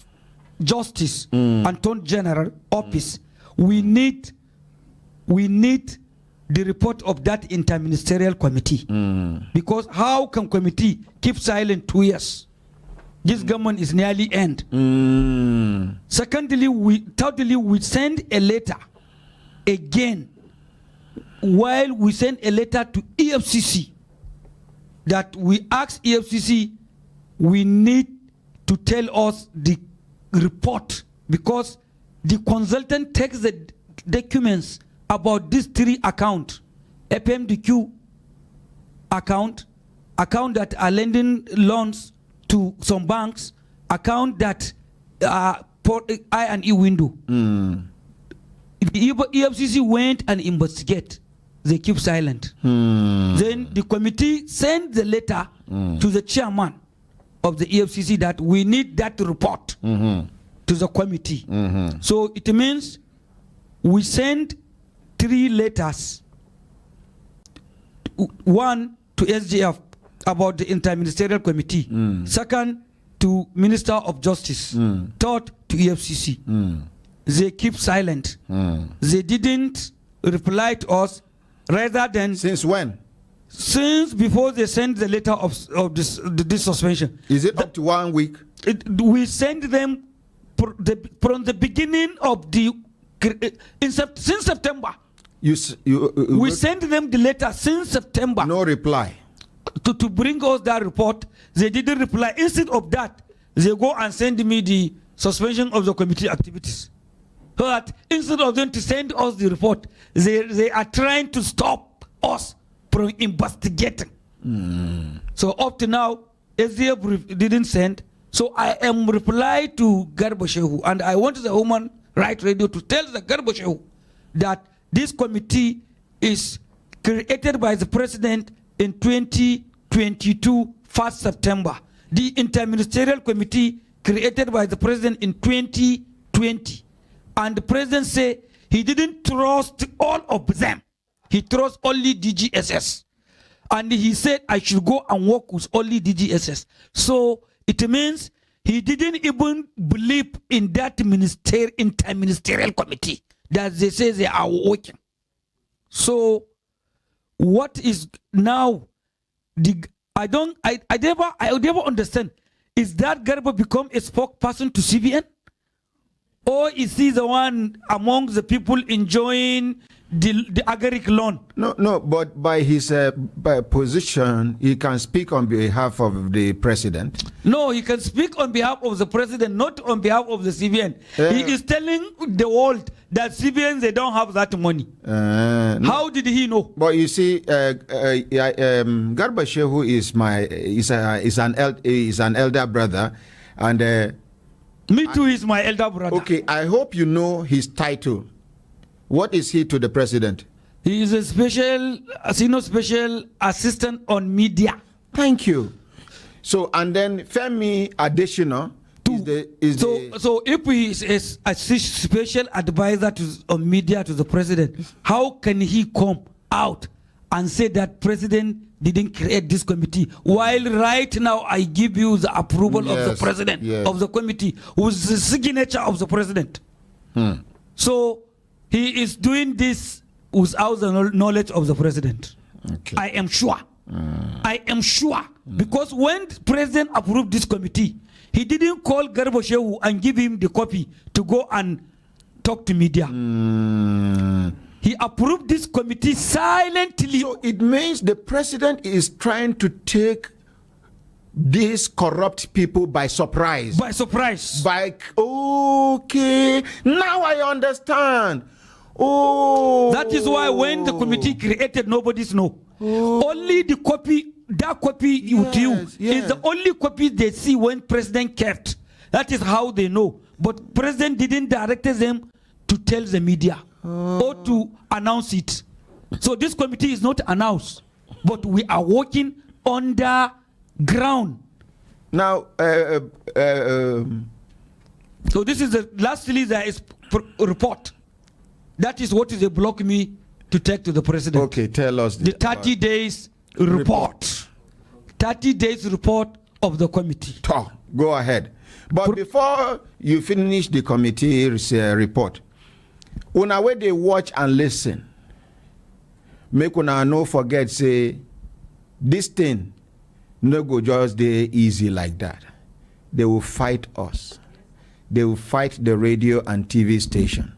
Justice, Attorney General Office. We need the report of that interministerial committee. Because how can committee keep silent 2 years? This government is nearly end. Secondly, we send a letter again, while we send a letter to EFCC that we ask EFCC, we need to tell us the report, because the consultant takes the documents about these three accounts: FMDQ account that are lending loans to some banks, account that for I&E window. The EFCC went and investigate. They keep silent. Then the committee sent the letter to the chairman of the EFCC that we need that report to the committee. So it means we send 3 letters. One to SGF about the interministerial committee. Second to Minister of Justice. Third to EFCC. They keep silent. They didn't reply to us, rather than... Since when? since before they send the letter of this suspension. Is it up to 1 week? We send them from the beginning of since September. We send them the letter since September. No reply. To bring us that report, they didn't reply. Instead of that, they go and send me the suspension of the committee activities. But instead of them to send us the report, they are trying to stop us from investigating. So up to now, SDF didn't send. So I am reply to Garba Shehu, and I want the Human Rights Radio to tell the Garba Shehu that this committee is created by the president in 2022, 1st September. The interministerial committee created by the president in 2020. And the president said he didn't trust all of them. He trusts only DGSS. And he said I should go and work with only DGSS. So it means he didn't even believe in that interministerial committee that they say they are working. So what is now I never understand. Is that Garba become a spokesperson to CBN? Or is he the one among the people enjoying the agaric loan? No, but by his position, he can speak on behalf of the president. No, he can speak on behalf of the president, not on behalf of the CBN. He is telling the world that CBN, they don't have that money. How did he know? But you see, Garba Shehu is an elder brother, and me too is my elder brother. Okay, I hope you know his title. What is he to the president? He is a senior special assistant on media. Thank you. So, and then Femi Adesina So if he is a special advisor on media to the president, how can he come out and say that president didn't create this committee, while right now I give you the approval of the president of the committee with the signature of the president? So he is doing this without the knowledge of the president. Okay. I am sure. I am sure. Because when the president approved this committee, he didn't call Garba Shehu and give him the copy to go and talk to media. He approved this committee silently. So it means the president is trying to take these corrupt people by surprise. By surprise. Okay, now I understand. Oh, that is why when the committee created, nobody's know. Only the copy, that copy with you is the only copy they see when president kept. That is how they know. But president didn't direct them to tell the media or to announce it. So this committee is not announced, but we are working on the ground. Now, so this is the lastly there is report. That is what they block me to take to the president. Okay, tell us the 30 days report. 30 days report of the committee. Go ahead. But before you finish the committee report, una where they watch and listen, make una no forget say this thing no go just dey easy like that. They will fight us. They will fight the radio and TV station.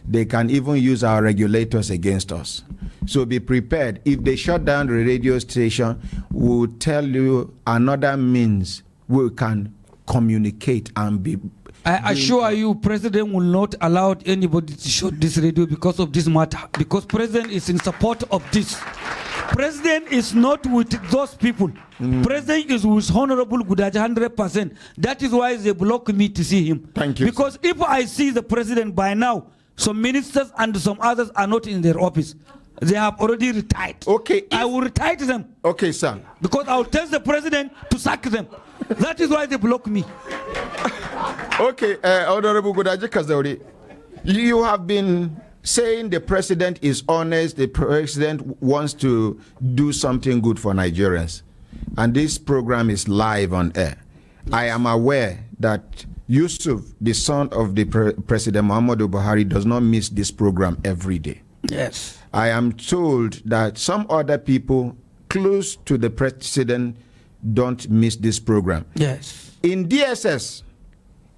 They can even use our regulators against us. So be prepared. If they shut down the radio station, we'll tell you another means we can communicate and be. I assure you, President will not allow anybody to shut this radio because of this matter. Because President is in support of this. President is not with those people. President is with Honorable Gudaji 100%. That is why they block me to see him. Thank you. Because if I see the president by now, some ministers and some others are not in their office. They have already retired. Okay. I will retire them. Okay, sir. Because I will tell the president to sack them. That is why they block me. Okay, Honorable Gudaji Kazaure, you have been saying the president is honest, the president wants to do something good for Nigerians. And this program is live on air. I am aware that Yusuf, the son of the President Muhammadu Buhari, does not miss this program every day. Yes. I am told that some other people close to the president don't miss this program. Yes. In DSS,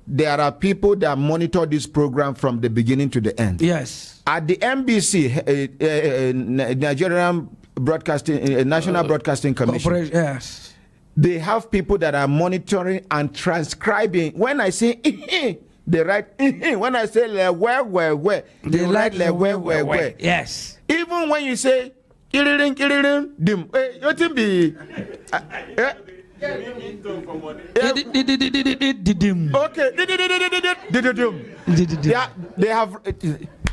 there are people that monitor this program from the beginning to the end. Yes. At the NBC, Nigerian Broadcasting, National Broadcasting Commission, yes, they have people that are monitoring and transcribing. When I say they write when I say where, they write where. Yes. Even when you say dim, you think be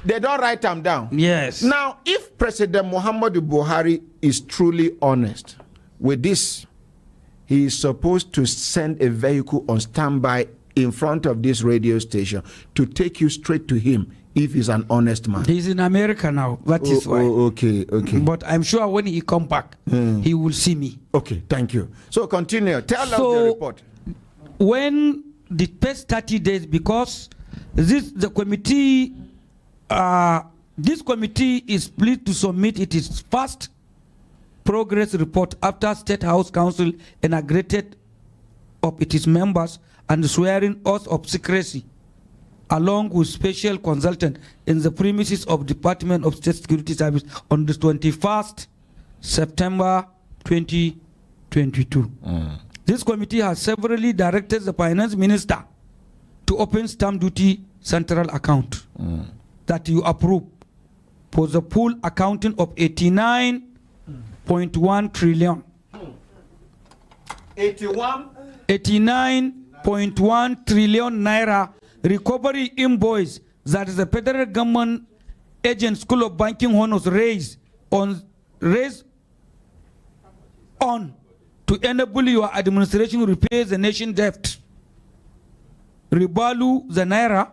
they don't write them down. Yes. Now, if President Muhammadu Buhari is truly honest with this, he is supposed to send a vehicle on standby in front of this radio station to take you straight to him if he's an honest man. He's in America now. That is why. Okay. But I'm sure when he come back, he will see me. Okay, thank you. So continue. Tell us the report. When the first 30 days, because this committee is pleased to submit its first progress report after State House Council inaugurated of its members and swearing oath of secrecy, along with special consultant in the premises of Department of State Security Service on the 21st September 2022. This committee has severally directed the finance minister to open stamp duty central account that you approve for the full accounting of 89.1 trillion. 89.1 trillion naira recovery invoice that the federal government agent School of Banking honors raised on to enable your administration to repay the nation debt, revalue the naira,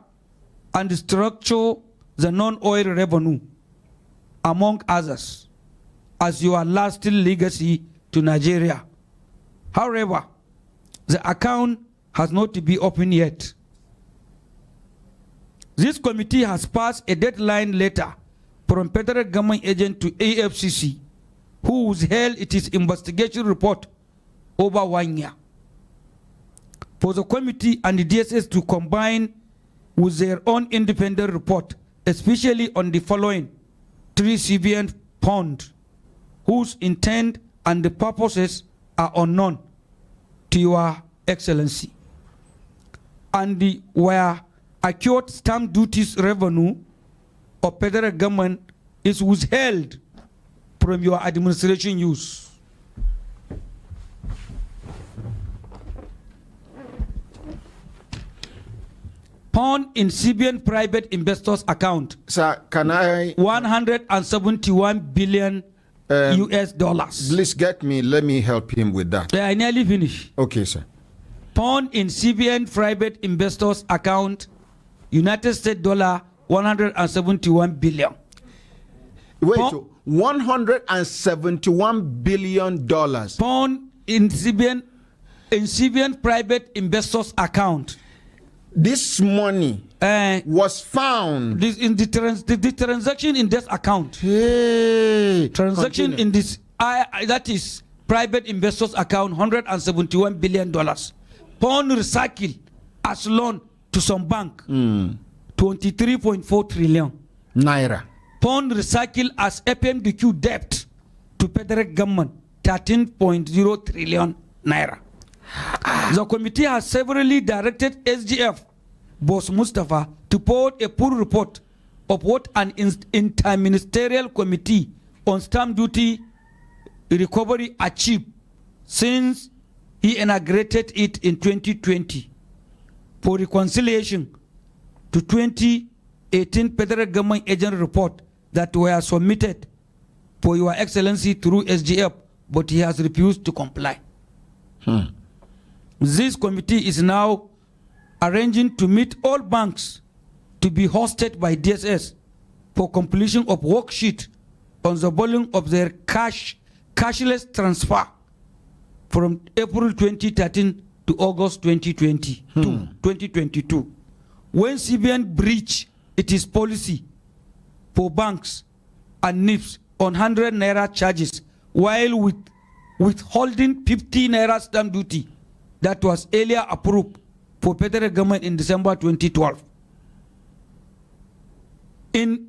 and structure the non-oil revenue, among others, as your lasting legacy to Nigeria. However, the account has not to be opened yet. This committee has passed a deadline letter from federal government agent to AFCC, who has held its investigation report over 1 year. For the committee and the DSS to combine with their own independent report, especially on the following 3 CBN funds, whose intent and the purposes are unknown to your excellency, and where accrued stamp duties revenue of federal government is withheld from your administration use. Pound in CBN private investors account. Sir, can I? 171 billion US dollars. Please let me help him with that. I nearly finished. Okay, sir. Pound in CBN private investors account, United States dollar 171 billion. Wait, so $171 billion. Pound in CBN private investors account. This money was found in the transaction in this account. Hey, transaction in this that is private investors account, $171 billion. Pound recycle as loan to some bank, 23.4 trillion naira. Pound recycle as FMDQ debt to federal government, 13.0 trillion naira. The committee has severally directed SGF Boss Mustafa to put a full report of what an interministerial committee on stamp duty recovery achieved since he inaugurated it in 2020 for reconciliation to 2018 federal government agent report that were submitted for your excellency through SGF, but he has refused to comply. This committee is now arranging to meet all banks to be hosted by DSS for completion of worksheet on the volume of their cashless transfer from April 2013 to August 2022. When CBN breached its policy for banks and NIPS on 100 naira charges, while with withholding 50 naira stamp duty that was earlier approved for federal government in December 2012. In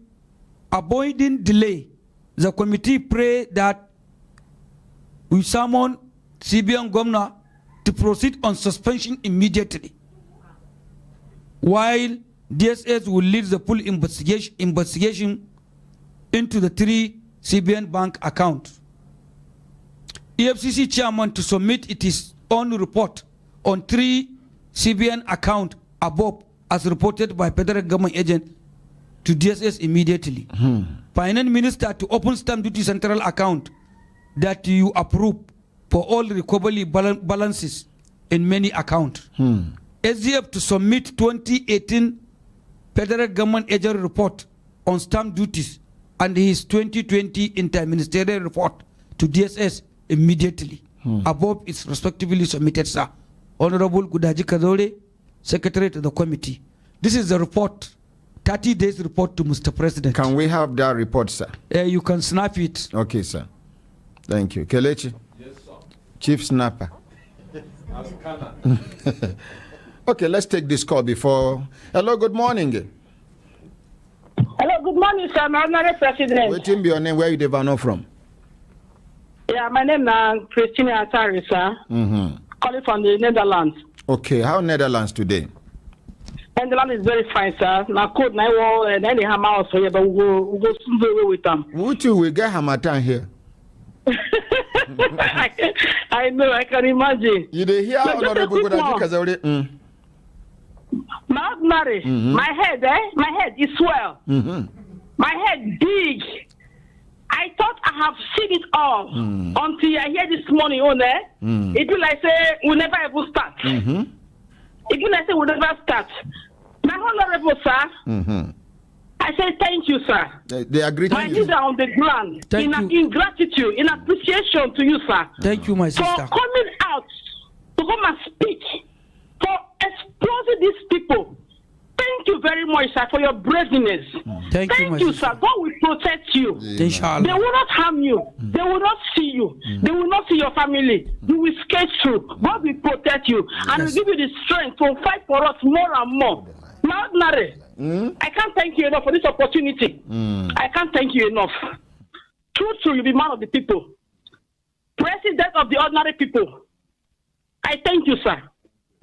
avoiding delay, the committee pray that we summon CBN governor to proceed on suspension immediately, while DSS will lead the full investigation into the 3 CBN bank accounts. EFCC chairman to submit its own report on 3 CBN account above as reported by federal government agent to DSS immediately. Finance minister to open stamp duty central account that you approve for all recovery balances in many accounts. SDF to submit 2018 federal government agent report on stamp duties and his 2020 interministerial report to DSS immediately. Above is respectively submitted, sir. Honorable Gudaji Kazaure, Secretary to the committee. This is the report, 30 days report to Mr. President. Can we have that report, sir? You can snap it. Okay, sir. Thank you. Kelechi? Yes, sir. Chief Snapper. Okay, let's take this call before. Hello, good morning. Hello, good morning, sir. My honorable president. Waiting be your name. Where you develop from? Yeah, my name is Christina Atari, sir. Calling from the Netherlands. Okay, how Netherlands today? Netherlands is very fine, sir. Now, code 91 and any hammer also here, but we'll go soon away with them. We too will get Hamatan here. I know, I can imagine. You did hear Honorable Gudaji Kazaure? My head is swell. My head big. I thought I have seen it all until I hear this morning on there. It will like say we'll never ever start. It will like say we'll never start. My honorable sir, I say thank you, sir. They agree to my leader on the ground. In gratitude, in appreciation to you, sir. Thank you, my sister. For coming out to come and speak, for exposing these people. Thank you very much, sir, for your braveness. Thank you, sir. God will protect you. Inshallah. They will not harm you. They will not see you. They will not see your family. You will skate through. God will protect you and will give you the strength to fight for us more and more. Now, Nare, I can't thank you enough for this opportunity. I can't thank you enough. True, you'll be man of the people. President of the ordinary people. I thank you, sir.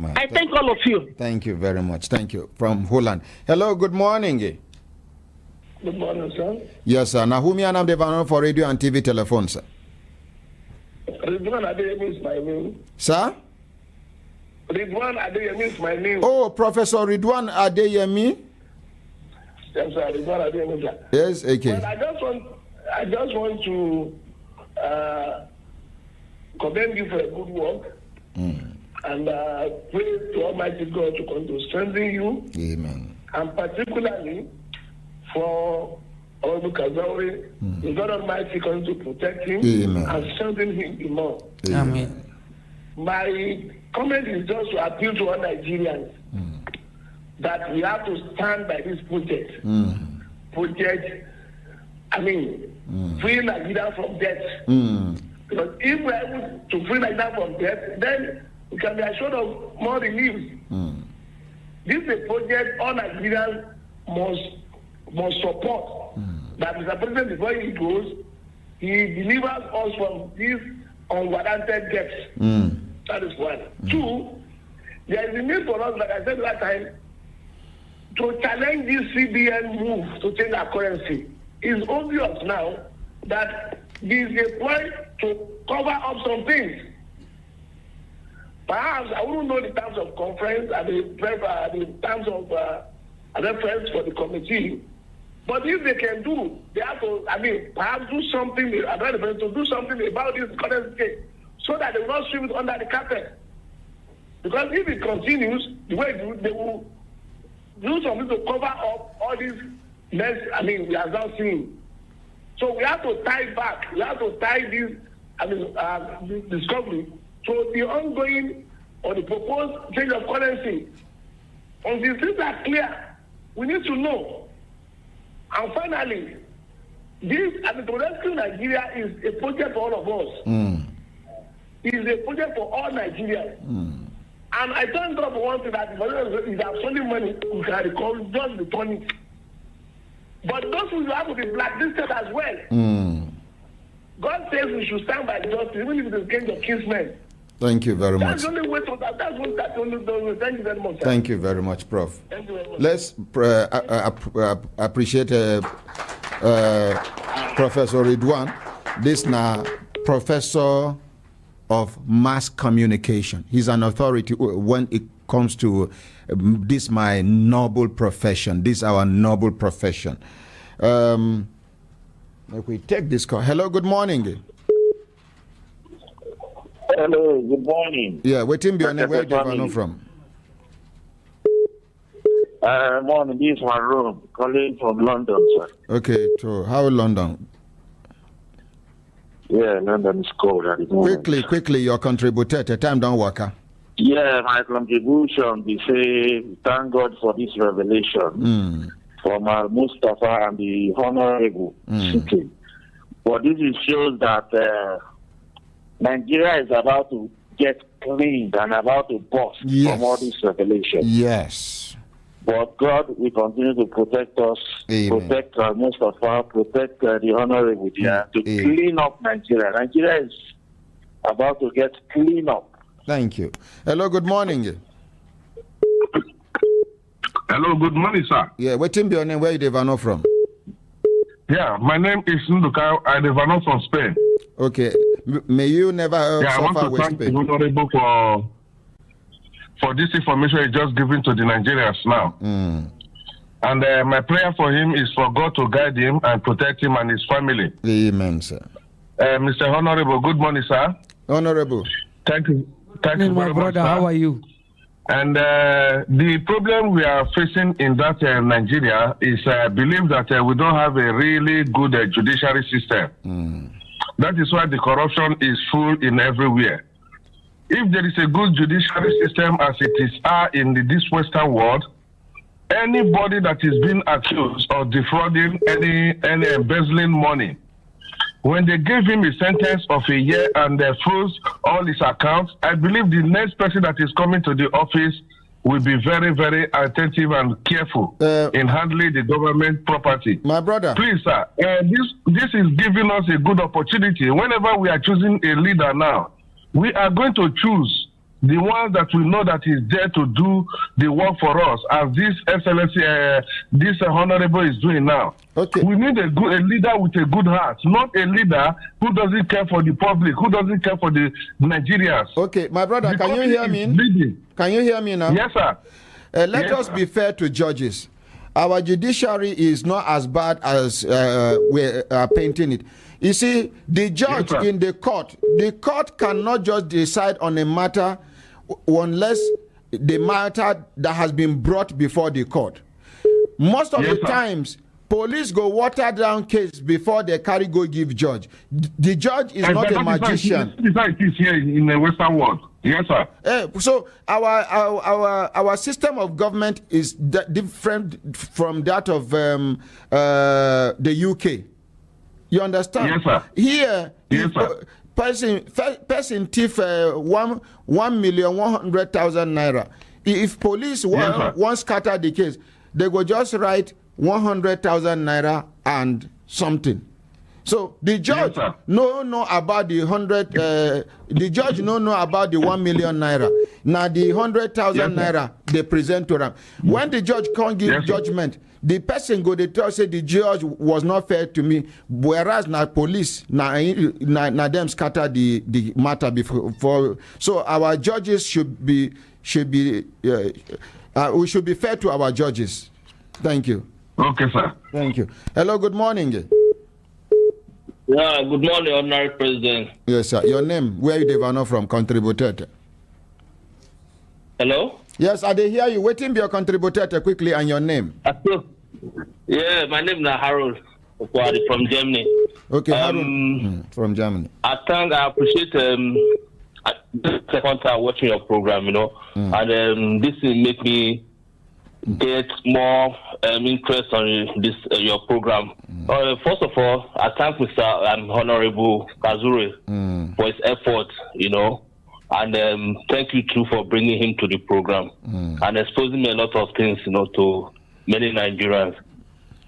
I thank all of you. Thank you very much. Thank you. From Holland. Hello, good morning. Good morning, sir. Yes, sir. Nahumi Anam Devano for radio and TV telephone, sir. Ridwan Adeyemi is my name. Sir? Ridwan Adeyemi is my name. Oh, Professor Ridwan Adeyemi? Yes, sir. Ridwan Adeyemi, sir. Yes, okay. Well, I just want to commend you for a good work. And pray to Almighty God to come to strengthen you. Amen. And particularly for Honorable Kazaure, the God Almighty come to protect him. Amen. And strengthen him more. Amen. My comment is just to appeal to all Nigerians that we have to stand by this project. Project, free Nigeria from death. Because if we are able to free Nigeria from death, then we can be assured of more relief. This is a project all Nigerians must support. That Mr. President, before he goes, he delivers us from these unwarranted deaths. That is one. Two, there is a need for us, like I said last time, to challenge this CBN move to change our currency. It's obvious now that there is a point to cover up some things. Perhaps I wouldn't know the terms of conference and the terms of reference for the committee. But if they can do, they have to, perhaps do something, to do something about this current case so that they will not sweep it under the carpet. Because if it continues, the way they will do something to cover up all these mess, we are now seeing. So we have to tie back, we have to tie this discovery to the ongoing or the proposed change of currency. Until things are clear, we need to know. And finally, this, to rescue Nigeria is a project for all of us. is a project for all Nigerians. And I thank God for one thing, that if absolute money, we can recall, just return it. But those who have to be blacklisted as well. God says we should stand by justice, even if it is against your kinsmen. Thank you very much. That's the only way to that. That's the only way. Thank you very much, sir. Thank you very much, Prof. Thank you very much. Let's appreciate Professor Ridwan. This now Professor of Mass Communication. He's an authority when it comes to this my noble profession. This our noble profession. If we take this call. Hello, good morning. Hello, good morning. Yeah, waiting be on where do you know from? Morning, this is my room, calling from London, sir. Okay, so how London? Yeah, London is cold at the moment. Quickly, your contributor. The time don't work. Yeah, my contribution, we say, thank God for this revelation from Mustafa and the Honorable. But this shows that Nigeria is about to get cleaned and about to burst from all this revelation. Yes. But God will continue to protect us, protect Mustafa, protect the Honorable to clean up Nigeria. Nigeria is about to get cleaned up. Thank you. Hello, good morning. Hello, good morning, sir. Yeah, waiting be your name. Where you Devano from? Yeah, my name is Nduka. I Devano from Spain. Okay. May you never suffer with Spain. I want to thank the Honorable for this information he's just given to the Nigerians now. And my prayer for him is for God to guide him and protect him and his family. Amen, sir. Mr. Honorable, good morning, sir. Honorable. Thank you. Thank you very much, sir. How are you? And the problem we are facing in that Nigeria is I believe that we don't have a really good judiciary system. That is why the corruption is full in everywhere. If there is a good judiciary system as it is in this Western world, anybody that is being accused of defrauding any embezzling money, when they gave him a sentence of a year and they froze all his accounts, I believe the next person that is coming to the office will be very, very attentive and careful in handling the government property. My brother. Please, sir, this is giving us a good opportunity. Whenever we are choosing a leader now, we are going to choose the one that we know that is there to do the work for us, as this excellency, this honorable is doing now. Okay. We need a leader with a good heart, not a leader who doesn't care for the public, who doesn't care for the Nigerians. Okay, my brother, can you hear me? Can you hear me now? Yes, sir. Let us be fair to judges. Our judiciary is not as bad as we are painting it. You see, the judge in the court cannot just decide on a matter unless the matter that has been brought before the court. Most of the times, police go water down case before they carry go give judge. The judge is not a magician. This is how it is here in the Western world. Yes, sir. So our system of government is different from that of the UK. You understand? Yes, sir. Here, yes, sir. Person thief 1,100,000 naira. If police want scatter the case, they go just write 100,000 naira and something. So the judge know about the 100. The judge know about the 1 million naira. Now the 100,000 naira they present to them. When the judge can't give judgment, the person go to tell say the judge was not fair to me. Whereas now police now them scatter the matter before. So our judges should be we should be fair to our judges. Thank you. Okay, sir. Thank you. Hello. Good morning. Yeah, good morning, Honorary President. Yes, sir. Your name, where you Devano from, contributed? Hello? Yes, I did hear you. Waiting be your contributed quickly and your name. Yeah, my name is Harold from Germany. Okay, Harold from Germany. I appreciate the second time watching your program, and this will make me get more interest on this your program. First of all, I thank Mr. Honorable Kazaure for his effort, and thank you too for bringing him to the program and exposing me a lot of things, to many Nigerians.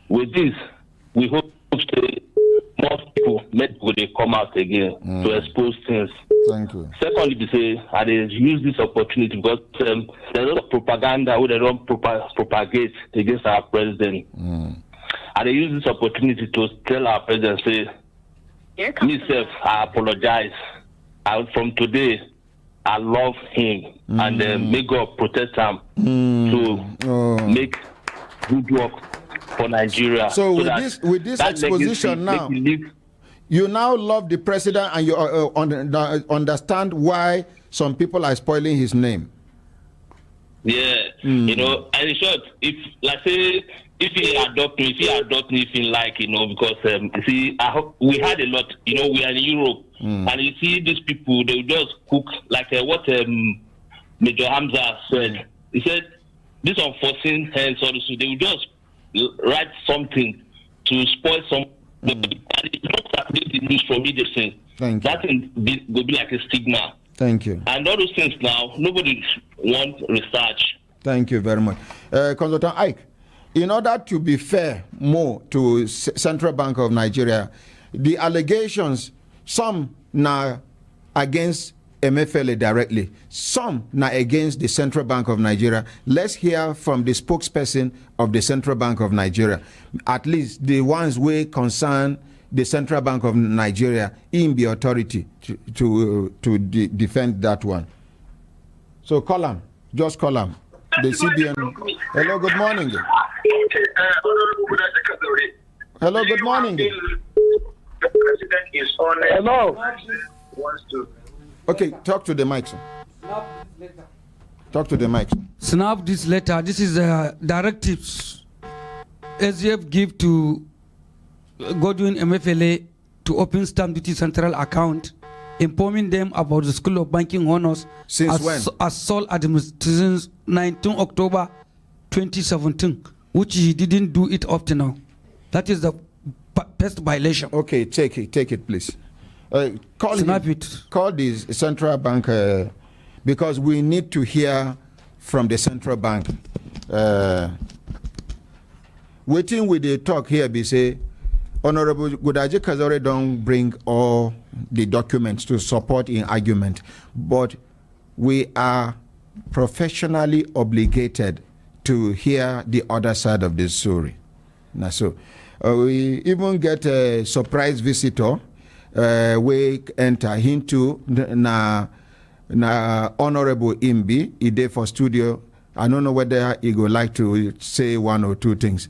With this, we hope more people will come out again to expose things. Thank you. Secondly, I use this opportunity because there's a lot of propaganda where they don't propagate against our president. And they use this opportunity to tell our president, say, myself, I apologize. And from today, I love him. And may God protect him to make good work for Nigeria. So with this exposition now, you now love the president and you understand why some people are spoiling his name. Yeah, and in short, if he adopt me, if he like, because we had a lot, we are in Europe, and you see these people, they just cook like what Major Hamza said. He said, this unforeseen hands, so they will just write something to spoil some. And it's not the news for me, they say. That will be like a stigma. Thank you. And all those things now, nobody wants research. Thank you very much. Consultant Ike, in order to be fair more to Central Bank of Nigeria, the allegations, some now against Emefiele directly, some now against the Central Bank of Nigeria. Let's hear from the spokesperson of the Central Bank of Nigeria, at least the ones who concern the Central Bank of Nigeria in the authority to defend that one. So call him, just call him. The CBN. Hello, good morning. Hello, good morning. The president is on. Hello. Wants to. Okay, talk to the mic, sir. Talk to the mic. Snap this letter. This is directives SGF give to Godwin Emefiele to open stamp duty central account, informing them about the School of Banking Honors as sole administrations 19 October 2017, which he didn't do it up to now. That is the first violation. Okay, take it, please. Call the central bank because we need to hear from the central bank. Waiting with the talk here, be say, Honorable Gudaji Kazaure don't bring all the documents to support in argument, but we are professionally obligated to hear the other side of the story. Now, so we even get a surprise visitor. We enter into na Honorable Imbi, Ide for studio. I don't know whether he would like to say one or two things.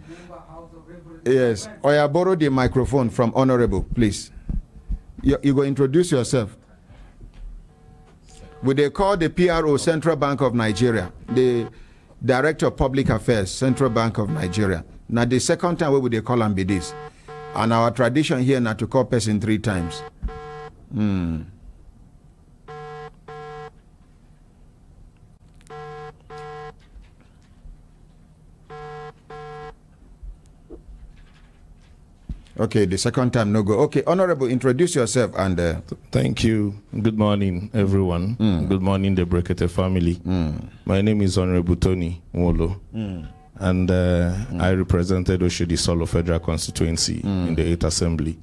Yes, or I borrow the microphone from Honorable, please. You go introduce yourself. Would they call the PRO Central Bank of Nigeria, the Director of Public Affairs, Central Bank of Nigeria. Now the second time, what would they call them be this? And our tradition here now to call person 3 times. Okay, the second time no go. Okay, Honorable, introduce yourself and... Thank you. Good morning, everyone. Good morning, the Brekete family. My name is Honorable Tony Nwolo. And I represented Oshodi Solo Federal Constituency in the 8th Assembly.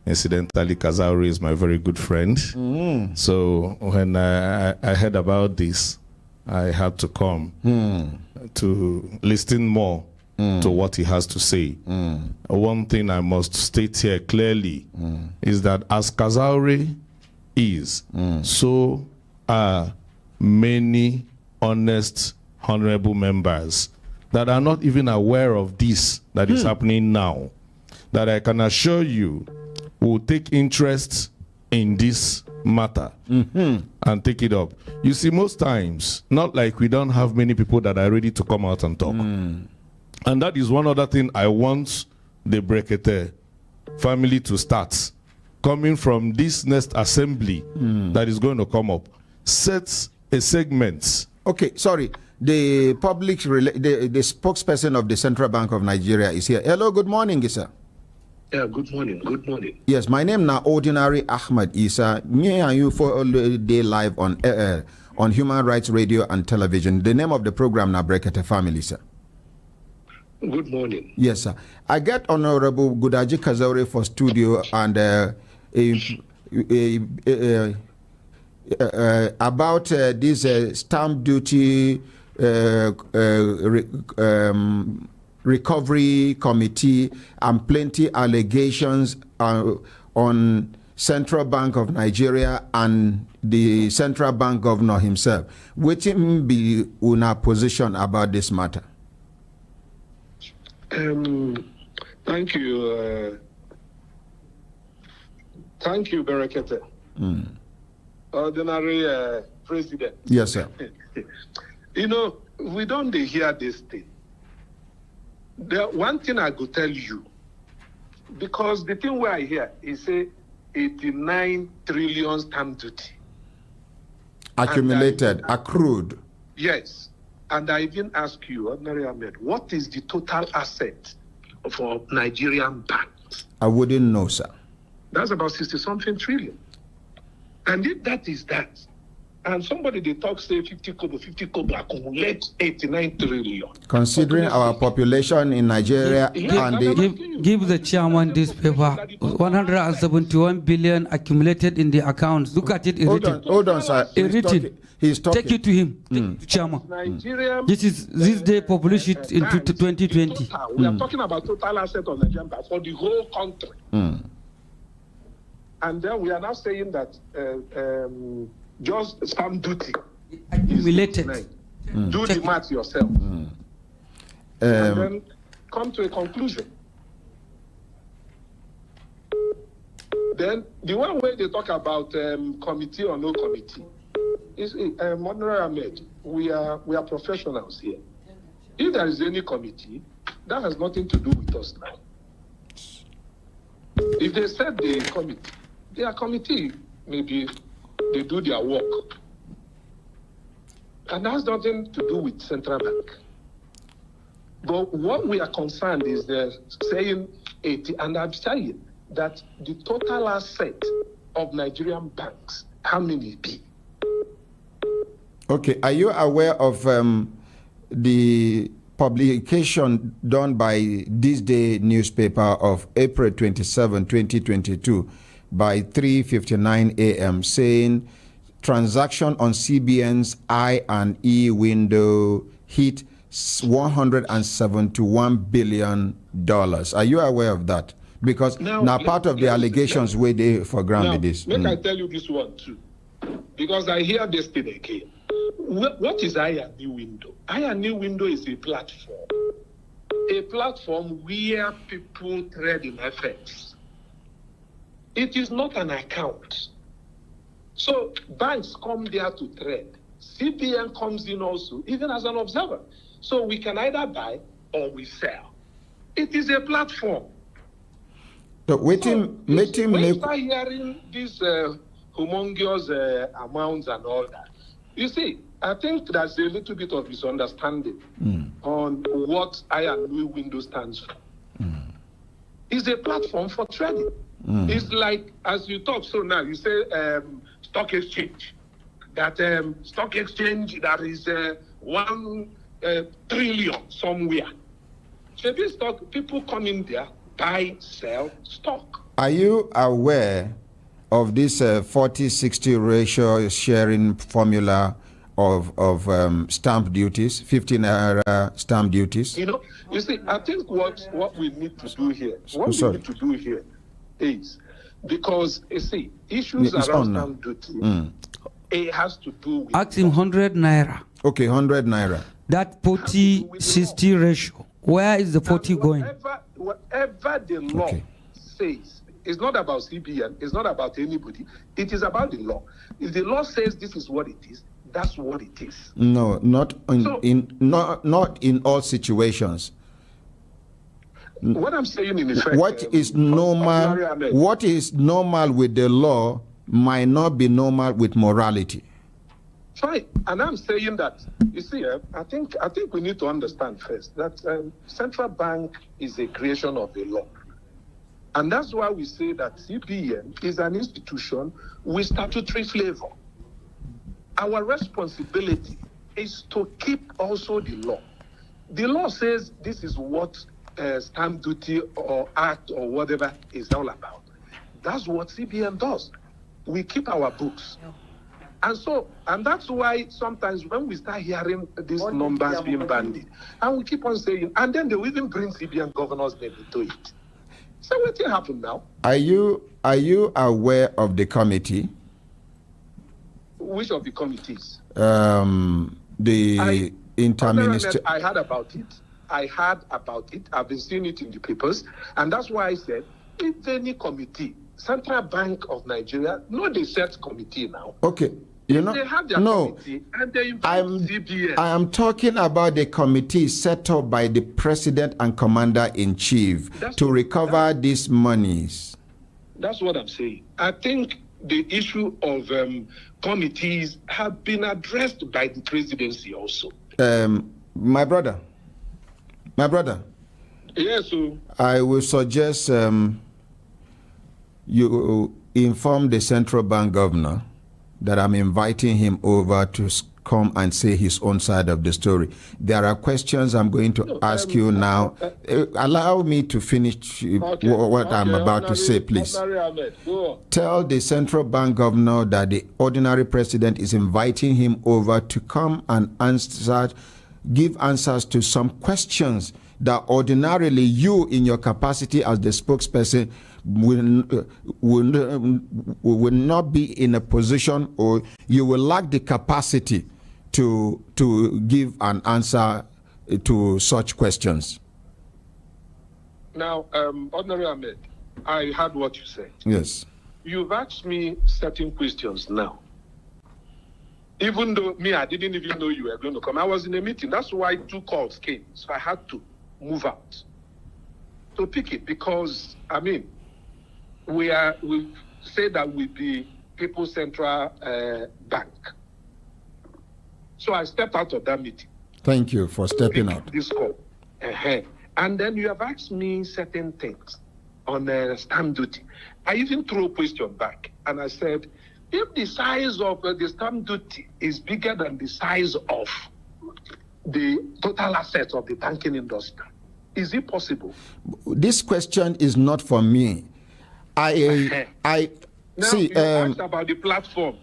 Incidentally, Kazaure is my very good friend. So when I heard about this, I had to come to listen more to what he has to say. One thing I must state here clearly is that as Kazaure is, so are many honest, honorable members that are not even aware of this that is happening now, that I can assure you will take interest in this matter and take it up. You see, most times, not like we don't have many people that are ready to come out and talk. And that is one other thing I want the Brekete family to start. Coming from this next assembly that is going to come up, set a segment. Okay, sorry. the the spokesperson of the Central Bank of Nigeria is here. Hello, good morning, sir. Yeah, good morning. Good morning. Yes, my name now Ordinary Ahmed Isa. Me and you for all day live on Human Rights Radio and Television. The name of the program now Brekete Family, sir. Good morning. Yes, sir. I get Honorable Gudaji Kazaure for studio and about this stamp duty recovery committee and plenty allegations on Central Bank of Nigeria and the Central Bank governor himself. What be una position about this matter? Thank you. Thank you, Berekete. Ordinary President. Yes, sir. You know, we don't hear this thing. The one thing I could tell you, because the thing where I hear is say 89 trillion stamp duty. Accumulated, accrued. Yes. And I even ask you, Ordinary Ahmed, what is the total asset for Nigerian banks? I wouldn't know, sir. That's about 60-something trillion. And if that is that, and somebody they talk say 50 kobo accumulate 89 trillion. Considering our population in Nigeria and give the chairman this paper. 171 billion accumulated in the accounts. Look at it. Hold on, sir. He's talking. Take it to him, chairman. This is this day publish it into 2020. We are talking about total asset of Nigerian bank for the whole country. And then we are now saying that just stamp duty accumulated. Do the math yourself. And then come to a conclusion. Then the one way they talk about committee or no committee is Honorary Ahmed, we are professionals here. If there is any committee, that has nothing to do with us now. If they said the committee, their committee, maybe they do their work. And that has nothing to do with Central Bank. But what we are concerned is saying 80, and I'm saying that the total asset of Nigerian banks, how many be? Okay, are you aware of the publication done by This Day newspaper of April 27, 2022 by 3:59 a.m. saying transaction on CBN's I&E window hit $171 billion. Are you aware of that? Because now part of the allegations where they for granted this. Make I tell you this one too, because I hear this thing again. What is I&E window? I&E window is a platform where people trade in FX. It is not an account. So banks come there to trade. CBN comes in also, even as an observer. So we can either buy or we sell. It is a platform. So when you start hearing these humongous amounts and all that, you see, I think there's a little bit of misunderstanding on what I&E window stands for. It's a platform for trading. It's like, as you talk so now, you say stock exchange. That stock exchange, that is 1 trillion somewhere. So this stock, people come in there, buy, sell stock. Are you aware of this 40-60 ratio sharing formula of stamp duties, 15 naira stamp duties? You see, I think what we need to do here, is, because you see, issues around stamp duty, it has to do with... Ask him 100 naira. Okay, 100 naira. That 40-60 ratio, where is the 40 going? Whatever the law says, it's not about CBN, it's not about anybody, it is about the law. If the law says this is what it is, that's what it is. No, not in all situations. What I'm saying in effect, what is normal with the law might not be normal with morality. Fine. And I'm saying that, you see, I think we need to understand first that central bank is a creation of the law. And that's why we say that CBN is an institution with statutory flavor. Our responsibility is to keep also the law. The law says this is what stamp duty or act or whatever is all about. That's what CBN does. We keep our books. And that's why sometimes when we start hearing these numbers being bandied, and we keep on saying, and then they will even bring CBN governor's name into it. So what will happen now? Are you aware of the committee? Which of the committees? The interministerial. I heard about it. I've been seeing it in the papers. And that's why I said, if any committee, Central Bank of Nigeria, they set committee now. Okay. They have their committee and they invite CBN. I am talking about the committee set up by the President and Commander-in-Chief to recover these monies. That's what I'm saying. I think the issue of committees have been addressed by the presidency also. My brother. Yes, sir. I will suggest you inform the central bank governor that I'm inviting him over to come and say his own side of the story. There are questions I'm going to ask you now. Allow me to finish what I'm about to say, please. Tell the central bank governor that the ordinary president is inviting him over to come and give answers to some questions that ordinarily you, in your capacity as the spokesperson, will not be in a position, or you will lack the capacity to give an answer to such questions. Now, Ordinary Ahmed, I heard what you said. Yes. You've asked me certain questions now. Even though I didn't even know you were going to come. I was in a meeting. That's why 2 calls came. So I had to move out to pick it because, we say that with the People's Central Bank. So I stepped out of that meeting. Thank you for stepping out. This call. And then you have asked me certain things on stamp duty. I even threw a question back and I said, if the size of the stamp duty is bigger than the size of the total assets of the banking industry, is it possible? This question is not for me. Now, see. You asked about the platform.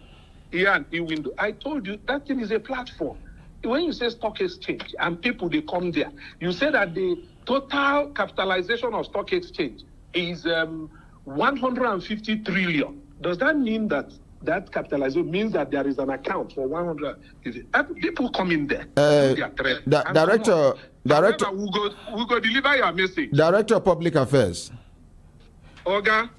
Ian, window. I told you that thing is a platform. When you say stock exchange and people, they come there, you say that the total capitalization of stock exchange is 150 trillion. Does that mean that capitalization means that there is an account for 150? People come in there. Director, we'll go deliver your message. Director of Public Affairs. Oga.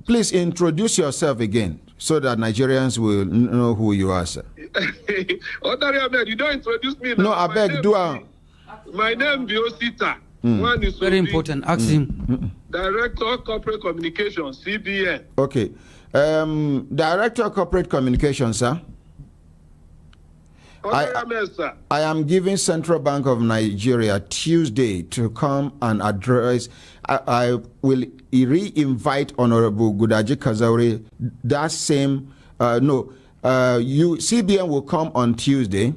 Please introduce yourself again so that Nigerians will know who you are, sir. Ordinary Ahmed, you don't introduce me. No, I beg, do I? My name is Osita. One is very important. Ask him. Director of Corporate Communications, CBN. Okay. Director of Corporate Communications, sir. I am giving Central Bank of Nigeria Tuesday to come and address. I will re-invite Honorable Gudaji Kazaure. That same, CBN will come on Tuesday.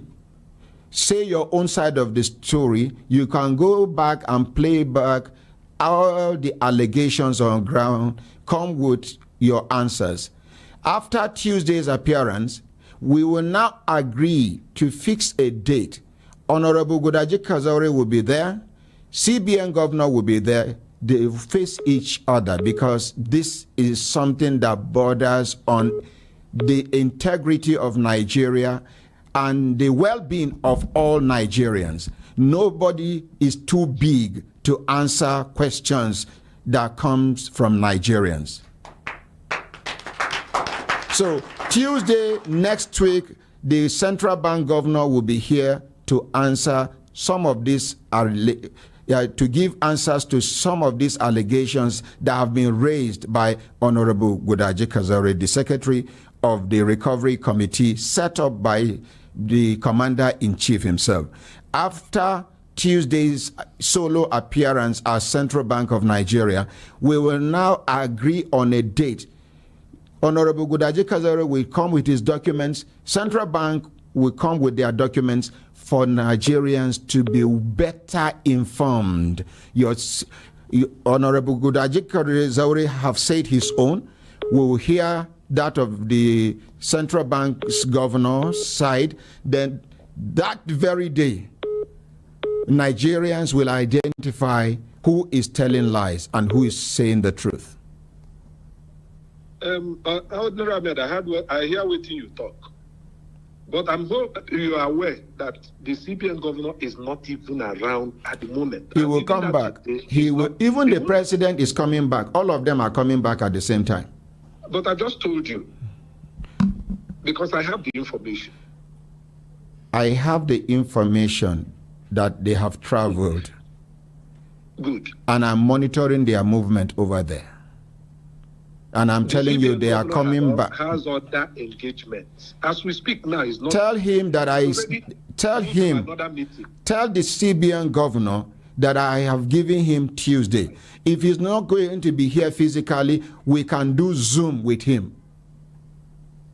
Say your own side of the story. You can go back and play back all the allegations on ground. Come with your answers. After Tuesday's appearance, we will now agree to fix a date. Honorable Gudaji Kazaure will be there. CBN governor will be there. They face each other because this is something that borders on the integrity of Nigeria and the well-being of all Nigerians. Nobody is too big to answer questions that comes from Nigerians. So Tuesday next week, the central bank governor will be here to answer some of these, to give answers to some of these allegations that have been raised by Honorable Gudaji Kazaure, the Secretary of the recovery committee set up by the commander-in-chief himself. After Tuesday's solo appearance as Central Bank of Nigeria, we will now agree on a date. Honorable Gudaji Kazaure will come with his documents. Central Bank will come with their documents for Nigerians to be better informed. Honorable Gudaji Kazaure have said his own. We will hear that of the Central Bank's governor's side. Then that very day, Nigerians will identify who is telling lies and who is saying the truth. I hear what you talk. But I'm hoping you are aware that the CBN governor is not even around at the moment. He will come back. Even the president is coming back. All of them are coming back at the same time. But I just told you, because I have the information. I have the information that they have traveled. Good. And I'm monitoring their movement over there. And I'm telling you, they are coming back. Has other engagements. As we speak now, is not. Tell him that tell the CBN governor that I have given him Tuesday. If he's not going to be here physically, we can do Zoom with him.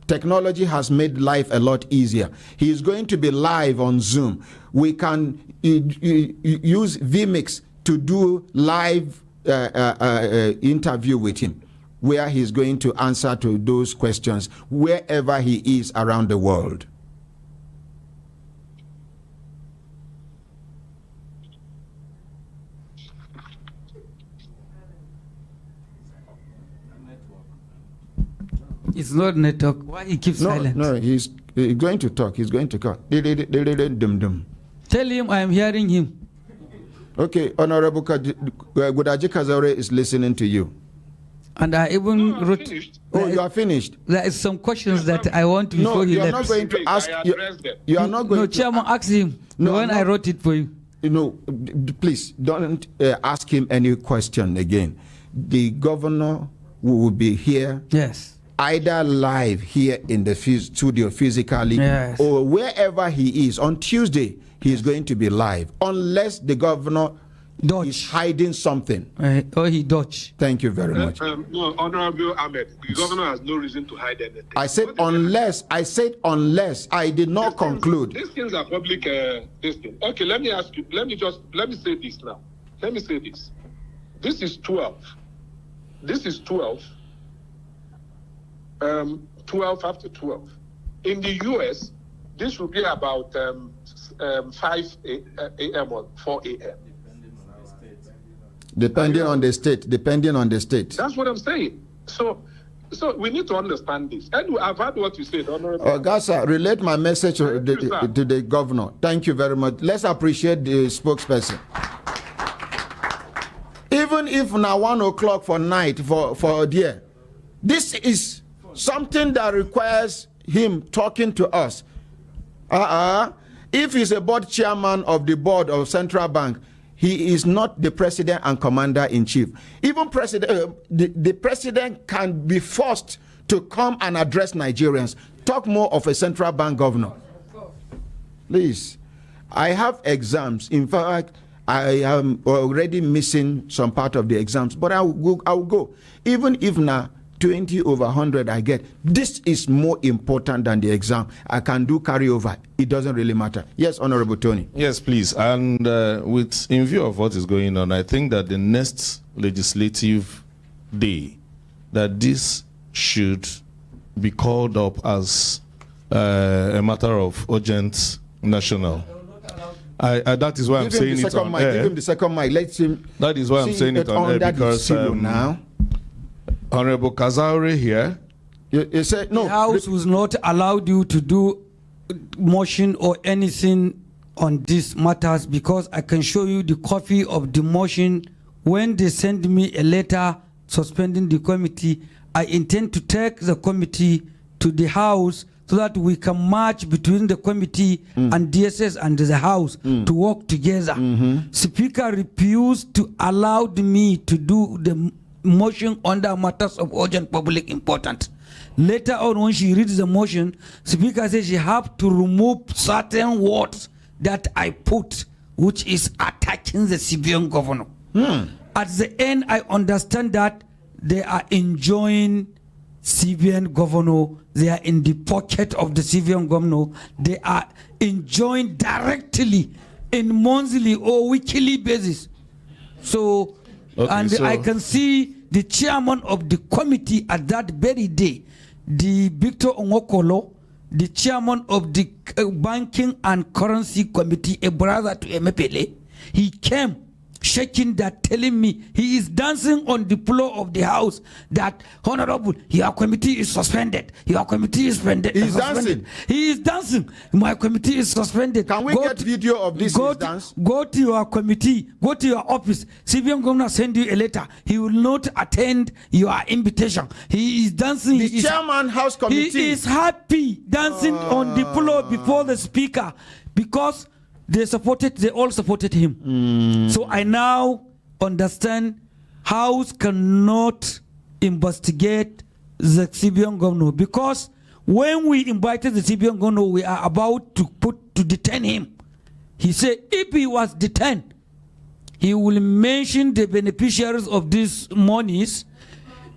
Technology has made life a lot easier. He is going to be live on Zoom. We can use vMix to do live interview with him, where he's going to answer to those questions wherever he is around the world. It's not network. Why he keeps silent? No, he's going to talk. He's going to talk. Tell him I am hearing him. Okay, Honorable Gudaji Kazaure is listening to you. And I even wrote. Oh, you are finished. There is some questions that I want before he left. No, you are not going to ask. You are not going. No, Chairman, ask him. I wrote it for you. Please don't ask him any question again. The governor will be here. Yes. Either live here in the studio physically, yes, or wherever he is. On Tuesday, he is going to be live, unless the governor is hiding something. Or he dodge. Thank you very much. No, Honorable Ahmed, the governor has no reason to hide anything. I said unless. I did not conclude. These things are public. Okay, let me ask you. Let me say this now. Let me say this. This is 12. This is 12. 12 after 12. In the US, this will be about 5 a.m. or 4 a.m. Depending on the state. That's what I'm saying. So we need to understand this. And I've heard what you said, Honorable. Gasa, relate my message to the governor. Thank you very much. Let's appreciate the spokesperson. Even if now 1 o'clock for night for dear, this is something that requires him talking to us. If he's a board chairman of the board of Central Bank, he is not the president and commander-in-chief. Even the president can be forced to come and address Nigerians. Talk more of a Central Bank governor. Please. I have exams. In fact, I am already missing some part of the exams, but I will go. Even if now 20 over 100 I get, this is more important than the exam. I can do carryover. It doesn't really matter. Yes, Honorable Tony. Yes, please. And in view of what is going on, I think that the next legislative day, that this should be called up as a matter of urgent national. That is why I'm saying it on air. Give him the second mic. Let him. That is why I'm saying it on air, because now. Honorable Kazaure here. You said no. The House was not allowed you to do motion or anything on these matters, because I can show you the copy of the motion. When they send me a letter suspending the committee, I intend to take the committee to the House so that we can march between the committee and DSS and the House to work together. Speaker refused to allow me to do the motion under matters of urgent public importance. Later on, when she reads the motion, Speaker says she have to remove certain words that I put, which is attacking the civilian governor. At the end, I understand that they are enjoying civilian governor. They are in the pocket of the civilian governor. They are enjoying directly in monthly or weekly basis. So, I can see the chairman of the committee at that very day, the Victor Onwokolo, the chairman of the Banking and Currency Committee, a brother to Emefiele, he came shaking that, telling me he is dancing on the floor of the house that, Honorable, your committee is suspended. Your committee is suspended. He's dancing. He is dancing. My committee is suspended. Can we get video of this dance? Go to your committee. Go to your office. Civilian governor send you a letter. He will not attend your invitation. He is dancing. The chairman house committee. He is happy dancing on the floor before the speaker because they all supported him. So I now understand House cannot investigate the civilian governor, because when we invited the civilian governor, we are about to detain him. He said if he was detained, he will mention the beneficiaries of these monies.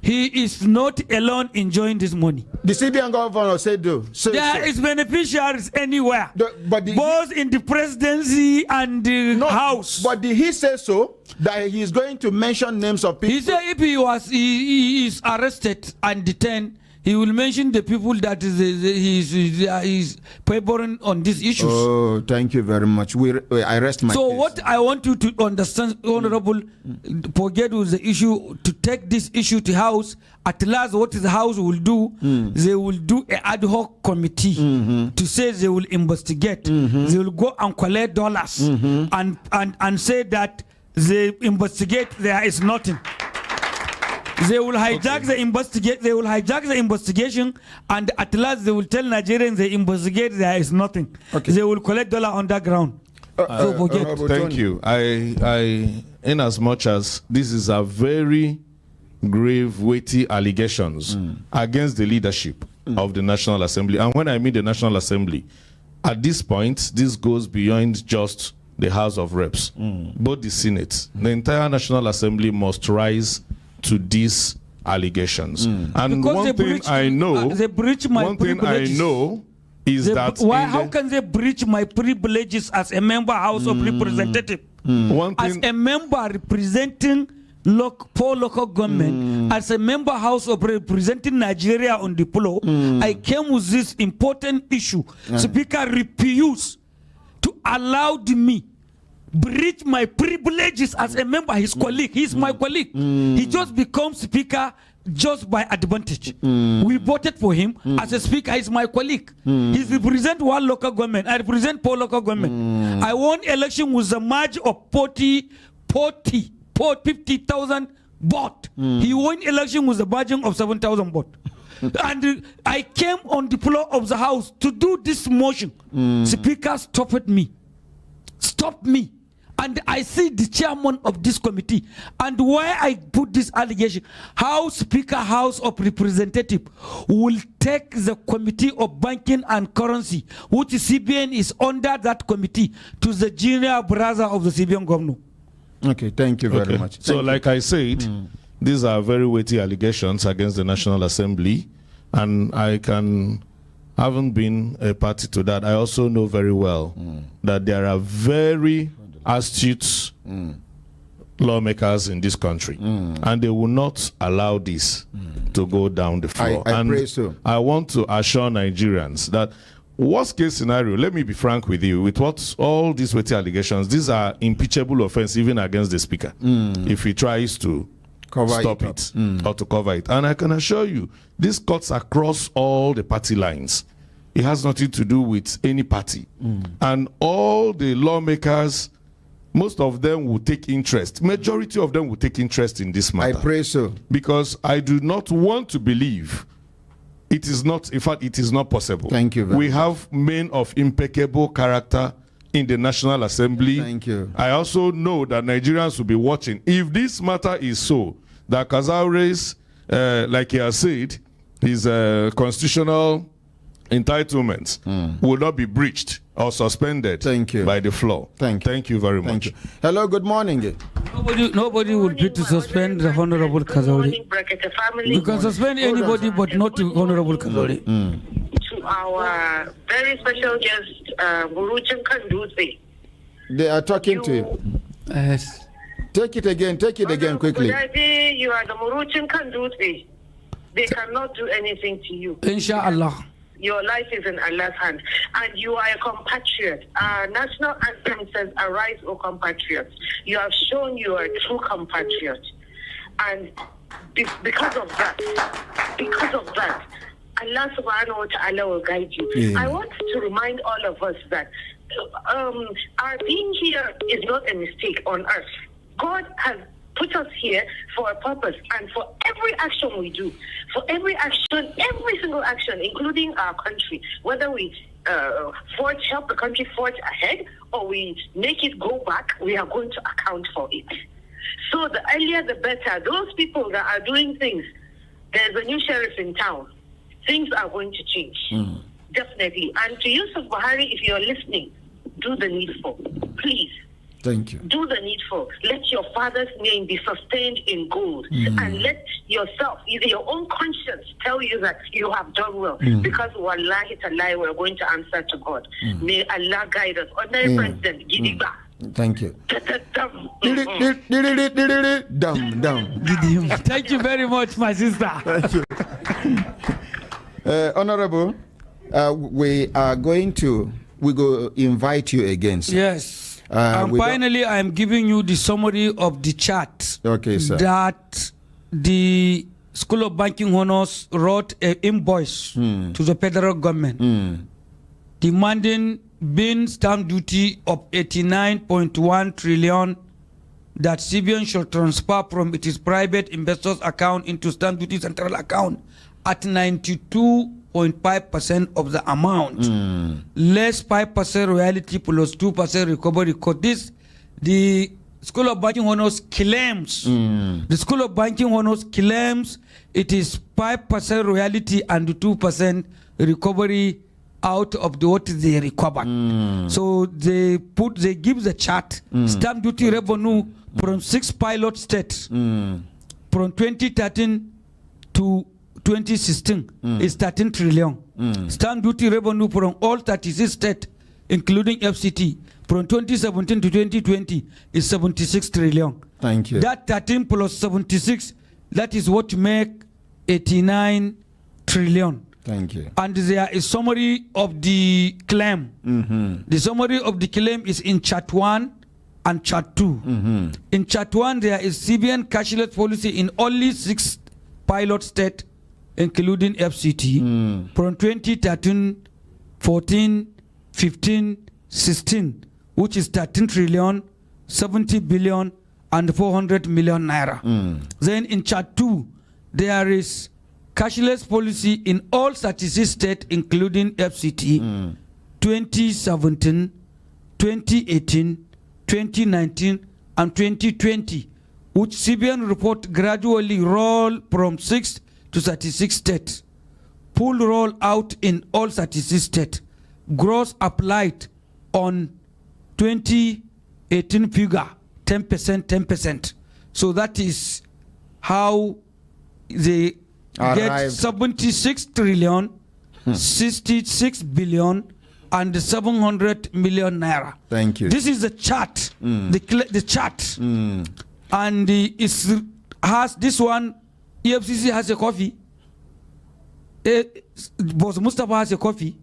He is not alone enjoying this money. The CBN governor said though. There is beneficiaries anywhere, both in the presidency and the house. But did he say so? That he is going to mention names of people? He said if he is arrested and detained, he will mention the people that is favoring on these issues. Oh, thank you very much. I rest my case. What I want you to understand, Honorable, forget with the issue, to take this issue to House. At last, what the House will do, they will do an ad hoc committee to say they will investigate. They will go and collect dollars and say that they investigate, there is nothing. They will hijack the investigation, and at last they will tell Nigerians they investigate, there is nothing. They will collect dollar underground. So forget. Thank you. I in as much as this is a very grave, weighty allegations against the leadership of the National Assembly. And when I mean the National Assembly, at this point, this goes beyond just the House of Reps. Both the Senate, the entire National Assembly must rise to these allegations. And because one thing I know, they breach my privileges. Is that how can they breach my privileges as a member House of Representative? As a member representing poor local government, as a member House of representing Nigeria on the floor, I came with this important issue. Speaker refused to allow me breach my privileges as a member, his colleague. He's my colleague. He just becomes speaker just by advantage. We voted for him as a speaker. He's my colleague. He represents one local government. I represent four local government. I won election with a margin of 50,000 votes. He won election with a margin of 7,000 votes. And I came on the floor of the House to do this motion. Speaker stopped me. Stop me. And I see the chairman of this committee, and why I put this allegation, how Speaker House of Representative will take the Committee of Banking and Currency, which CBN is under that committee, to the junior brother of the CBN governor. Okay, thank you very much. So like I said, these are very weighty allegations against the National Assembly, and haven't been a party to that. I also know very well that there are very astute lawmakers in this country, and they will not allow this to go down the floor. I pray so. I want to assure Nigerians that worst case scenario, let me be frank with you, with what all these weighty allegations, these are impeachable offense even against the speaker if he tries to stop it or to cover it. And I can assure you, this cuts across all the party lines. It has nothing to do with any party. And all the lawmakers, most of them will take interest. Majority of them will take interest in this matter. I pray so. Because I do not want to believe it is not, in fact, it is not possible. Thank you very We much. have men of impeccable character in the National Assembly. Thank you. I also know that Nigerians will be watching. If this matter is so, that Kazaure's, like he has said, his constitutional entitlements will not be breached or suspended by the floor. Thank you very much. Hello, good morning. Nobody will be to suspend the Honorable Kazaure. You can suspend anybody, but not the Honorable Kazaure. To our very special guest, Muruchin Kanduzi. They are talking to you. Yes. Take it again quickly. Gudaji, you are the Muruchin Kanduzi. They cannot do anything to you. Inshallah. Your life is in Allah's hand. And you are a compatriot. Our national anthem says, "Arise, O compatriots." You have shown you are a true compatriot. And because of that, Allah subhanahu wa ta'ala will guide you. Yeah. I want to remind all of us that our being here is not a mistake on earth. God has put us here for a purpose, and for every action we do, every single action, including our country, whether we help the country forge ahead or we make it go back, we are going to account for it. So the earlier the better. Those people that are doing things, there's a new sheriff in town. Things are going to change. Definitely. And to Yusuf Buhari, if you're listening, do the needful. Please. Thank you. Do the needful. Let your father's name be sustained in gold. And let yourself, either your own conscience, tell you that you have done well. Because wallahi tallahi, we're going to answer to God. May Allah guide us. Ordinary President, Gidiba. Thank you. Thank you very much, my sister. Thank you. Honorable, we go invite you again, sir. Yes. And finally, I am giving you the summary of the chart. Okay, sir. That the School of Banking Honors wrote an invoice to the federal government demanding bin stamp duty of 89.1 trillion that CBN should transfer from its private investors account into stamp duty central account at 92.5% of the amount, less 5% royalty plus 2% recovery. Because the School of Banking Honors claims, the School of Banking Honors claims it is 5% royalty and 2% recovery out of what they recovered. So they give the chart, stamp duty revenue from 6 pilot states from 2013 to 2016 is 13 trillion. Stamp duty revenue from all 36 states, including FCT, from 2017 to 2020 is 76 trillion. Thank you. That 13 plus 76, that is what make 89 trillion. Thank you. And there is summary of the claim. The summary of the claim is in chart 1 and chart 2. In chart 1, there is CBN cashless policy in only 6 pilot states, including FCT, from 2013, 14, 15, 16, which is 13 trillion, 70 billion, and 400 million naira. Then in chart 2, there is cashless policy in all 36 states, including FCT, 2017, 2018, 2019, and 2020, which CBN report gradually roll from 6 to 36 states. Full roll out in all 36 states. Gross applied on 2018 figure, 10%. So that is how they get 76 trillion, 66 billion, and 700 million naira. Thank you. This is the chart, the chart. And has this one, EFCC has a copy. Boss Mustafa has a copy.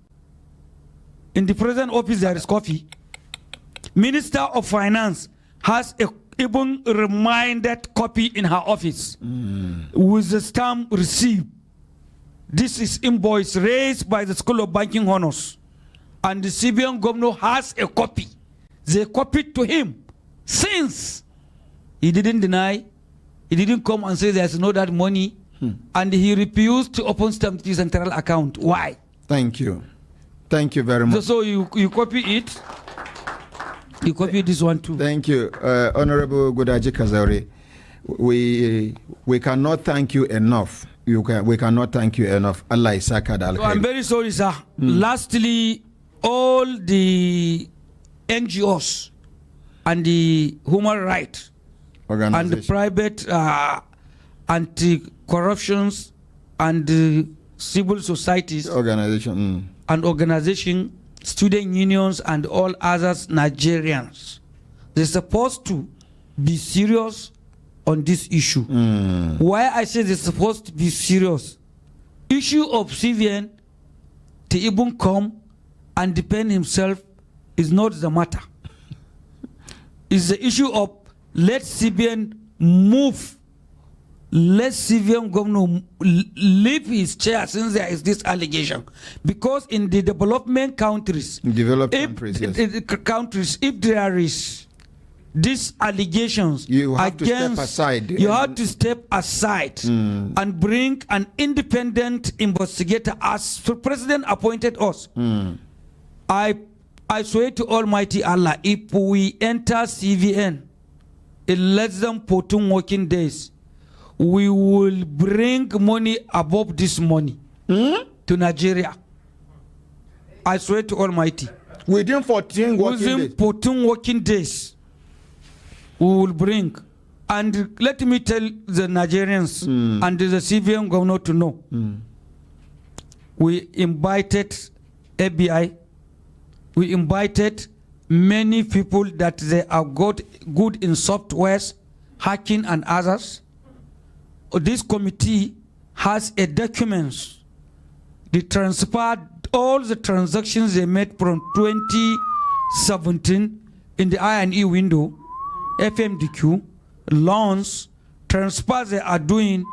In the present office, there is coffee. Minister of Finance has a even reminded copy in her office with the stamp received. This is invoice raised by the School of Banking Honors, and the CBN governor has a copy. They copied to him since he didn't deny, he didn't come and say there's no that money, and he refused to open stamp duty central account. Why? Thank you. Thank you very much. So you copy it. You copy this one too. Thank you, Honorable Gudaji Kazaure. we cannot thank you enough. We cannot thank you enough. Allah Isakad Al. So I'm very sorry, sir. Lastly, all the NGOs and the human rights and the private anti-corruptions and the civil societies and organization, student unions and all others Nigerians, they're supposed to be serious on this issue. Why I say they're supposed to be serious? Issue of CVN to even come and defend himself is not the matter. It's the issue of let CVN move. Let CVN governor leave his chair since there is this allegation. Because in the development countries, if there is these allegations, you have to step aside. You have to step aside and bring an independent investigator, as the president appointed us. I swear to Almighty Allah, if we enter CVN in less than 14 working days, we will bring money above this money to Nigeria. I swear to Almighty. Within 14 working days, we will bring. And let me tell the Nigerians and the CVN governor to know. We invited FBI. We invited many people that they are good in softwares, hacking and others. This committee has a document. They transferred all the transactions they made from 2017 in the I&E window, FMDQ, loans, transfers they are doing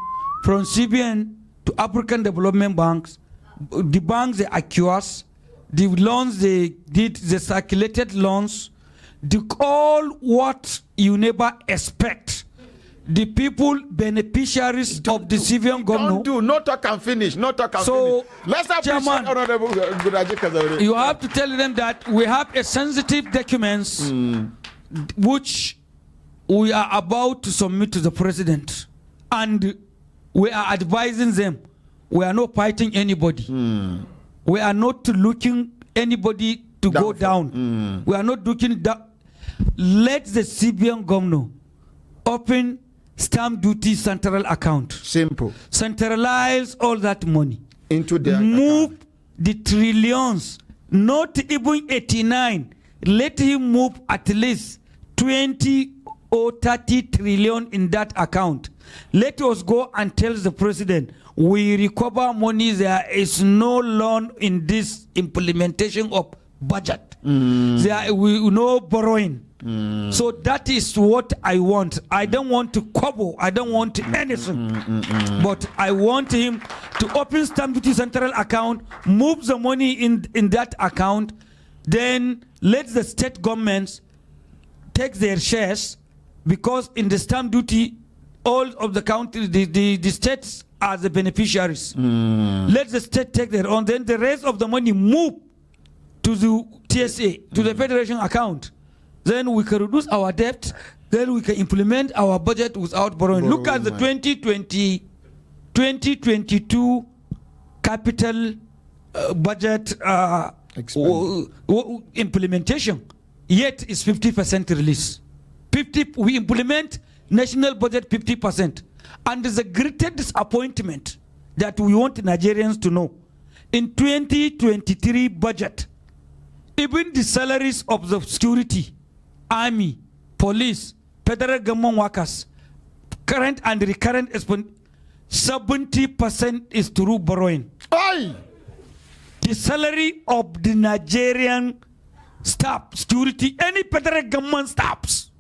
from CBN to African Development Banks, the banks they accused, the loans they did, the circulated loans, all what you never expect. The people beneficiaries of the civilian government. No talk and finish. No talk and finish. Let's appreciate Honorable Gudaji Kazaure. You have to tell them that we have a sensitive documents which we are about to submit to the president, and we are advising them. We are not fighting anybody. We are not looking anybody to go down. We are not looking down. Let the civilian governor open stamp duty central account. Simple. Centralize all that money into their move account. The trillions, not even 89. Let him move at least 20 or 30 trillion in that account. Let us go and tell the president we recover money. There is no loan in this implementation of budget. There we no borrowing. So that is what I want. I don't want to quibble. I don't want anything. But I want him to open stamp duty central account, move the money in that account, then let the state governments take their shares, because in the stamp duty, all of the countries, the states are the beneficiaries. Let the state take their own. Then the rest of the money move to the TSA, to the federation account. Then we can reduce our debt. Then we can implement our budget without borrowing. Look at the 2022 capital budget implementation. Yet it's 50% release. We implement national budget 50%. And there's a greater disappointment that we want Nigerians to know. In 2023 budget, even the salaries of the security, army, police, federal government workers, current and recurrent 70% is through borrowing. Aye. The salary of the Nigerian staff, security, any federal government staffs,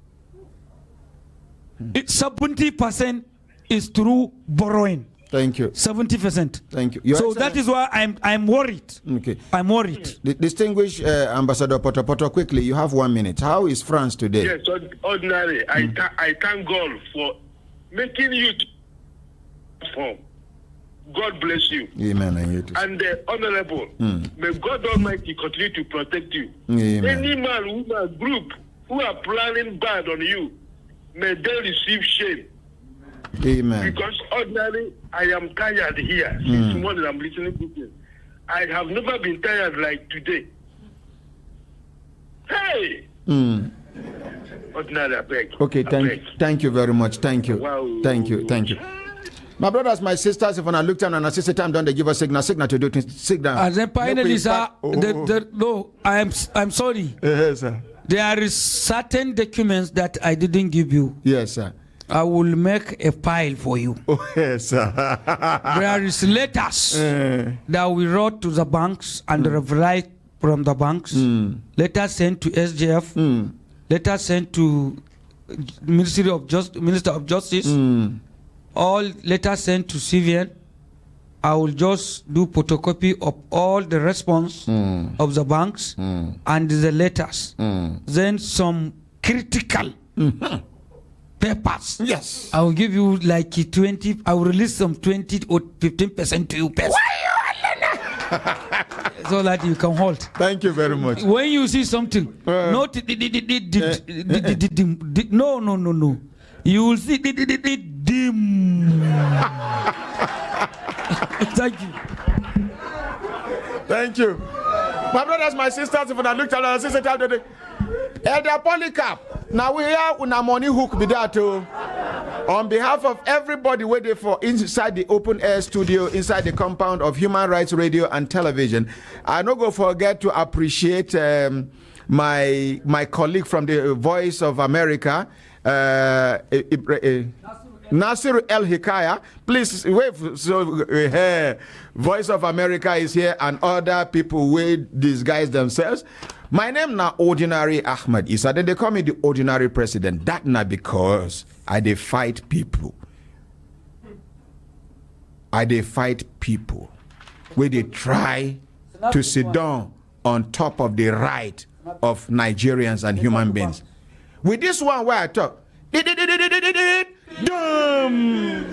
70% is through borrowing. Thank you. 70%. Thank you. So that is why I'm worried. Okay. I'm worried. Distinguished Ambassador Poto, quickly, you have 1 minute. How is France today? Yes, ordinary. I thank God for making you perform. God bless you. Amen. And you too. And honorable, may God Almighty continue to protect you. Amen. Any man, woman, group who are planning bad on you, may they receive shame. Amen. Because ordinarily, I am tired here. Since morning I'm listening to this. I have never been tired like today. Hey! Ordinary, I beg. Okay, thank you very much. Thank you. Wow. Thank you. My brothers, my sisters, if I look down and I see time, don't they give us signal to do things? Signal. And then finally, sir, no, I'm sorry. Yes, sir. There is certain documents that I didn't give you. Yes, sir. I will make a file for you. Oh, yes, sir. There is letters that we wrote to the banks and reply from the banks. Letters sent to SGF. Letters sent to Minister of Justice. All letters sent to CVN. I will just do photocopy of all the response of the banks and the letters. Then some critical papers. Yes. I will give you like 20. I will release some 20 or 15% to you. So that you can hold. Thank you very much. When you see something, no. You will see dim. Thank you. Thank you. My brothers, my sisters, if I look at our sister today, Elder Polycarp, now we are on a money hook be that too. On behalf of everybody waiting for inside the open air studio, inside the compound of Human Rights Radio and Television, I don't go forget to appreciate my colleague from the Voice of America, Nasir El Hikaya. Please wait. So Voice of America is here, and other people will disguise themselves. My name na Ordinary Ahmed Issa. Then they call me the Ordinary President. That not because I dey fight people. I dey fight people where they try to sit down on top of the right of Nigerians and human beings. With this one where I talk, dumb.